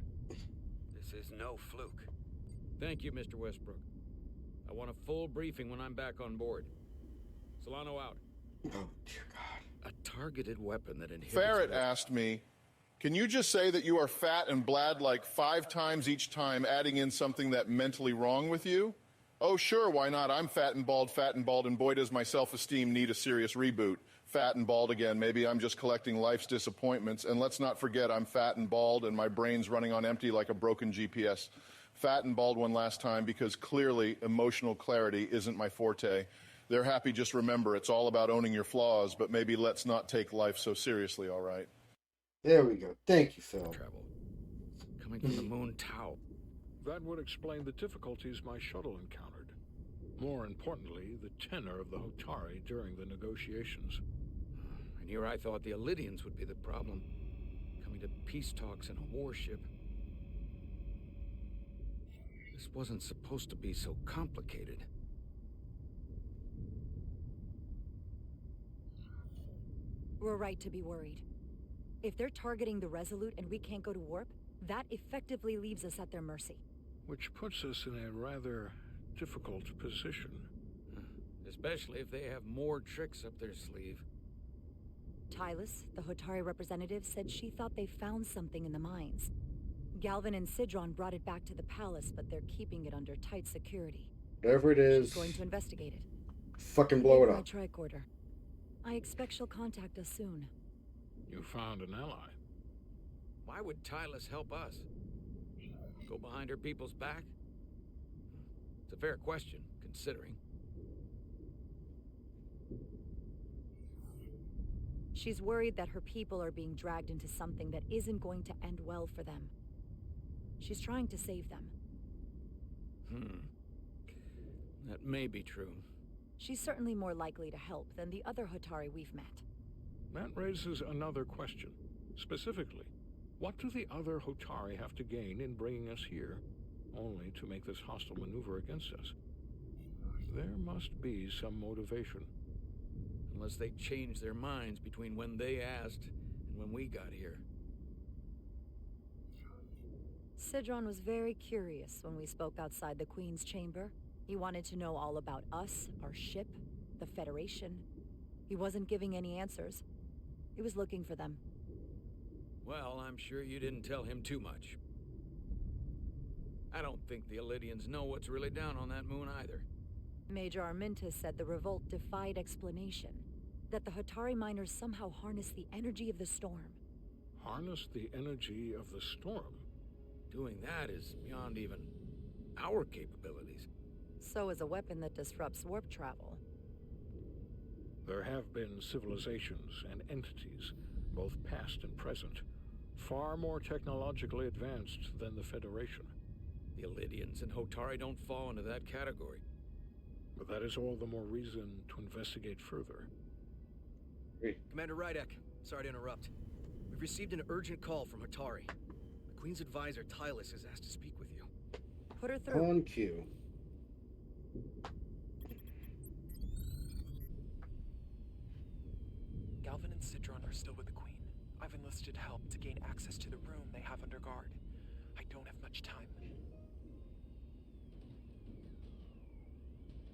This is no fluke. Thank you, Mr. Westbrook. I want a full briefing when I'm back on board. Solano out. Oh, dear God. A targeted weapon that inhibits... Ferret asked me, can you just say that you are fat and blad like 5 times each time, adding in something that mentally wrong with you? Oh, sure, why not? I'm fat and bald, and boy, does my self-esteem need a serious reboot. Fat and bald again. Maybe I'm just collecting life's disappointments. And let's not forget I'm fat and bald and my brain's running on empty like a broken GPS. Fat and bald one last time because clearly emotional clarity isn't my forte. They're happy, just remember it's all about owning your flaws, but maybe let's not take life so seriously, all right? There we go. Thank you, Phil. Travel. Coming from the moon Tau. That would explain the difficulties my shuttle encountered. More importantly, the tenor of the Hotari during the negotiations. And here I thought the Elydians would be the problem. Coming to peace talks in a warship. This wasn't supposed to be so complicated. We're right to be worried. If they're targeting the Resolute and we can't go to warp, that effectively leaves us at their mercy. Which puts us in a rather difficult position. Especially if they have more tricks up their sleeve. Tylus, the Hotari representative, said she thought they found something in the mines. Galvin and Sidron brought it back to the palace, but they're keeping it under tight security. Whatever it is, she's going to investigate it. Fucking blow it up. My tricorder. I expect she'll contact us soon. You found an ally. Why would Tylus help us? Go behind her people's back? It's a fair question, considering. She's worried that her people are being dragged into something that isn't going to end well for them. She's trying to save them. That may be true. She's certainly more likely to help than the other Hotari we've met. That raises another question. Specifically, what do the other Hotari have to gain in bringing us here, only to make this hostile maneuver against us? There must be some motivation. Unless they changed their minds between when they asked and when we got here. Sidron was very curious when we spoke outside the Queen's chamber. He wanted to know all about us, our ship, the Federation. He wasn't giving any answers. He was looking for them. Well, I'm sure you didn't tell him too much. I don't think the Elydians know what's really down on that moon either. Major Arminta said the revolt defied explanation. That the Hotari miners somehow harnessed the energy of the storm. Harness the energy of the storm? Doing that is beyond even our capabilities. So is a weapon that disrupts warp travel. There have been civilizations and entities, both past and present, far more technologically advanced than the Federation. The Elydians and Hotari don't fall into that category. But that is all the more reason to investigate further. Commander Rydek, sorry to interrupt. We've received an urgent call from Hotari. The Queen's advisor, Tylus, has asked to speak with you. Put her through. On cue. Galvin and Sidron are still with the Queen. I've enlisted help to gain access to the room they have under guard. I don't have much time.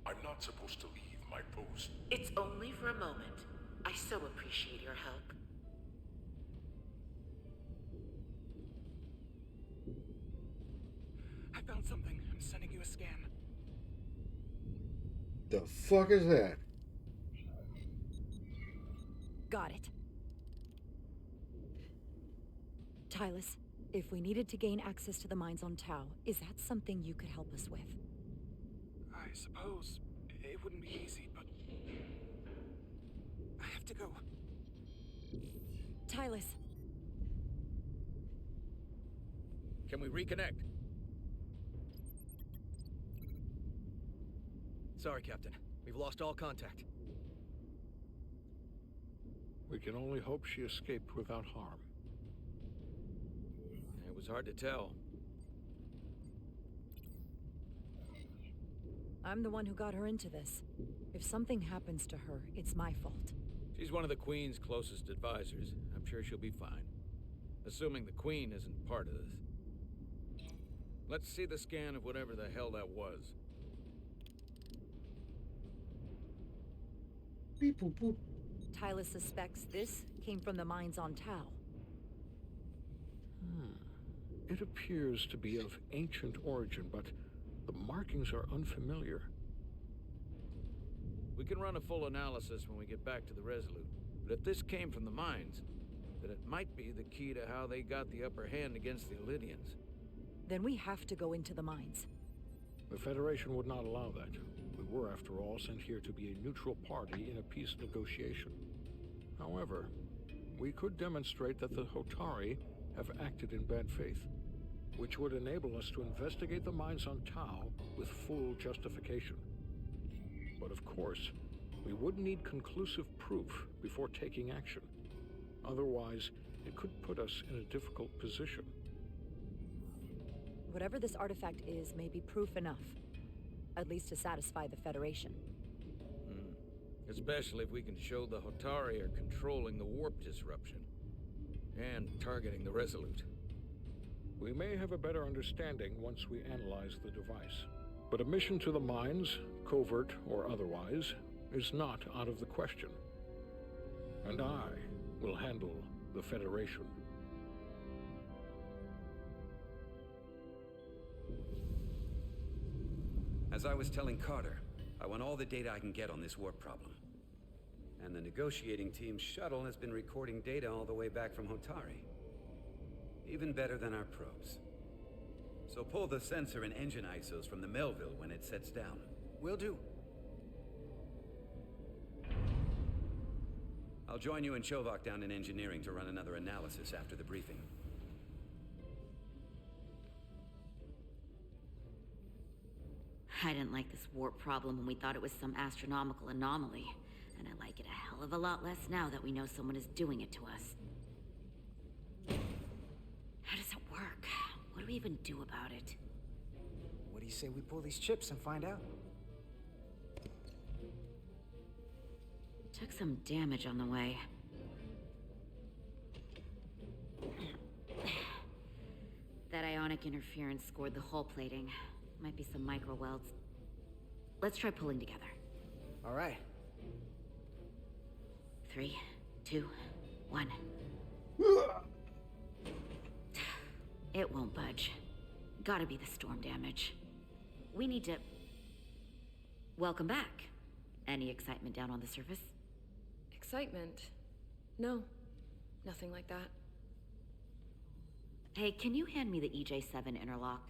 I'm not supposed to leave my post. It's only for a moment. I so appreciate your help. I found something. I'm sending you a scan. The fuck is that? Got it. Tylus, if we needed to gain access to the mines on Tau, is that something you could help us with? I suppose it wouldn't be easy, but I have to go. Tylus. Can we reconnect? Sorry, Captain. We've lost all contact. We can only hope she escaped without harm. It was hard to tell. I'm the one who got her into this. If something happens to her, it's my fault. She's one of the Queen's closest advisors. I'm sure she'll be fine. Assuming the Queen isn't part of this. Let's see the scan of whatever the hell that was. Beep, boop, boop. Tylus suspects this came from the mines on Tau. It appears to be of ancient origin, but the markings are unfamiliar. We can run a full analysis when we get back to the Resolute. But if this came from the mines, then it might be the key to how they got the upper hand against the Illydians. Then we have to go into the mines. The Federation would not allow that. We were, after all, sent here to be a neutral party in a peace negotiation. However, we could demonstrate that the Hotari have acted in bad faith, which would enable us to investigate the mines on Tau with full justification. But of course, we would need conclusive proof before taking action. Otherwise, it could put us in a difficult position. Whatever this artifact is may be proof enough. At least to satisfy the Federation. Especially if we can show the Hotari are controlling the warp disruption. And targeting the Resolute. We may have a better understanding once we analyze the device. But a mission to the mines, covert or otherwise, is not out of the question. And I will handle the Federation. As I was telling Carter, I want all the data I can get on this warp problem. And the negotiating team's shuttle has been recording data all the way back from Hotari. Even better than our probes. So pull the sensor and engine ISOs from the Melville when it sets down. Will do. I'll join you and Chovak down in engineering to run another analysis after the briefing. I didn't like this warp problem when we thought it was some astronomical anomaly. And I like it a hell of a lot less now that we know someone is doing it to us. How does it work? What do we even do about it? What do you say we pull these chips and find out? Took some damage on the way. That ionic interference scored the hull plating. Might be some micro welds. Let's try pulling together. All right. 3, 2, 1. It won't budge. Gotta be the storm damage. We need to... Welcome back. Any excitement down on the surface? Excitement? No. Nothing like that. Hey, can you hand me the EJ7 interlock?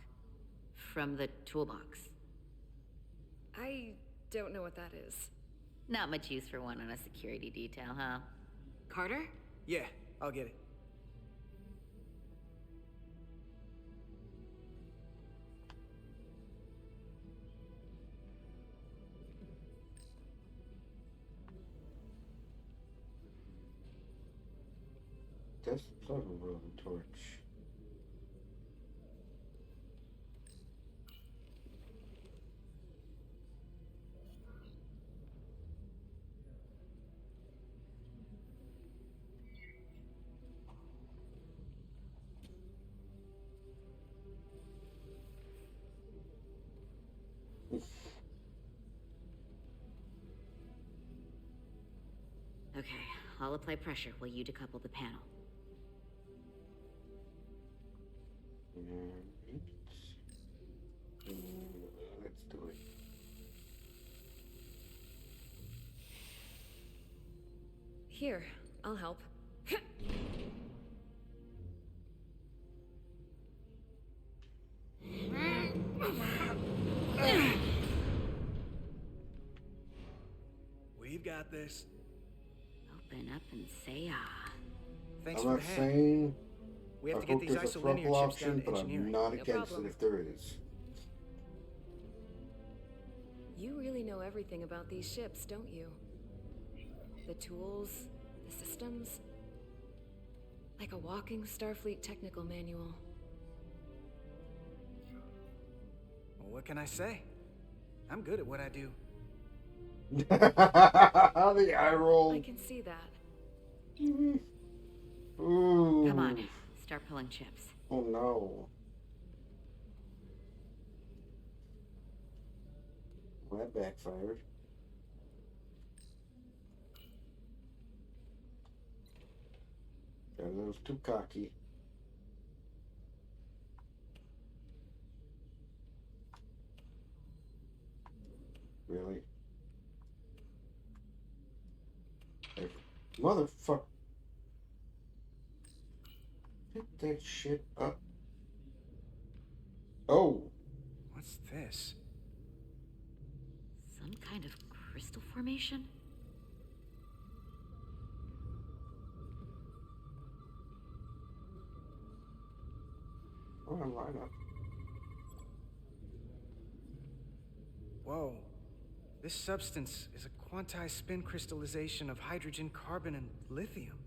From the toolbox. I don't know what that is. Not much use for one on a security detail, huh? Carter? Yeah, I'll get it. That's not a rolling torch. Okay, I'll apply pressure while you decouple the panel. Let's do it. Here, I'll help. We've got this. Open up and say ah. Thanks I'm for not the hand. saying We have I to get hope these there's a isolinear frontal chips down option, to but I'm engineering. not No against problem. it if there is. You really know everything about these ships, don't you? The tools, the systems. Like a walking Starfleet technical manual. Well, what can I say? I'm good at what I do. The eye roll. I can see that. Ooh. Come on, start pulling chips. Oh no. Well, that backfired. That was too cocky. Really? Hey, motherfucker. Pick that shit up. Oh. What's this? Some kind of crystal formation? Oh, I'm lined up. Whoa. This substance is a quantized spin crystallization of hydrogen, carbon, and lithium.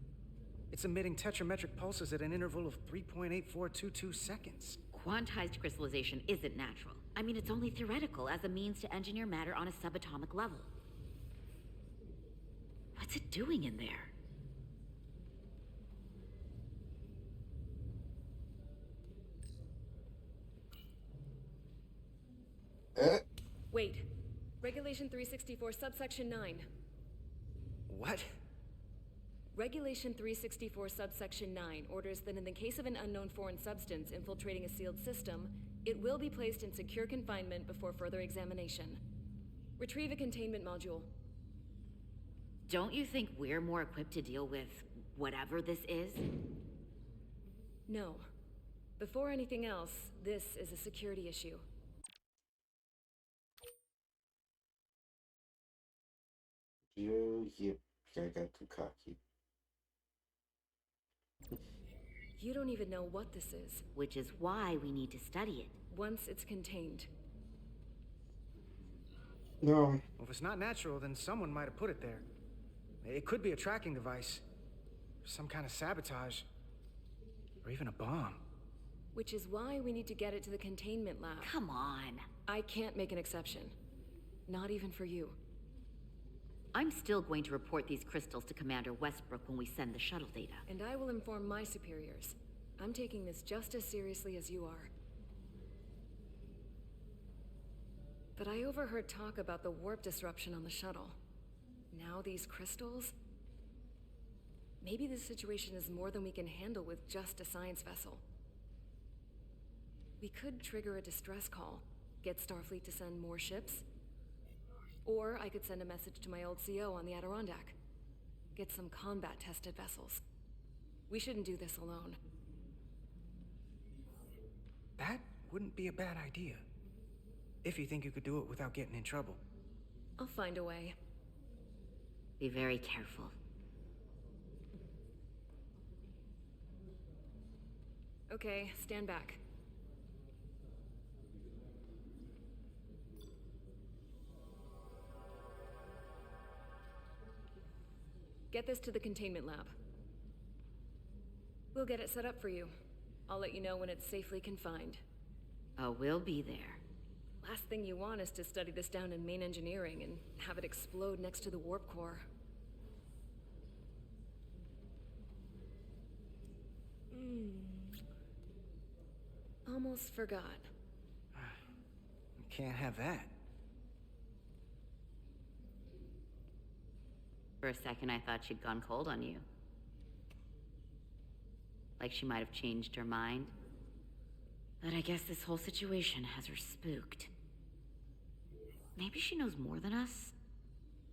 It's emitting tetrametric pulses at an interval of 3.8422 seconds. Quantized crystallization isn't natural. I mean, it's only theoretical as a means to engineer matter on a subatomic level. What's it doing in there? Wait. Regulation 364, subsection 9. What? Regulation 364, subsection 9 orders that in the case of an unknown foreign substance infiltrating a sealed system, it will be placed in secure confinement before further examination. Retrieve a containment module. Don't you think we're more equipped to deal with whatever this is? No. Before anything else, this is a security issue. Yep, I got too cocky. You don't even know what this is. Which is why we need to study it. Once it's contained. No. Well, if it's not natural, then someone might have put it there. It could be a tracking device. Some kind of sabotage. Or even a bomb. Which is why we need to get it to the containment lab. Come on. I can't make an exception. Not even for you. I'm still going to report these crystals to Commander Westbrook when we send the shuttle data. And I will inform my superiors. I'm taking this just as seriously as you are. But I overheard talk about the warp disruption on the shuttle. Now these crystals? Maybe this situation is more than we can handle with just a science vessel. We could trigger a distress call, get Starfleet to send more ships. Or I could send a message to my old CO on the Adirondack. Get some combat-tested vessels. We shouldn't do this alone. That wouldn't be a bad idea. If you think you could do it without getting in trouble. I'll find a way. Be very careful. Okay, stand back. Get this to the containment lab. We'll get it set up for you. I'll let you know when it's safely confined. Oh, we'll be there. Last thing you want is to study this down in main engineering and have it explode next to the warp core. Almost forgot. Can't have that. For a second, I thought she'd gone cold on you. Like she might have changed her mind. But I guess this whole situation has her spooked. Maybe she knows more than us?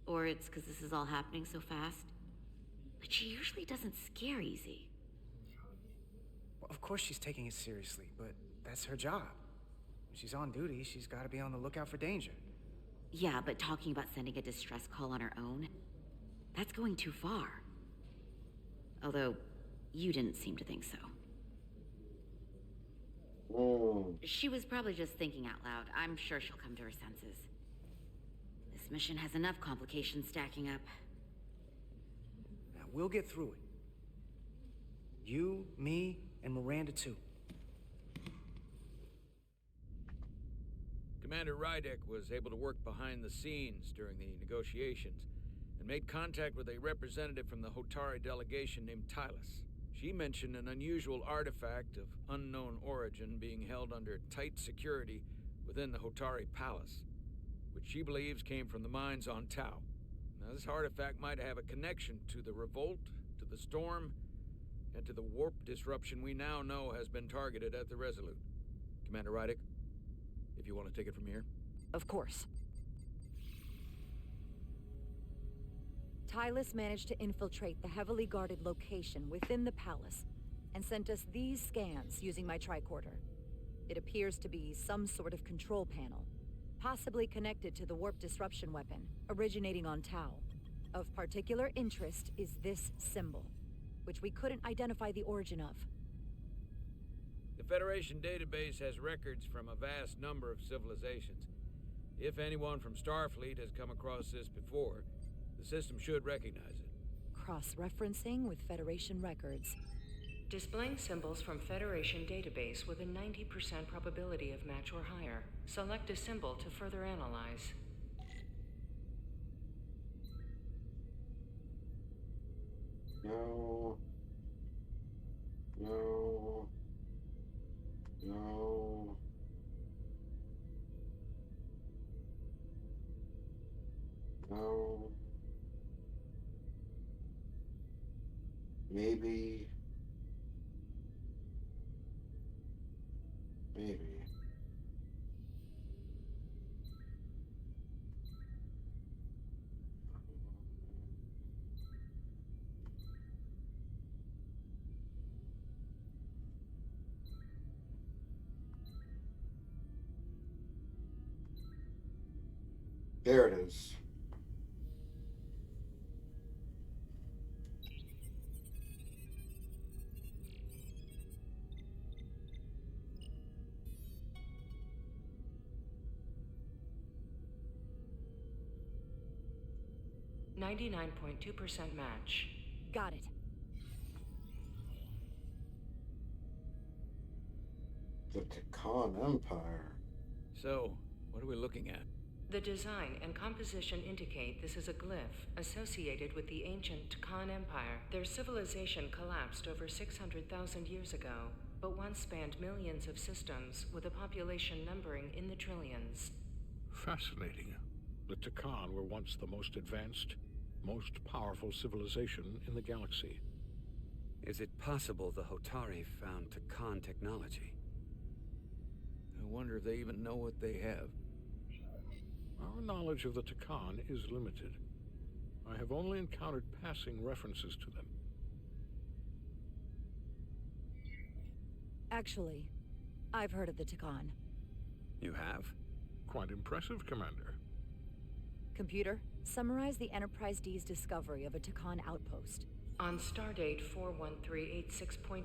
Or it's because this is all happening so fast? But she usually doesn't scare easy. Well, of course she's taking it seriously, but that's her job. When she's on duty, she's got to be on the lookout for danger. Yeah, but talking about sending a distress call on her own? That's going too far. Although, you didn't seem to think so. She was probably just thinking out loud. I'm sure she'll come to her senses. This mission has enough complications stacking up. Now, we'll get through it. You, me, and Miranda too. Commander Rydek was able to work behind the scenes during the negotiations and made contact with a representative from the Hotari delegation named Tylus. She mentioned an unusual artifact of unknown origin being held under tight security within the Hotari Palace, which she believes came from the mines on Tau. Now, this artifact might have a connection to the revolt, to the storm, and to the warp disruption we now know has been targeted at the Resolute. Commander Rydek, if you want to take it from here. Of course. Tylus managed to infiltrate the heavily guarded location within the palace and sent us these scans using my tricorder. It appears to be some sort of control panel, possibly connected to the warp disruption weapon originating on Tau. Of particular interest is this symbol, which we couldn't identify the origin of. The Federation database has records from a vast number of civilizations. If anyone from Starfleet has come across this before, the system should recognize it. Cross-referencing with Federation records. Displaying symbols from Federation database with a 90% probability of match or higher. Select a symbol to further analyze. No. No. No. No. Maybe. Maybe. There it is. .2% match. Got it. The Takan Empire. So, what are we looking at? The design and composition indicate this is a glyph associated with the ancient Khan Empire. Their civilization collapsed over 600,000 years ago, but once spanned millions of systems with a population numbering in the trillions. Fascinating. The Takan were once the most advanced, most powerful civilization in the galaxy. Is it possible the Hotari found Takan technology? I wonder if they even know what they have. Our knowledge of the Takan is limited. I have only encountered passing references to them. Actually, I've heard of the Takan. You have? Quite impressive, Commander. Computer, summarize the Enterprise D's discovery of a Takan outpost. On stardate 41386.4,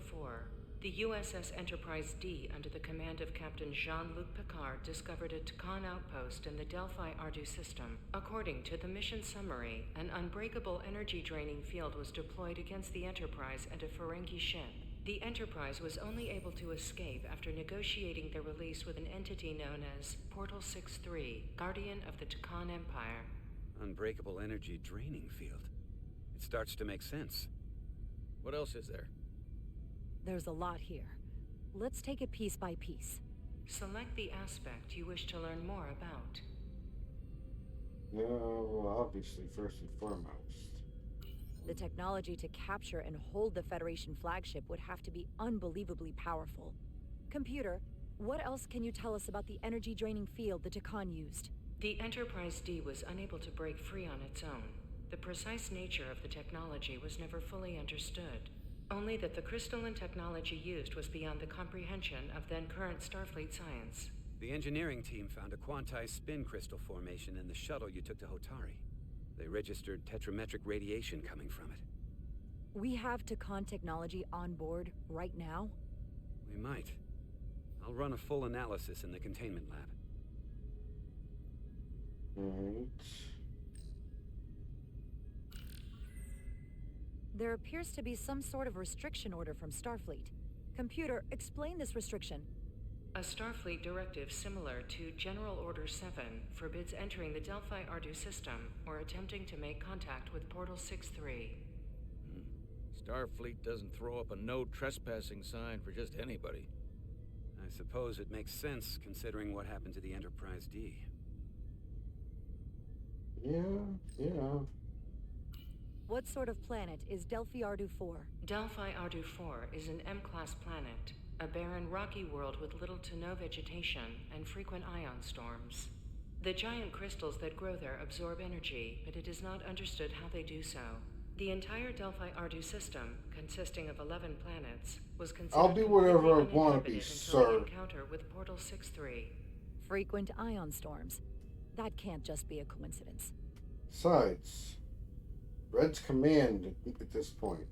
the USS Enterprise D, under the command of Captain Jean-Luc Picard, discovered a Takan outpost in the Delphi-Ardu system. According to the mission summary, an unbreakable energy-draining field was deployed against the Enterprise and a Ferengi ship. The Enterprise was only able to escape after negotiating their release with an entity known as Portal 6-3, Guardian of the Takan Empire. Unbreakable energy draining field. It starts to make sense. What else is there? There's a lot here. Let's take it piece by piece. Select the aspect you wish to learn more about. No, obviously, first and foremost. The technology to capture and hold the Federation flagship would have to be unbelievably powerful. Computer, what else can you tell us about the energy-draining field the Takan used? The Enterprise D was unable to break free on its own. The precise nature of the technology was never fully understood. Only that the crystalline technology used was beyond the comprehension of then-current Starfleet science. The engineering team found a quantized spin crystal formation in the shuttle you took to Hotari. They registered tetrametric radiation coming from it. We have Takan technology on board right now? We might. I'll run a full analysis in the containment lab. Alright. There appears to be some sort of restriction order from Starfleet. Computer, explain this restriction. A Starfleet directive similar to General Order 7 forbids entering the Delphi Ardu system or attempting to make contact with Portal 6-3. Starfleet doesn't throw up a no trespassing sign for just anybody. I suppose it makes sense considering what happened to the Enterprise D. Yeah. What sort of planet is Delphi Ardu 4? Delphi Ardu 4 is an M-class planet, a barren rocky world with little to no vegetation and frequent ion storms. The giant crystals that grow there absorb energy, but it is not understood how they do so. The entire Delphi Ardu system, consisting of 11 planets, was considered I'll be whatever I completely want to be, uninhabited until the sir. encounter with Portal 6-3. Frequent ion storms. That can't just be a coincidence. Besides, Red's command at this point.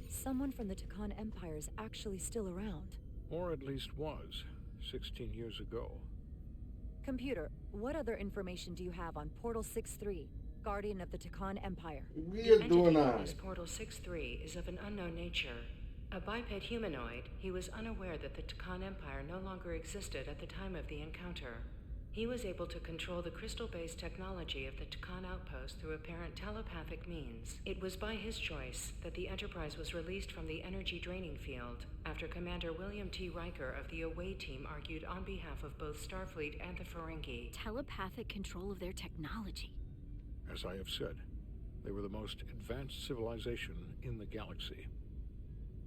Someone from the Takan Empire is actually still around. Or at least was, 16 years ago. Computer, what other information do you have on Portal 6-3, Guardian of the Takan Empire? We are doing The entity known that. as Portal 6-3 is of an unknown nature. A biped humanoid, he was unaware that the Takan Empire no longer existed at the time of the encounter. He was able to control the crystal-based technology of the Takan outpost through apparent telepathic means. It was by his choice that the Enterprise was released from the energy-draining field after Commander William T. Riker of the Away Team argued on behalf of both Starfleet and the Ferengi. Telepathic control of their technology. As I have said, they were the most advanced civilization in the galaxy.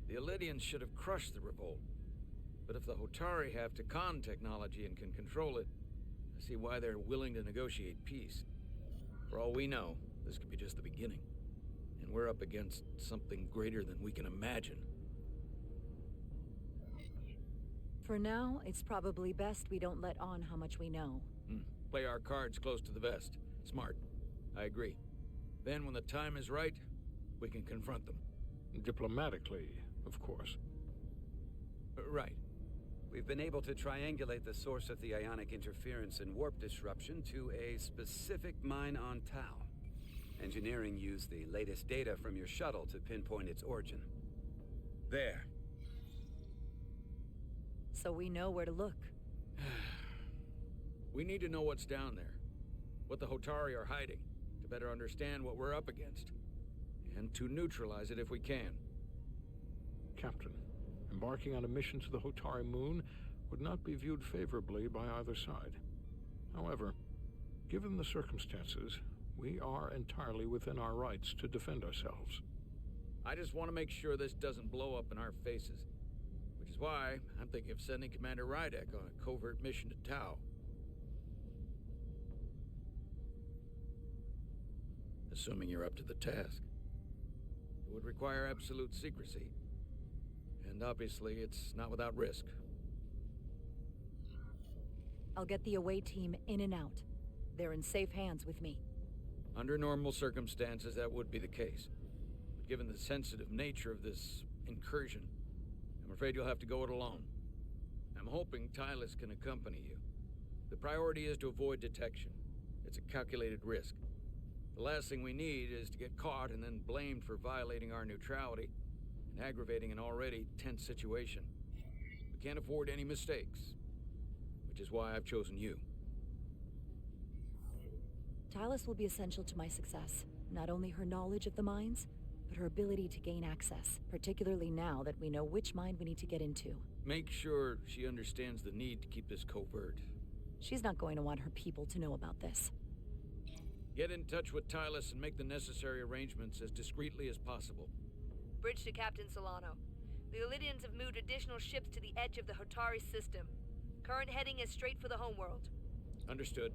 The Elydians should have crushed the revolt. But if the Hotari have Takan technology and can control it, I see why they're willing to negotiate peace. For all we know, this could be just the beginning. And we're up against something greater than we can imagine. For now, it's probably best we don't let on how much we know. Play our cards close to the vest. Smart. I agree. Then when the time is right, we can confront them. Diplomatically, of course. Right. We've been able to triangulate the source of the ionic interference and warp disruption to a specific mine on Tau. Engineering used the latest data from your shuttle to pinpoint its origin. There. So we know where to look. We need to know what's down there. What the Hotari are hiding, to better understand what we're up against. And to neutralize it if we can. Captain, embarking on a mission to the Hotari moon would not be viewed favorably by either side. However, given the circumstances, we are entirely within our rights to defend ourselves. I just want to make sure this doesn't blow up in our faces. Which is why I'm thinking of sending Commander Rydek on a covert mission to Tau. Assuming you're up to the task. It would require absolute secrecy. And obviously, it's not without risk. I'll get the away team in and out. They're in safe hands with me. Under normal circumstances, that would be the case. But given the sensitive nature of this incursion, I'm afraid you'll have to go it alone. I'm hoping Tylus can accompany you. The priority is to avoid detection. It's a calculated risk. The last thing we need is to get caught and then blamed for violating our neutrality and aggravating an already tense situation. We can't afford any mistakes, which is why I've chosen you. Tylus will be essential to my success. Not only her knowledge of the mines, but her ability to gain access, particularly now that we know which mine we need to get into. Make sure she understands the need to keep this covert. She's not going to want her people to know about this. Get in touch with Tylus and make the necessary arrangements as discreetly as possible. Bridge to Captain Solano. The Illidians have moved additional ships to the edge of the Hotari system. Current heading is straight for the homeworld. Understood.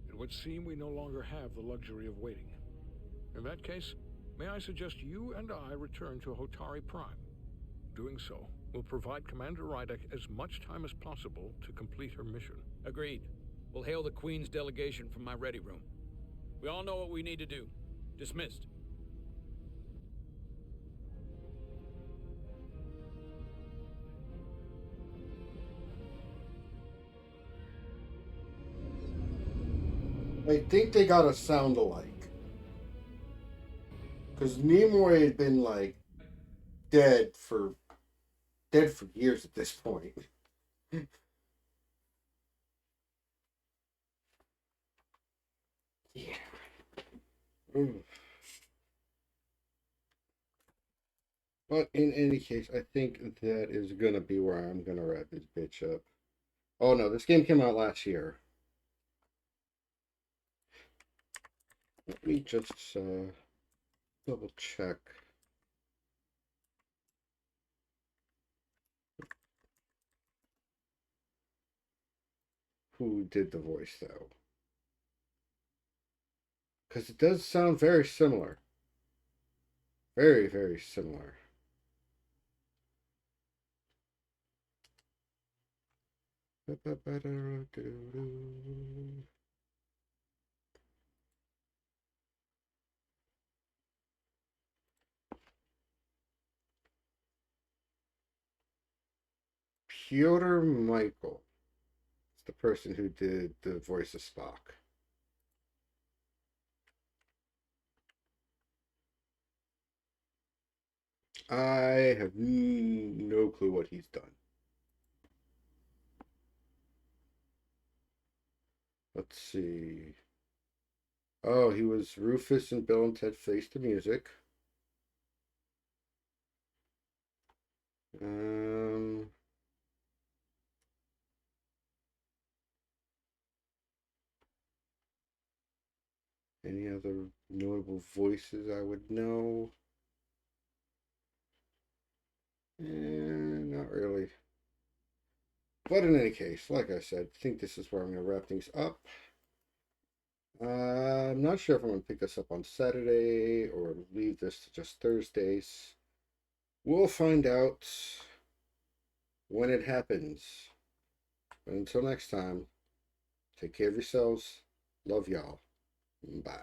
It would seem we no longer have the luxury of waiting. In that case, may I suggest you and I return to Hotari Prime? Doing so will provide Commander Rydek as much time as possible to complete her mission. Agreed. We'll hail the Queen's delegation from my ready room. We all know what we need to do. Dismissed. I think they got a sound alike. Because Nimoy had been, like, dead for years at this point. Yeah. But in any case, I think that is going to be where I'm going to wrap this bitch up. Oh no, this game came out last year. Let me just double check. Who did the voice though? Because it does sound very similar. Very, very similar. Piotr Michael. It's the person who did the voice of Spock. I have no clue what he's done. Let's see. Oh, he was Rufus in Bill and Ted Face the Music. Any other notable voices I would know? Not really. But in any case, like I said, I think this is where I'm going to wrap things up. I'm not sure if I'm going to pick this up on Saturday or leave this to just Thursdays. We'll find out when it happens. But until next time, take care of yourselves. Love y'all. Bye.